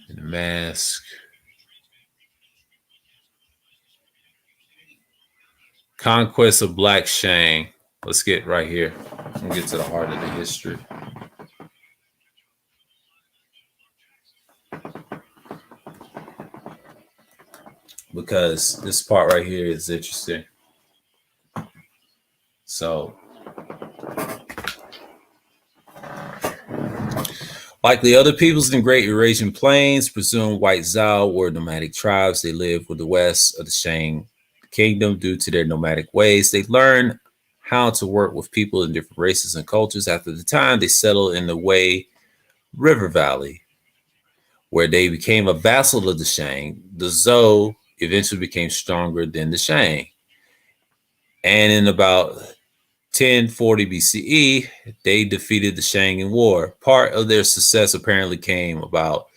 And the mask. Conquest of Black Shang. Let's get right here. We'll get to the heart of the history. Because this part right here is interesting. So, like the other peoples in the Great Eurasian Plains, presumed White Zhao were nomadic tribes. They lived with the west of the Shang kingdom due to their nomadic ways. They learned how to work with people in different races and cultures. After the time, they settled in the Wei River Valley, where they became a vassal of the Shang. The Zhou eventually became stronger than the Shang. And in about 1040 BCE, they defeated the Shang in war. Part of their success apparently came about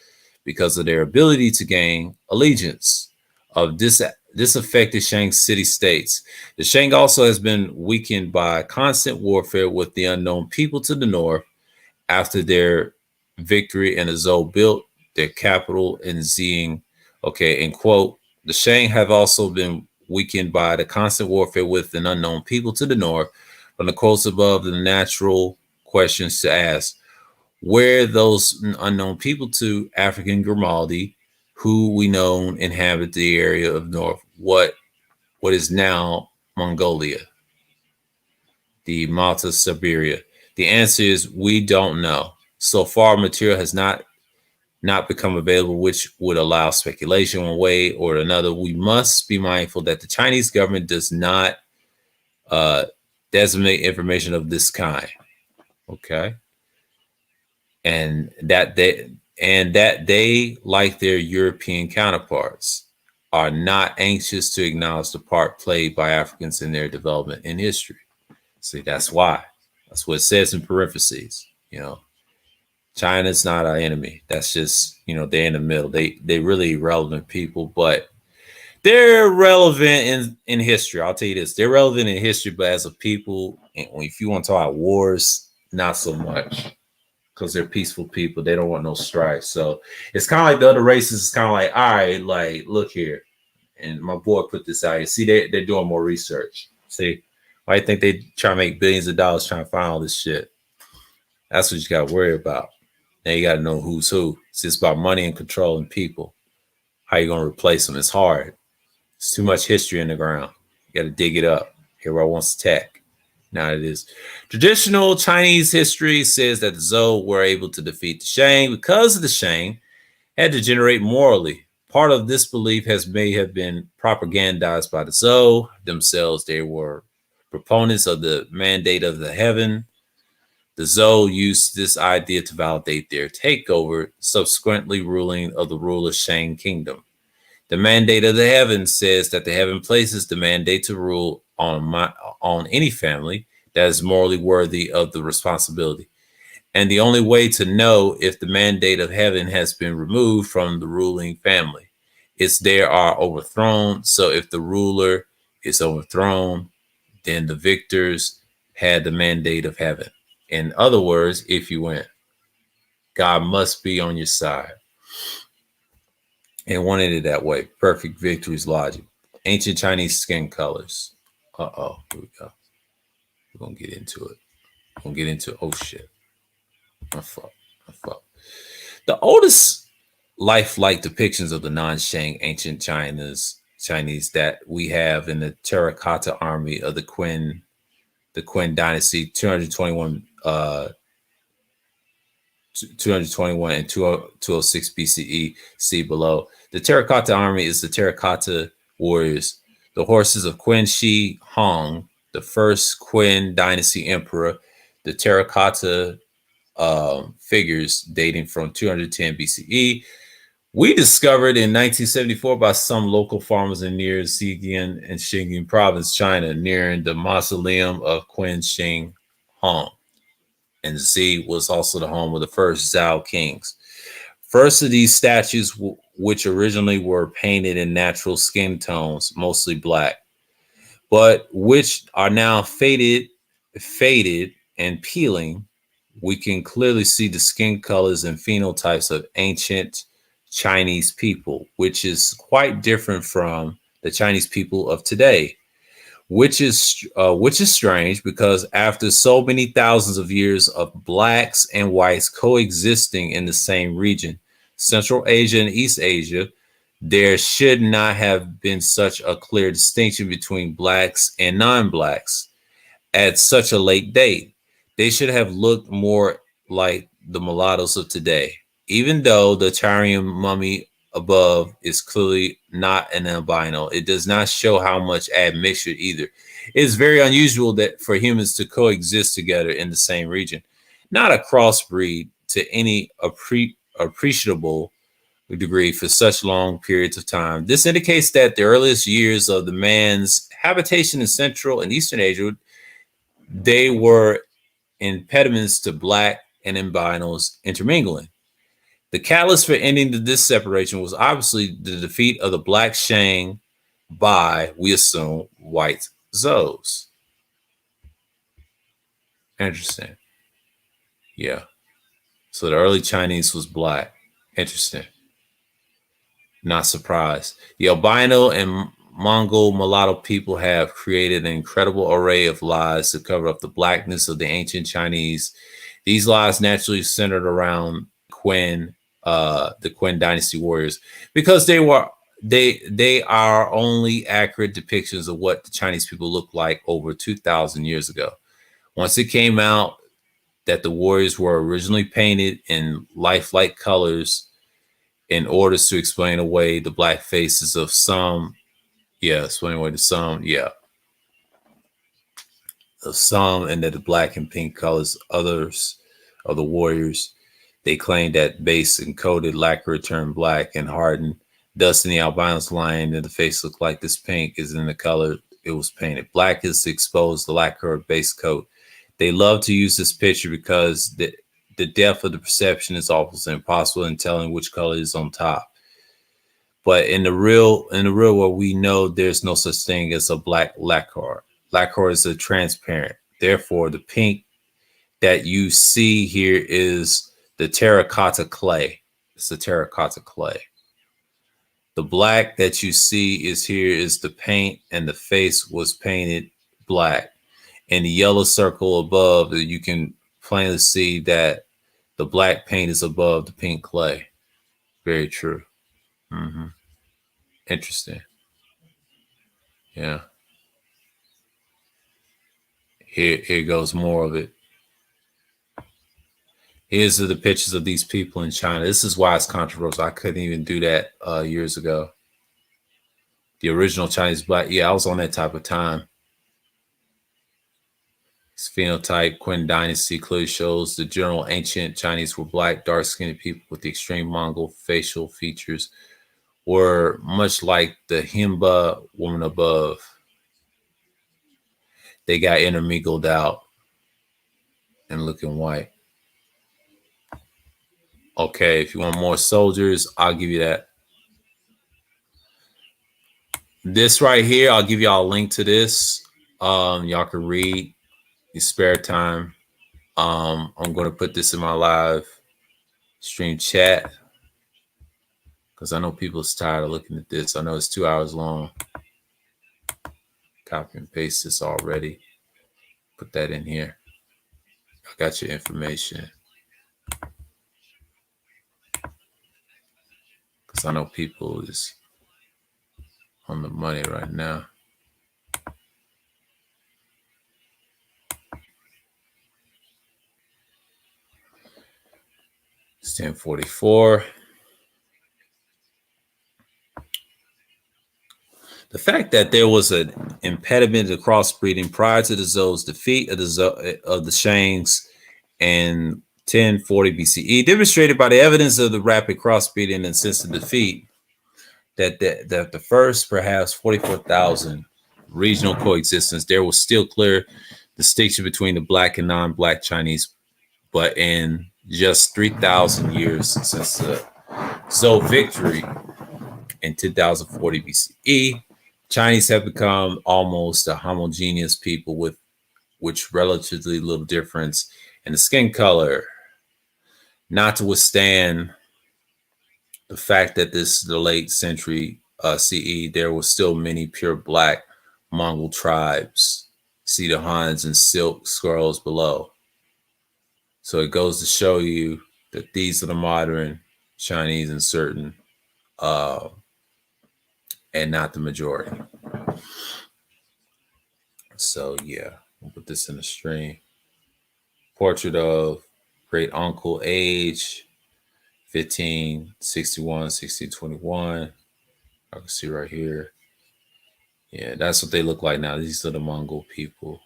because of their ability to gain allegiance of disaffected Shang city-states. The Shang also has been weakened by constant warfare with the unknown people to the north. After their victory, and the Zhou built their capital in Xing. Okay, and quote, the Shang have also been weakened by the constant warfare with an unknown people to the north. From the quotes above, the natural questions to ask: where those unknown people to African Grimaldi, who we know inhabit the area of north, what is now Mongolia, the Malta Siberia? The answer is we don't know. So far, material has not become available, which would allow speculation one way or another. We must be mindful that the Chinese government does not designate information of this kind. Okay. And that they, like their European counterparts, are not anxious to acknowledge the part played by Africans in their development in history. See, that's why. That's what it says in parentheses. China's not our enemy. That's just, they're in the middle. They really relevant people, but they're relevant in history. I'll tell you this. They're relevant in history, but as a people, and if you want to talk about wars, not so much. Because they're peaceful people. They don't want no strife. So it's kind of like the other races. It's kind of like, all right, like, look here. And my boy put this out here. See, they're doing more research. See, why do you think they try to make billions of dollars trying to find all this shit? That's what you got to worry about. Now you got to know who's who. It's just about money and control and people. How you going to replace them? It's hard. It's too much history in the ground. You got to dig it up. Everybody wants tech. Now it is. Traditional Chinese history says that the Zhou were able to defeat the Shang because the Shang had to generate morally. Part of this belief may have been propagandized by the Zhou themselves. They were proponents of the mandate of the heaven. The Zhou used this idea to validate their takeover, subsequently ruling of the ruler Shang kingdom. The mandate of the heaven says that the heaven places the mandate to rule on any family that is morally worthy of the responsibility. And the only way to know if the mandate of heaven has been removed from the ruling family is they are overthrown. So if the ruler is overthrown, then the victors had the mandate of heaven. In other words, if you win, God must be on your side. And wanted it that way. Perfect victory's logic. Ancient Chinese skin colors. Uh-oh, here we go. We're going to get into it. We're going to get into, oh shit. I fuck. The oldest lifelike depictions of the non-Shang ancient Chinese that we have in the terracotta army of the Qin dynasty, 221 and 206 BCE. See below. The terracotta army is the terracotta warriors, the horses of Qin Shi Huang, the first Qin dynasty emperor. The terracotta figures dating from 210 BCE. We discovered in 1974 by some local farmers in near Zhejiang and Xinjiang province, China, near the mausoleum of Qin Shi Huang. And Z was also the home of the first Zhao kings. First of these statues, which originally were painted in natural skin tones, mostly black, but which are now faded and peeling, we can clearly see the skin colors and phenotypes of ancient Chinese people, which is quite different from the Chinese people of today. Which is strange because after so many thousands of years of blacks and whites coexisting in the same region, Central Asia and East Asia, there should not have been such a clear distinction between blacks and non-blacks at such a late date. They should have looked more like the mulattoes of today, even though the Tyrian mummy above is clearly not an albino. It does not show how much admixture either. It's very unusual that for humans to coexist together in the same region, not a crossbreed to any appreciable degree for such long periods of time. This indicates that the earliest years of the man's habitation in Central and Eastern Asia, they were impediments to black and albinos intermingling. The catalyst for ending this separation was obviously the defeat of the black Shang by, we assume, white Zhous. Interesting. Yeah. So the early Chinese was black. Interesting. Not surprised. The albino and Mongol mulatto people have created an incredible array of lies to cover up the blackness of the ancient Chinese. These lies naturally centered around the Qin dynasty warriors, because they are only accurate depictions of what the Chinese people looked like over 2,000 years ago. Once it came out that the warriors were originally painted in lifelike colors in order to explain away the black faces of some, of some, and that the black and pink colors others of the warriors. They claimed that base encoded lacquer turned black and hardened Dustin the albino's lying and the face looked like this pink is in the color it was painted. Black is to expose the lacquer base coat. They love to use this picture because the depth of the perception is almost impossible in telling which color is on top. But in the real world, we know there's no such thing as a black lacquer. Lacquer is a transparent. Therefore, the pink that you see here is the terracotta clay. It's the terracotta clay. The black that you see is here is the paint, and the face was painted black. And the yellow circle above, you can plainly see that the black paint is above the pink clay. Very true. Mm-hmm. Interesting. Yeah. Here goes more of it. Here's the pictures of these people in China. This is why it's controversial. I couldn't even do that years ago. The original Chinese black. Yeah, I was on that type of time. This phenotype, Qin dynasty, clearly shows the general ancient Chinese were black, dark-skinned people with the extreme Mongol facial features, were much like the Himba woman above. They got intermingled out and looking white. Okay, if you want more soldiers, I'll give you that. This right here, I'll give y'all a link to this. Y'all can read your spare time. I'm going to put this in my live stream chat because I know people's tired of looking at this. I know it's 2 hours long. Copy and paste this already. Put that in here. I got your information. Because I know people is on the money right now. It's 10:44. The fact that there was an impediment to crossbreeding prior to the Zhou's defeat of the Shangs in 1040 BCE, demonstrated by the evidence of the rapid crossbreeding and since the defeat, that the first perhaps 44,000 regional coexistence, there was still clear distinction between the black and non-black Chinese. But in just 3,000 years since the Zhou victory in 1040 BCE, Chinese have become almost a homogeneous people with which relatively little difference in the skin color, not to withstand the fact that this is the late century CE, there were still many pure black Mongol tribes, see the Huns and silk scrolls below. So it goes to show you that these are the modern Chinese and certain, and not the majority. So yeah, we'll put this in the stream. Portrait of great uncle, age 1561, 1621. I can see right here. Yeah, that's what they look like now. These are the Mongol people.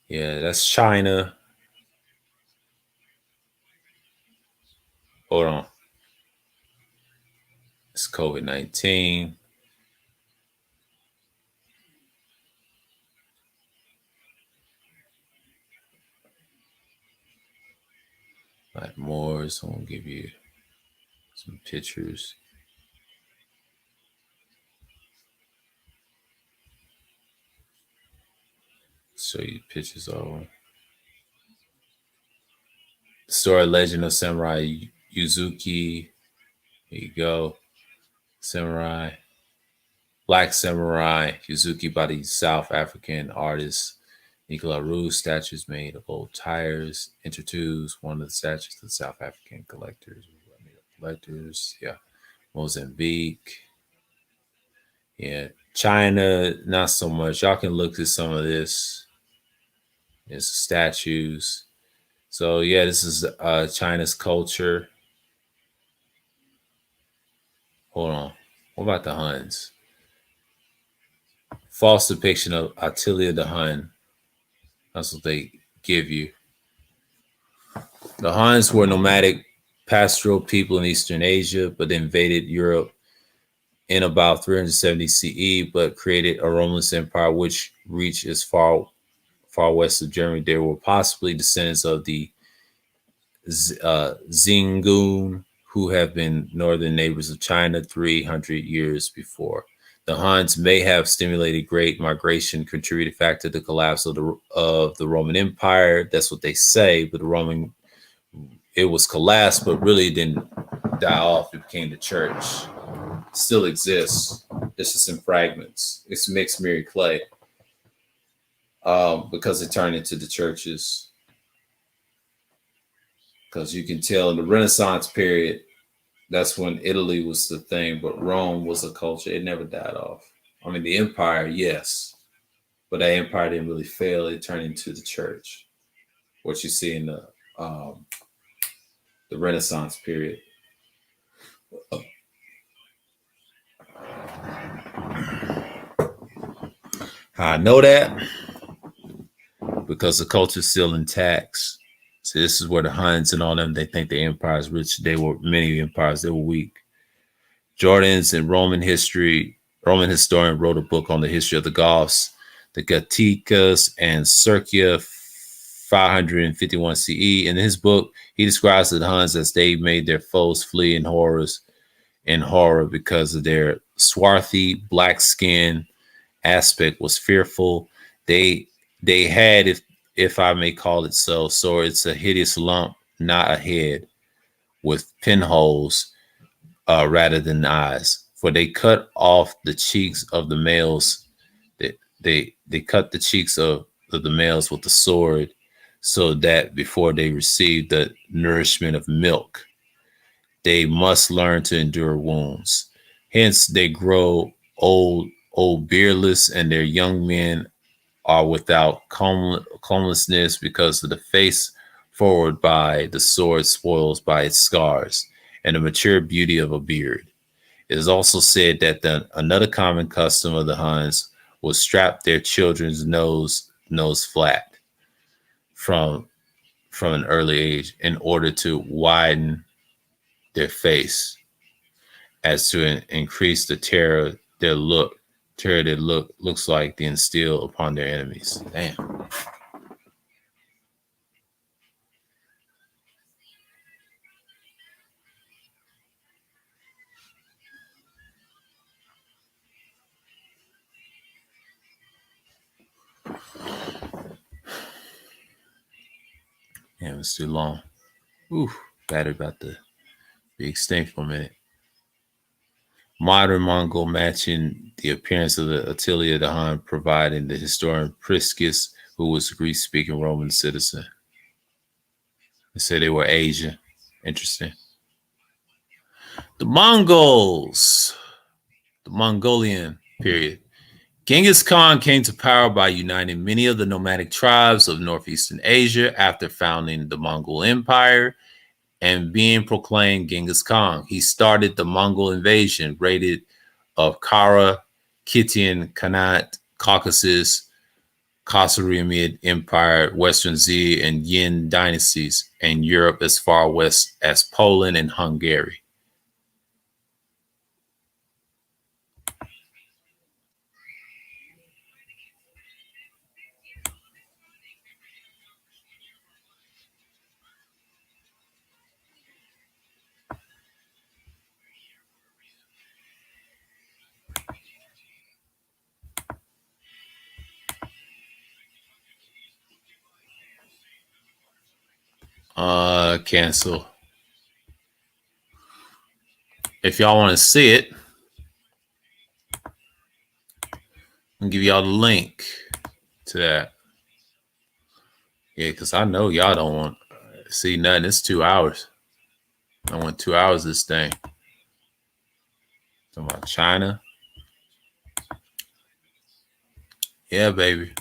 Yeah, that's China. Hold on. It's COVID-19. Like more, so I'll give you some pictures. Show you pictures of story legend of Samurai Yuzuki. Here you go. Samurai. Black Samurai Yuzuki by the South African artist Nicola Rouge. Statues made of old tires. Intertubes, one of the statues of the South African collectors. Yeah. Mozambique. Yeah. China, not so much. Y'all can look at some of this. There's statues. So yeah, this is China's culture. Hold on. What about the Huns? False depiction of Anatolia the Hun. That's what they give you. The Huns were nomadic pastoral people in Eastern Asia, but invaded Europe in about 370 CE, but created a Roman Empire which reached as far west of Germany. They were possibly descendants of the Zingun, who have been northern neighbors of China 300 years before. The Huns may have stimulated great migration, contributed factor to the collapse of the Roman Empire. That's what they say, but it was collapsed, but really didn't die off. It became the church. Still exists. It's just in fragments. It's mixed mirrored clay because it turned into the churches. Because you can tell in the Renaissance period, that's when Italy was the thing, but Rome was a culture. It never died off. I mean, the empire, yes, but that empire didn't really fail. It turned into the church. What you see in the Renaissance period. How I know that? Because the culture's still intact. So this is where the Huns and all them, they think the empire is rich. They were many empires, they were weak. Jordan's in Roman history, Roman historian wrote a book on the history of the Goths, the Gothicus and Circa 551 CE. In his book, he describes the Huns as they made their foes flee in horror because of their swarthy black skin aspect was fearful. They had, if I may call it so it's a hideous lump, not a head, with pinholes rather than eyes. For they cut off the cheeks of the males. They cut the cheeks of the males with the sword, so that before they receive the nourishment of milk, they must learn to endure wounds. Hence, they grow old beardless, and their young men are without comelessness because of the face forward by the sword spoils by its scars and the mature beauty of a beard. It is also said that another common custom of the Huns was strap their children's nose flat from an early age in order to widen their face as to increase the terror that looks like they instill upon their enemies. Damn. Damn, it's too long. Ooh, battery about to be extinct for a minute. Modern Mongol matching the appearance of the Anatolia the Han, providing the historian Priscus, who was a Greek-speaking Roman citizen. They said they were Asian. Interesting. The Mongols, the Mongolian period. Genghis Khan came to power by uniting many of the nomadic tribes of northeastern Asia after founding the Mongol Empire and being proclaimed Genghis Khan. He started the Mongol invasion, raided of Kara, Kitian, Khanate, Caucasus, Khazariamid Empire, Western Z and Yin dynasties, and Europe as far west as Poland and Hungary. Cancel. If y'all want to see it, I'll give y'all the link to that. Yeah, because I know y'all don't want to see nothing. It's 2 hours. I want 2 hours of this thing. Talking about China. Yeah, baby.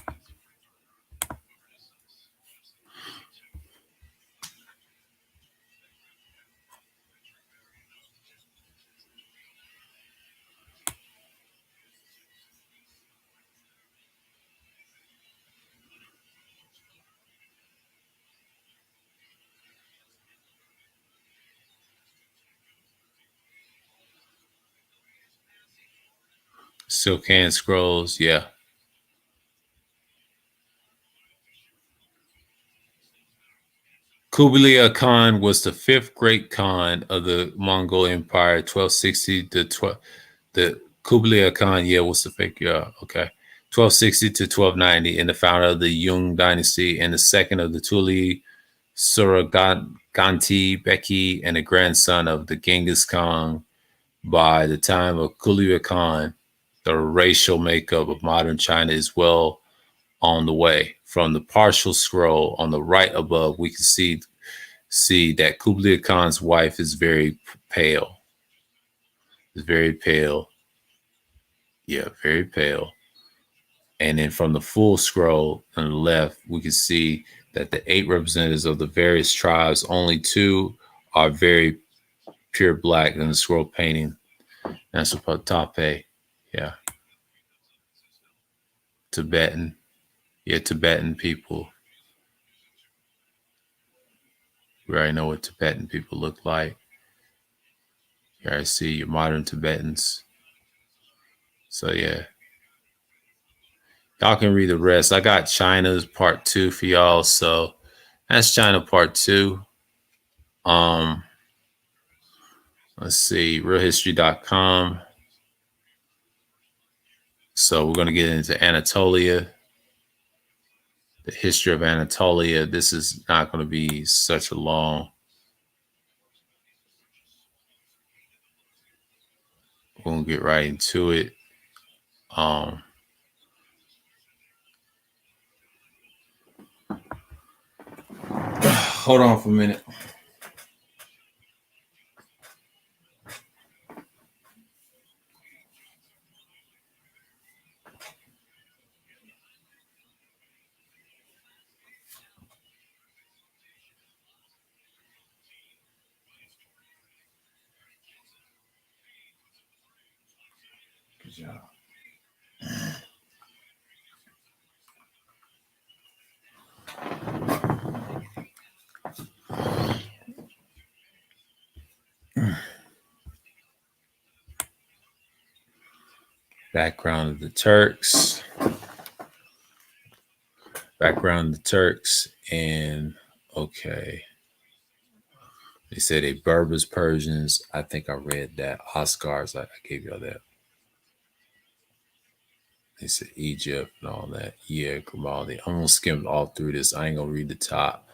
Silk Hand Scrolls, yeah. Kublai Khan was the fifth great Khan of the Mongol Empire, 1260 to 12. The Kublai Khan, yeah, was the fake, yeah, okay. 1260 to 1290, and the founder of the Jung dynasty, and the second of the Tuli Suraganti Beki, and the grandson of the Genghis Khan. By the time of Kublai Khan, the racial makeup of modern China is well on the way. From the partial scroll on the right above, we can see that Kublai Khan's wife is very pale. Is very pale. Yeah, very pale. And then from the full scroll on the left, we can see that the 8 representatives of the various tribes, only 2 are very pure black in the scroll painting. That's about Tape. Yeah. Tibetan. Yeah, Tibetan people. We already know what Tibetan people look like. Here I see your modern Tibetans. So yeah. Y'all can read the rest. I got China's part 2 for y'all. So that's China part 2. Let's see, realhistory.com. So we're going to get into Anatolia, the history of Anatolia. This is not going to be such a long. We're going to get right into it. Hold on for a minute. Good job. Background of the Turks. Background of the Turks. And okay. They said they Berbers, Persians. I think I read that. Oscars, I gave y'all that. They said Egypt and all that. Yeah, Grimaldi. I'm gonna skim all through this. I ain't gonna read the top.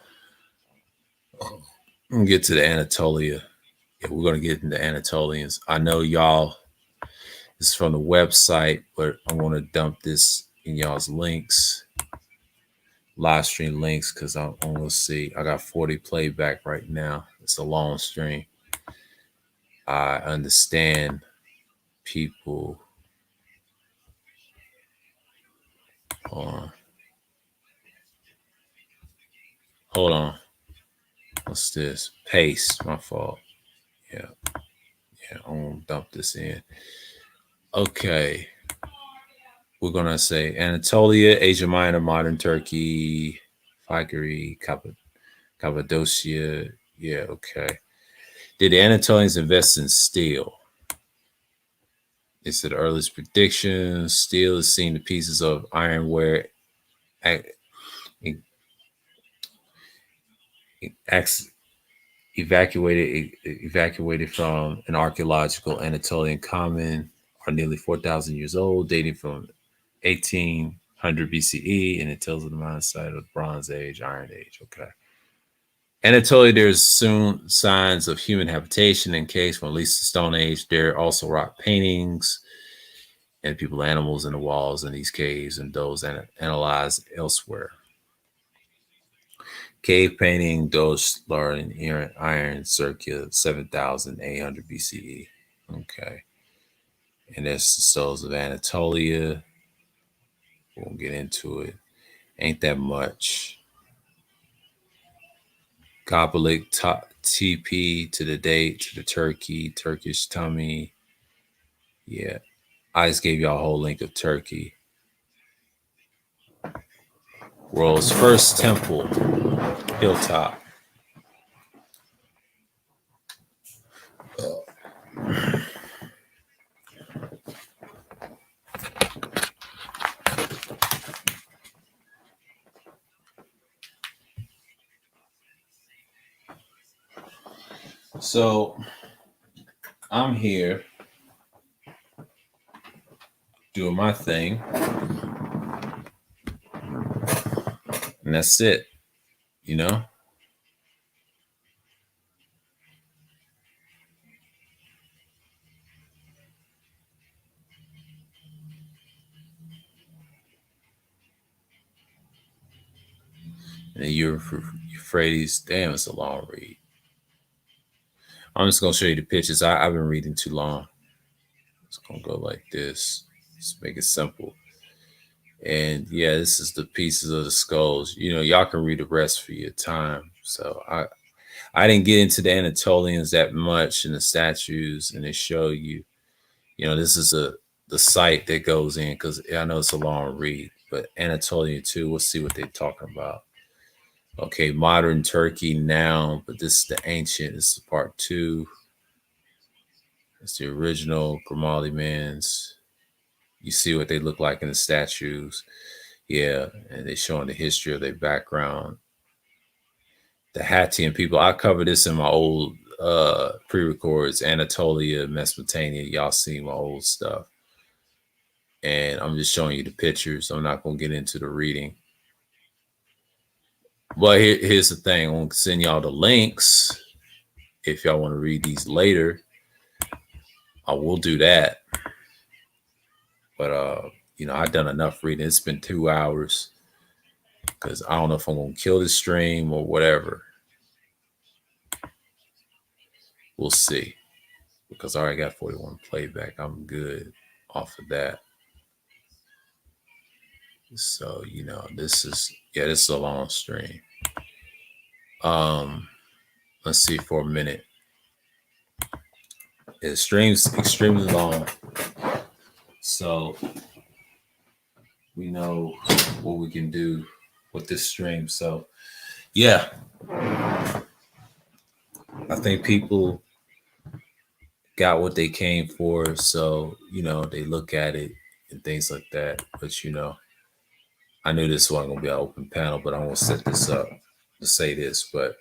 I'm gonna get to the Anatolia. Yeah, we're gonna get into Anatolians. I know y'all. This is from the website, but I want to dump this in y'all's links, live stream links, because I'm gonna see. I got 40 playback right now. It's a long stream. I understand people. Hold on. What's this? Paste. My fault. Yeah. Yeah. I'm gonna dump this in. Okay. We're gonna say Anatolia, Asia Minor, modern Turkey, Figari, Cappadocia. Yeah, okay. Did the Anatolians invest in steel? It's the earliest predictions. Steel is seen in pieces of ironware evacuated from an archaeological Anatolian common are nearly 4,000 years old, dating from 1800 BCE, and it tells of the mine site of the Bronze Age, Iron Age. Okay. Anatolia, there's soon signs of human habitation in caves from at least the Stone Age. There are also rock paintings and people, animals in the walls in these caves, and those analyzed elsewhere. Cave painting, those are in Iron Circular, 7,800 BCE. Okay. And that's the souls of Anatolia. We'll get into it. Ain't that much. Goblik TP to the date, to the Turkish tummy. Yeah. I just gave y'all a whole link of Turkey. World's first temple, hilltop. So I'm here doing my thing, and that's it, you know? And Euphrates, damn, it's a long read. I'm just gonna show you the pictures. I've been reading too long. It's gonna go like this. Just make it simple. And yeah, this is the pieces of the skulls. You know, y'all can read the rest for your time. So I didn't get into the Anatolians that much and the statues, and they show you, you know, this is the site that goes in because I know it's a long read, but Anatolia too. We'll see what they're talking about. Okay, modern Turkey now, but this is the ancient. This is part two. It's the original Grimaldi Mans. You see what they look like in the statues. Yeah, and they're showing the history of their background. The Hattian people, I covered this in my old pre-records, Anatolia, Mesopotamia. Y'all see my old stuff. And I'm just showing you the pictures. I'm not going to get into the reading. But here's the thing. I'm going to send y'all the links. If y'all want to read these later, I will do that. But you know, I've done enough reading. It's been 2 hours because I don't know if I'm gonna kill the stream or whatever. We'll see. Because I already got 41 playback. I'm good off of that. So, you know, this is a long stream. Let's see for a minute. The stream's extremely long. So we know what we can do with this stream. So yeah. I think people got what they came for. So, you know, they look at it and things like that. But you know, I knew this wasn't gonna be an open panel, but I'm gonna set this up to say this. But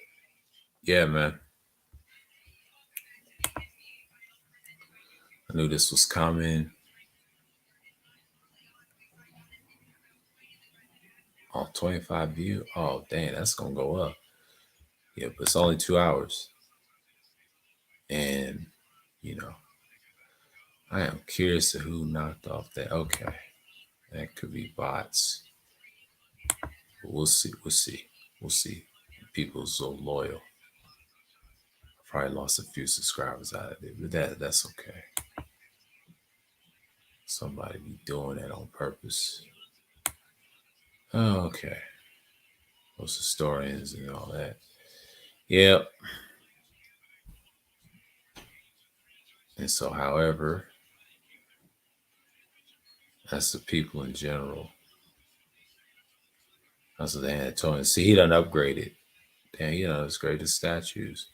yeah, man. I knew this was coming. Oh, 25 view. Oh, dang, that's gonna go up. Yeah, but it's only 2 hours. And you know, I am curious to who knocked off that. Okay. That could be bots. But we'll see. We'll see. We'll see. People are so loyal. I probably lost a few subscribers out of it, but that's okay. Somebody be doing that on purpose. Oh, okay. Those historians and all that. Yep. And so, however, that's the people in general. That's what the Anatolian. See, he done upgraded. Damn, you know, it's great statues.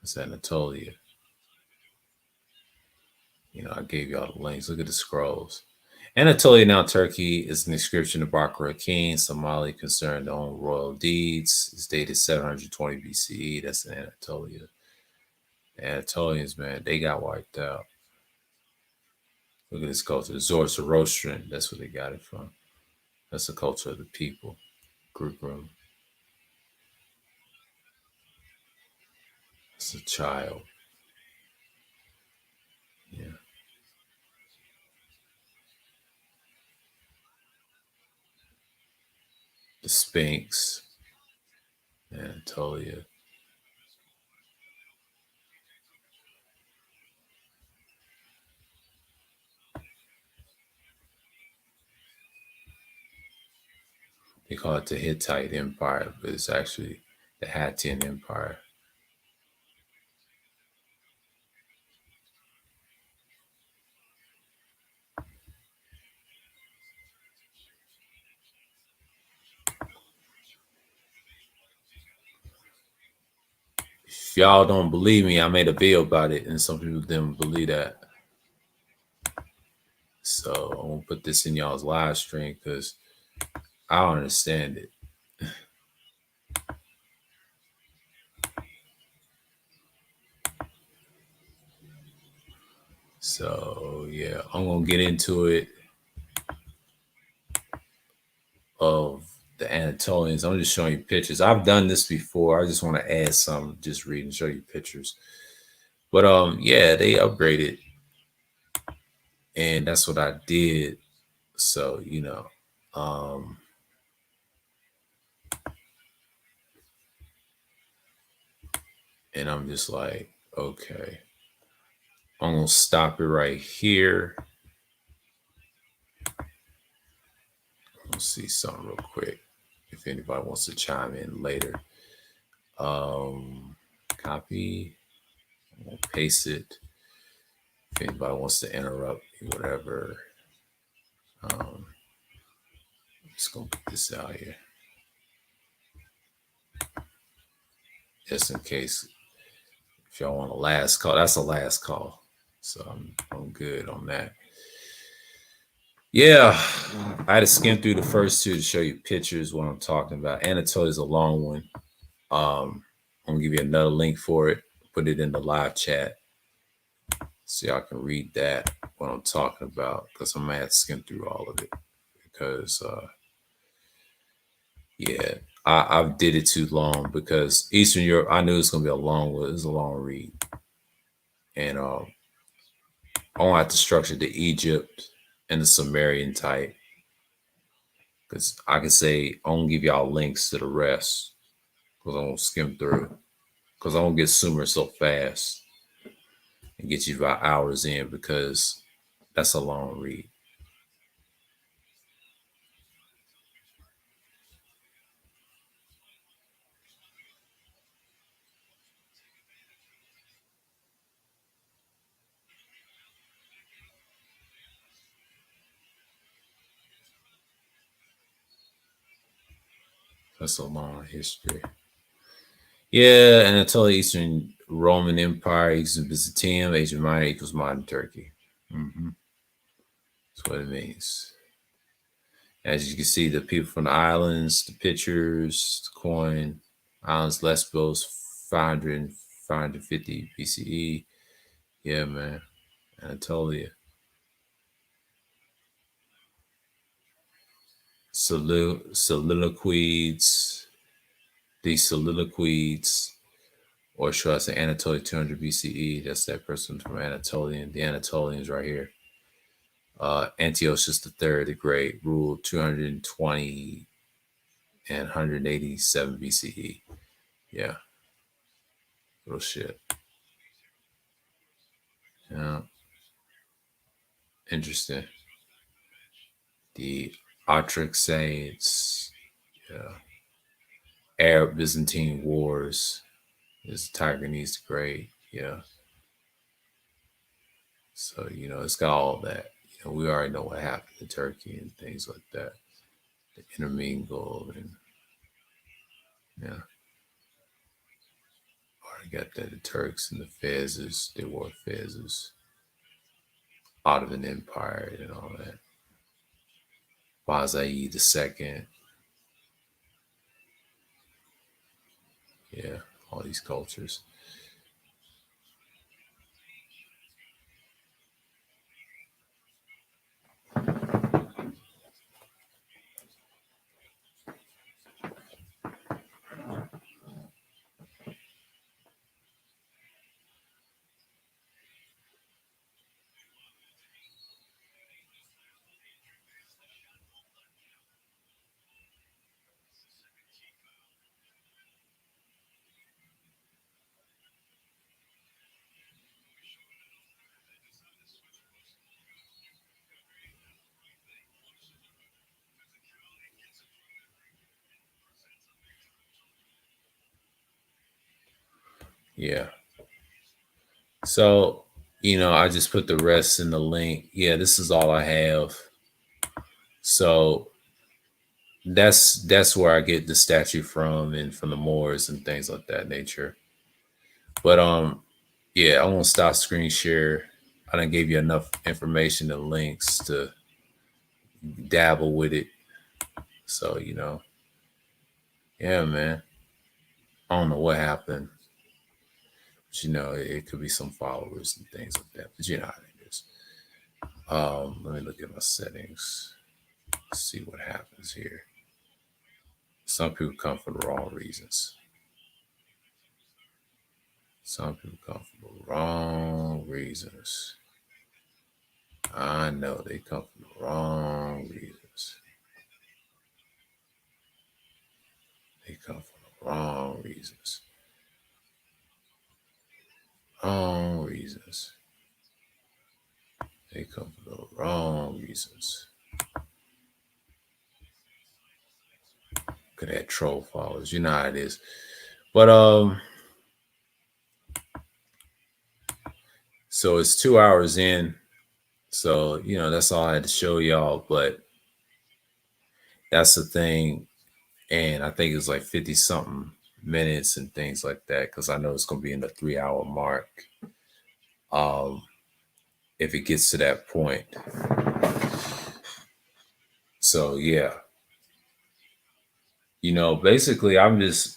That's Anatolia. You know, I gave y'all the links. Look at the scrolls. Anatolia, now Turkey, is an inscription of Bakra king, Somali concerned on royal deeds. It's dated 720 BCE. That's in Anatolia. The Anatolians, man, they got wiped out. Look at this culture. The Zoroastrian, that's where they got it from. That's the culture of the people. Group room. It's a child. Yeah. The Sphinx. Anatolia. They call it the Hittite Empire, but it's actually the Hattian Empire. If y'all don't believe me, I made a video about it, and some people didn't believe that. So I'm gonna put this in y'all's live stream because I don't understand it. So yeah, I'm gonna get into it of the Anatolians. I'm just showing you pictures. I've done this before. I just want to add some, just read and show you pictures. But yeah, they upgraded, and that's what I did. So um, and I'm just like, okay, I'm gonna stop it right here. Let's see something real quick. If anybody wants to chime in later, um, copy, I'm gonna paste it. If anybody wants to interrupt me, whatever, I'm just gonna put this out here just in case. If y'all want a last call, that's a last call. So I'm good on that. Yeah, I had to skim through the first two to show you pictures what I'm talking about. Anatolia is a long one. I'm gonna give you another link for it. Put it in the live chat so y'all can read that what I'm talking about, because I'm gonna have to skim through all of it because yeah, I did it too long because Eastern Europe, I knew it's gonna be a long one. It was a long read, and I want to have to structure the Egypt and the Sumerian type because I can say I'm gonna give y'all links to the rest because I'm gonna skim through because I won't get Sumer so fast and get you about hours in because that's a long read. That's a long history. Yeah, Anatolia, Eastern Roman Empire, Eastern Byzantium, Asia Minor equals modern Turkey. Mm-hmm. That's what it means. As you can see, the people from the islands, the pictures, the coin, islands, Lesbos, 500, 550 BCE. Yeah, man. Anatolia. Soliloquies, the soliloquies, or should I say Anatolia 200 BCE? That's that person from Anatolian. The Anatolians right here. Antiochus III the Great ruled 220 and 187 BCE. Yeah, real shit. Yeah, interesting. The Artaxerxes, yeah, Arab Byzantine Wars is Tigranes the Great. Yeah, so it's got all that. We already know what happened to Turkey and things like that. The intermingle and yeah, already got that. The Turks and the Fezes, they were Fezes, Ottoman Empire and all that. Bazai the second, yeah, all these cultures. Yeah. So, I just put the rest in the link. Yeah, this is all I have. So that's where I get the statue from and from the Moors and things like that nature. But yeah, I won't stop screen share. I done gave you enough information and links to dabble with it. So, yeah, man. I don't know what happened. But, it could be some followers and things like that. But you know how it is. Let me look at my settings. See what happens here. Some people come for the wrong reasons. Some people come for the wrong reasons. I know they come for the wrong reasons. They come for the wrong reasons. Wrong reasons. They come for the wrong reasons. Look at that troll followers. You know how it is. But so it's 2 hours in. So, you know, that's all I had to show y'all. But that's the thing. And I think it's like 50 something minutes and things like that. Cause I know it's gonna be in the 3 hour mark. If it gets to that point. So yeah. You know, basically I just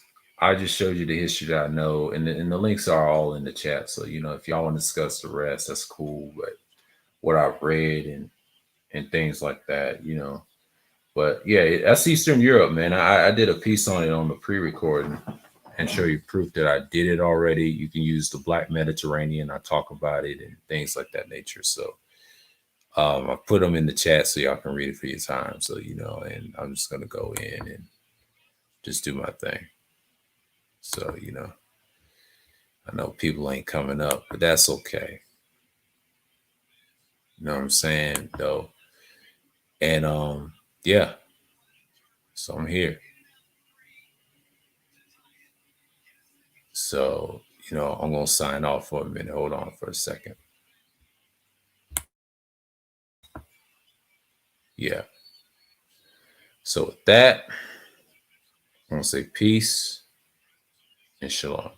showed you the history that I know, and the links are all in the chat. So, you know, if y'all want to discuss the rest, that's cool. But what I've read and things like that, you know. But yeah, that's Eastern Europe, man. I did a piece on it on the pre-recording and show you proof that I did it already. You can use the Black Mediterranean. I talk about it and things like that nature. So I put them in the chat so y'all can read it for your time. So, you know, and I'm just gonna go in and just do my thing. So, you know, I know people ain't coming up, but that's okay. You know what I'm saying, though? And yeah. So I'm here. So, you know, I'm gonna sign off for a minute. Hold on for a second. Yeah. So with that, I'm gonna say peace and shalom.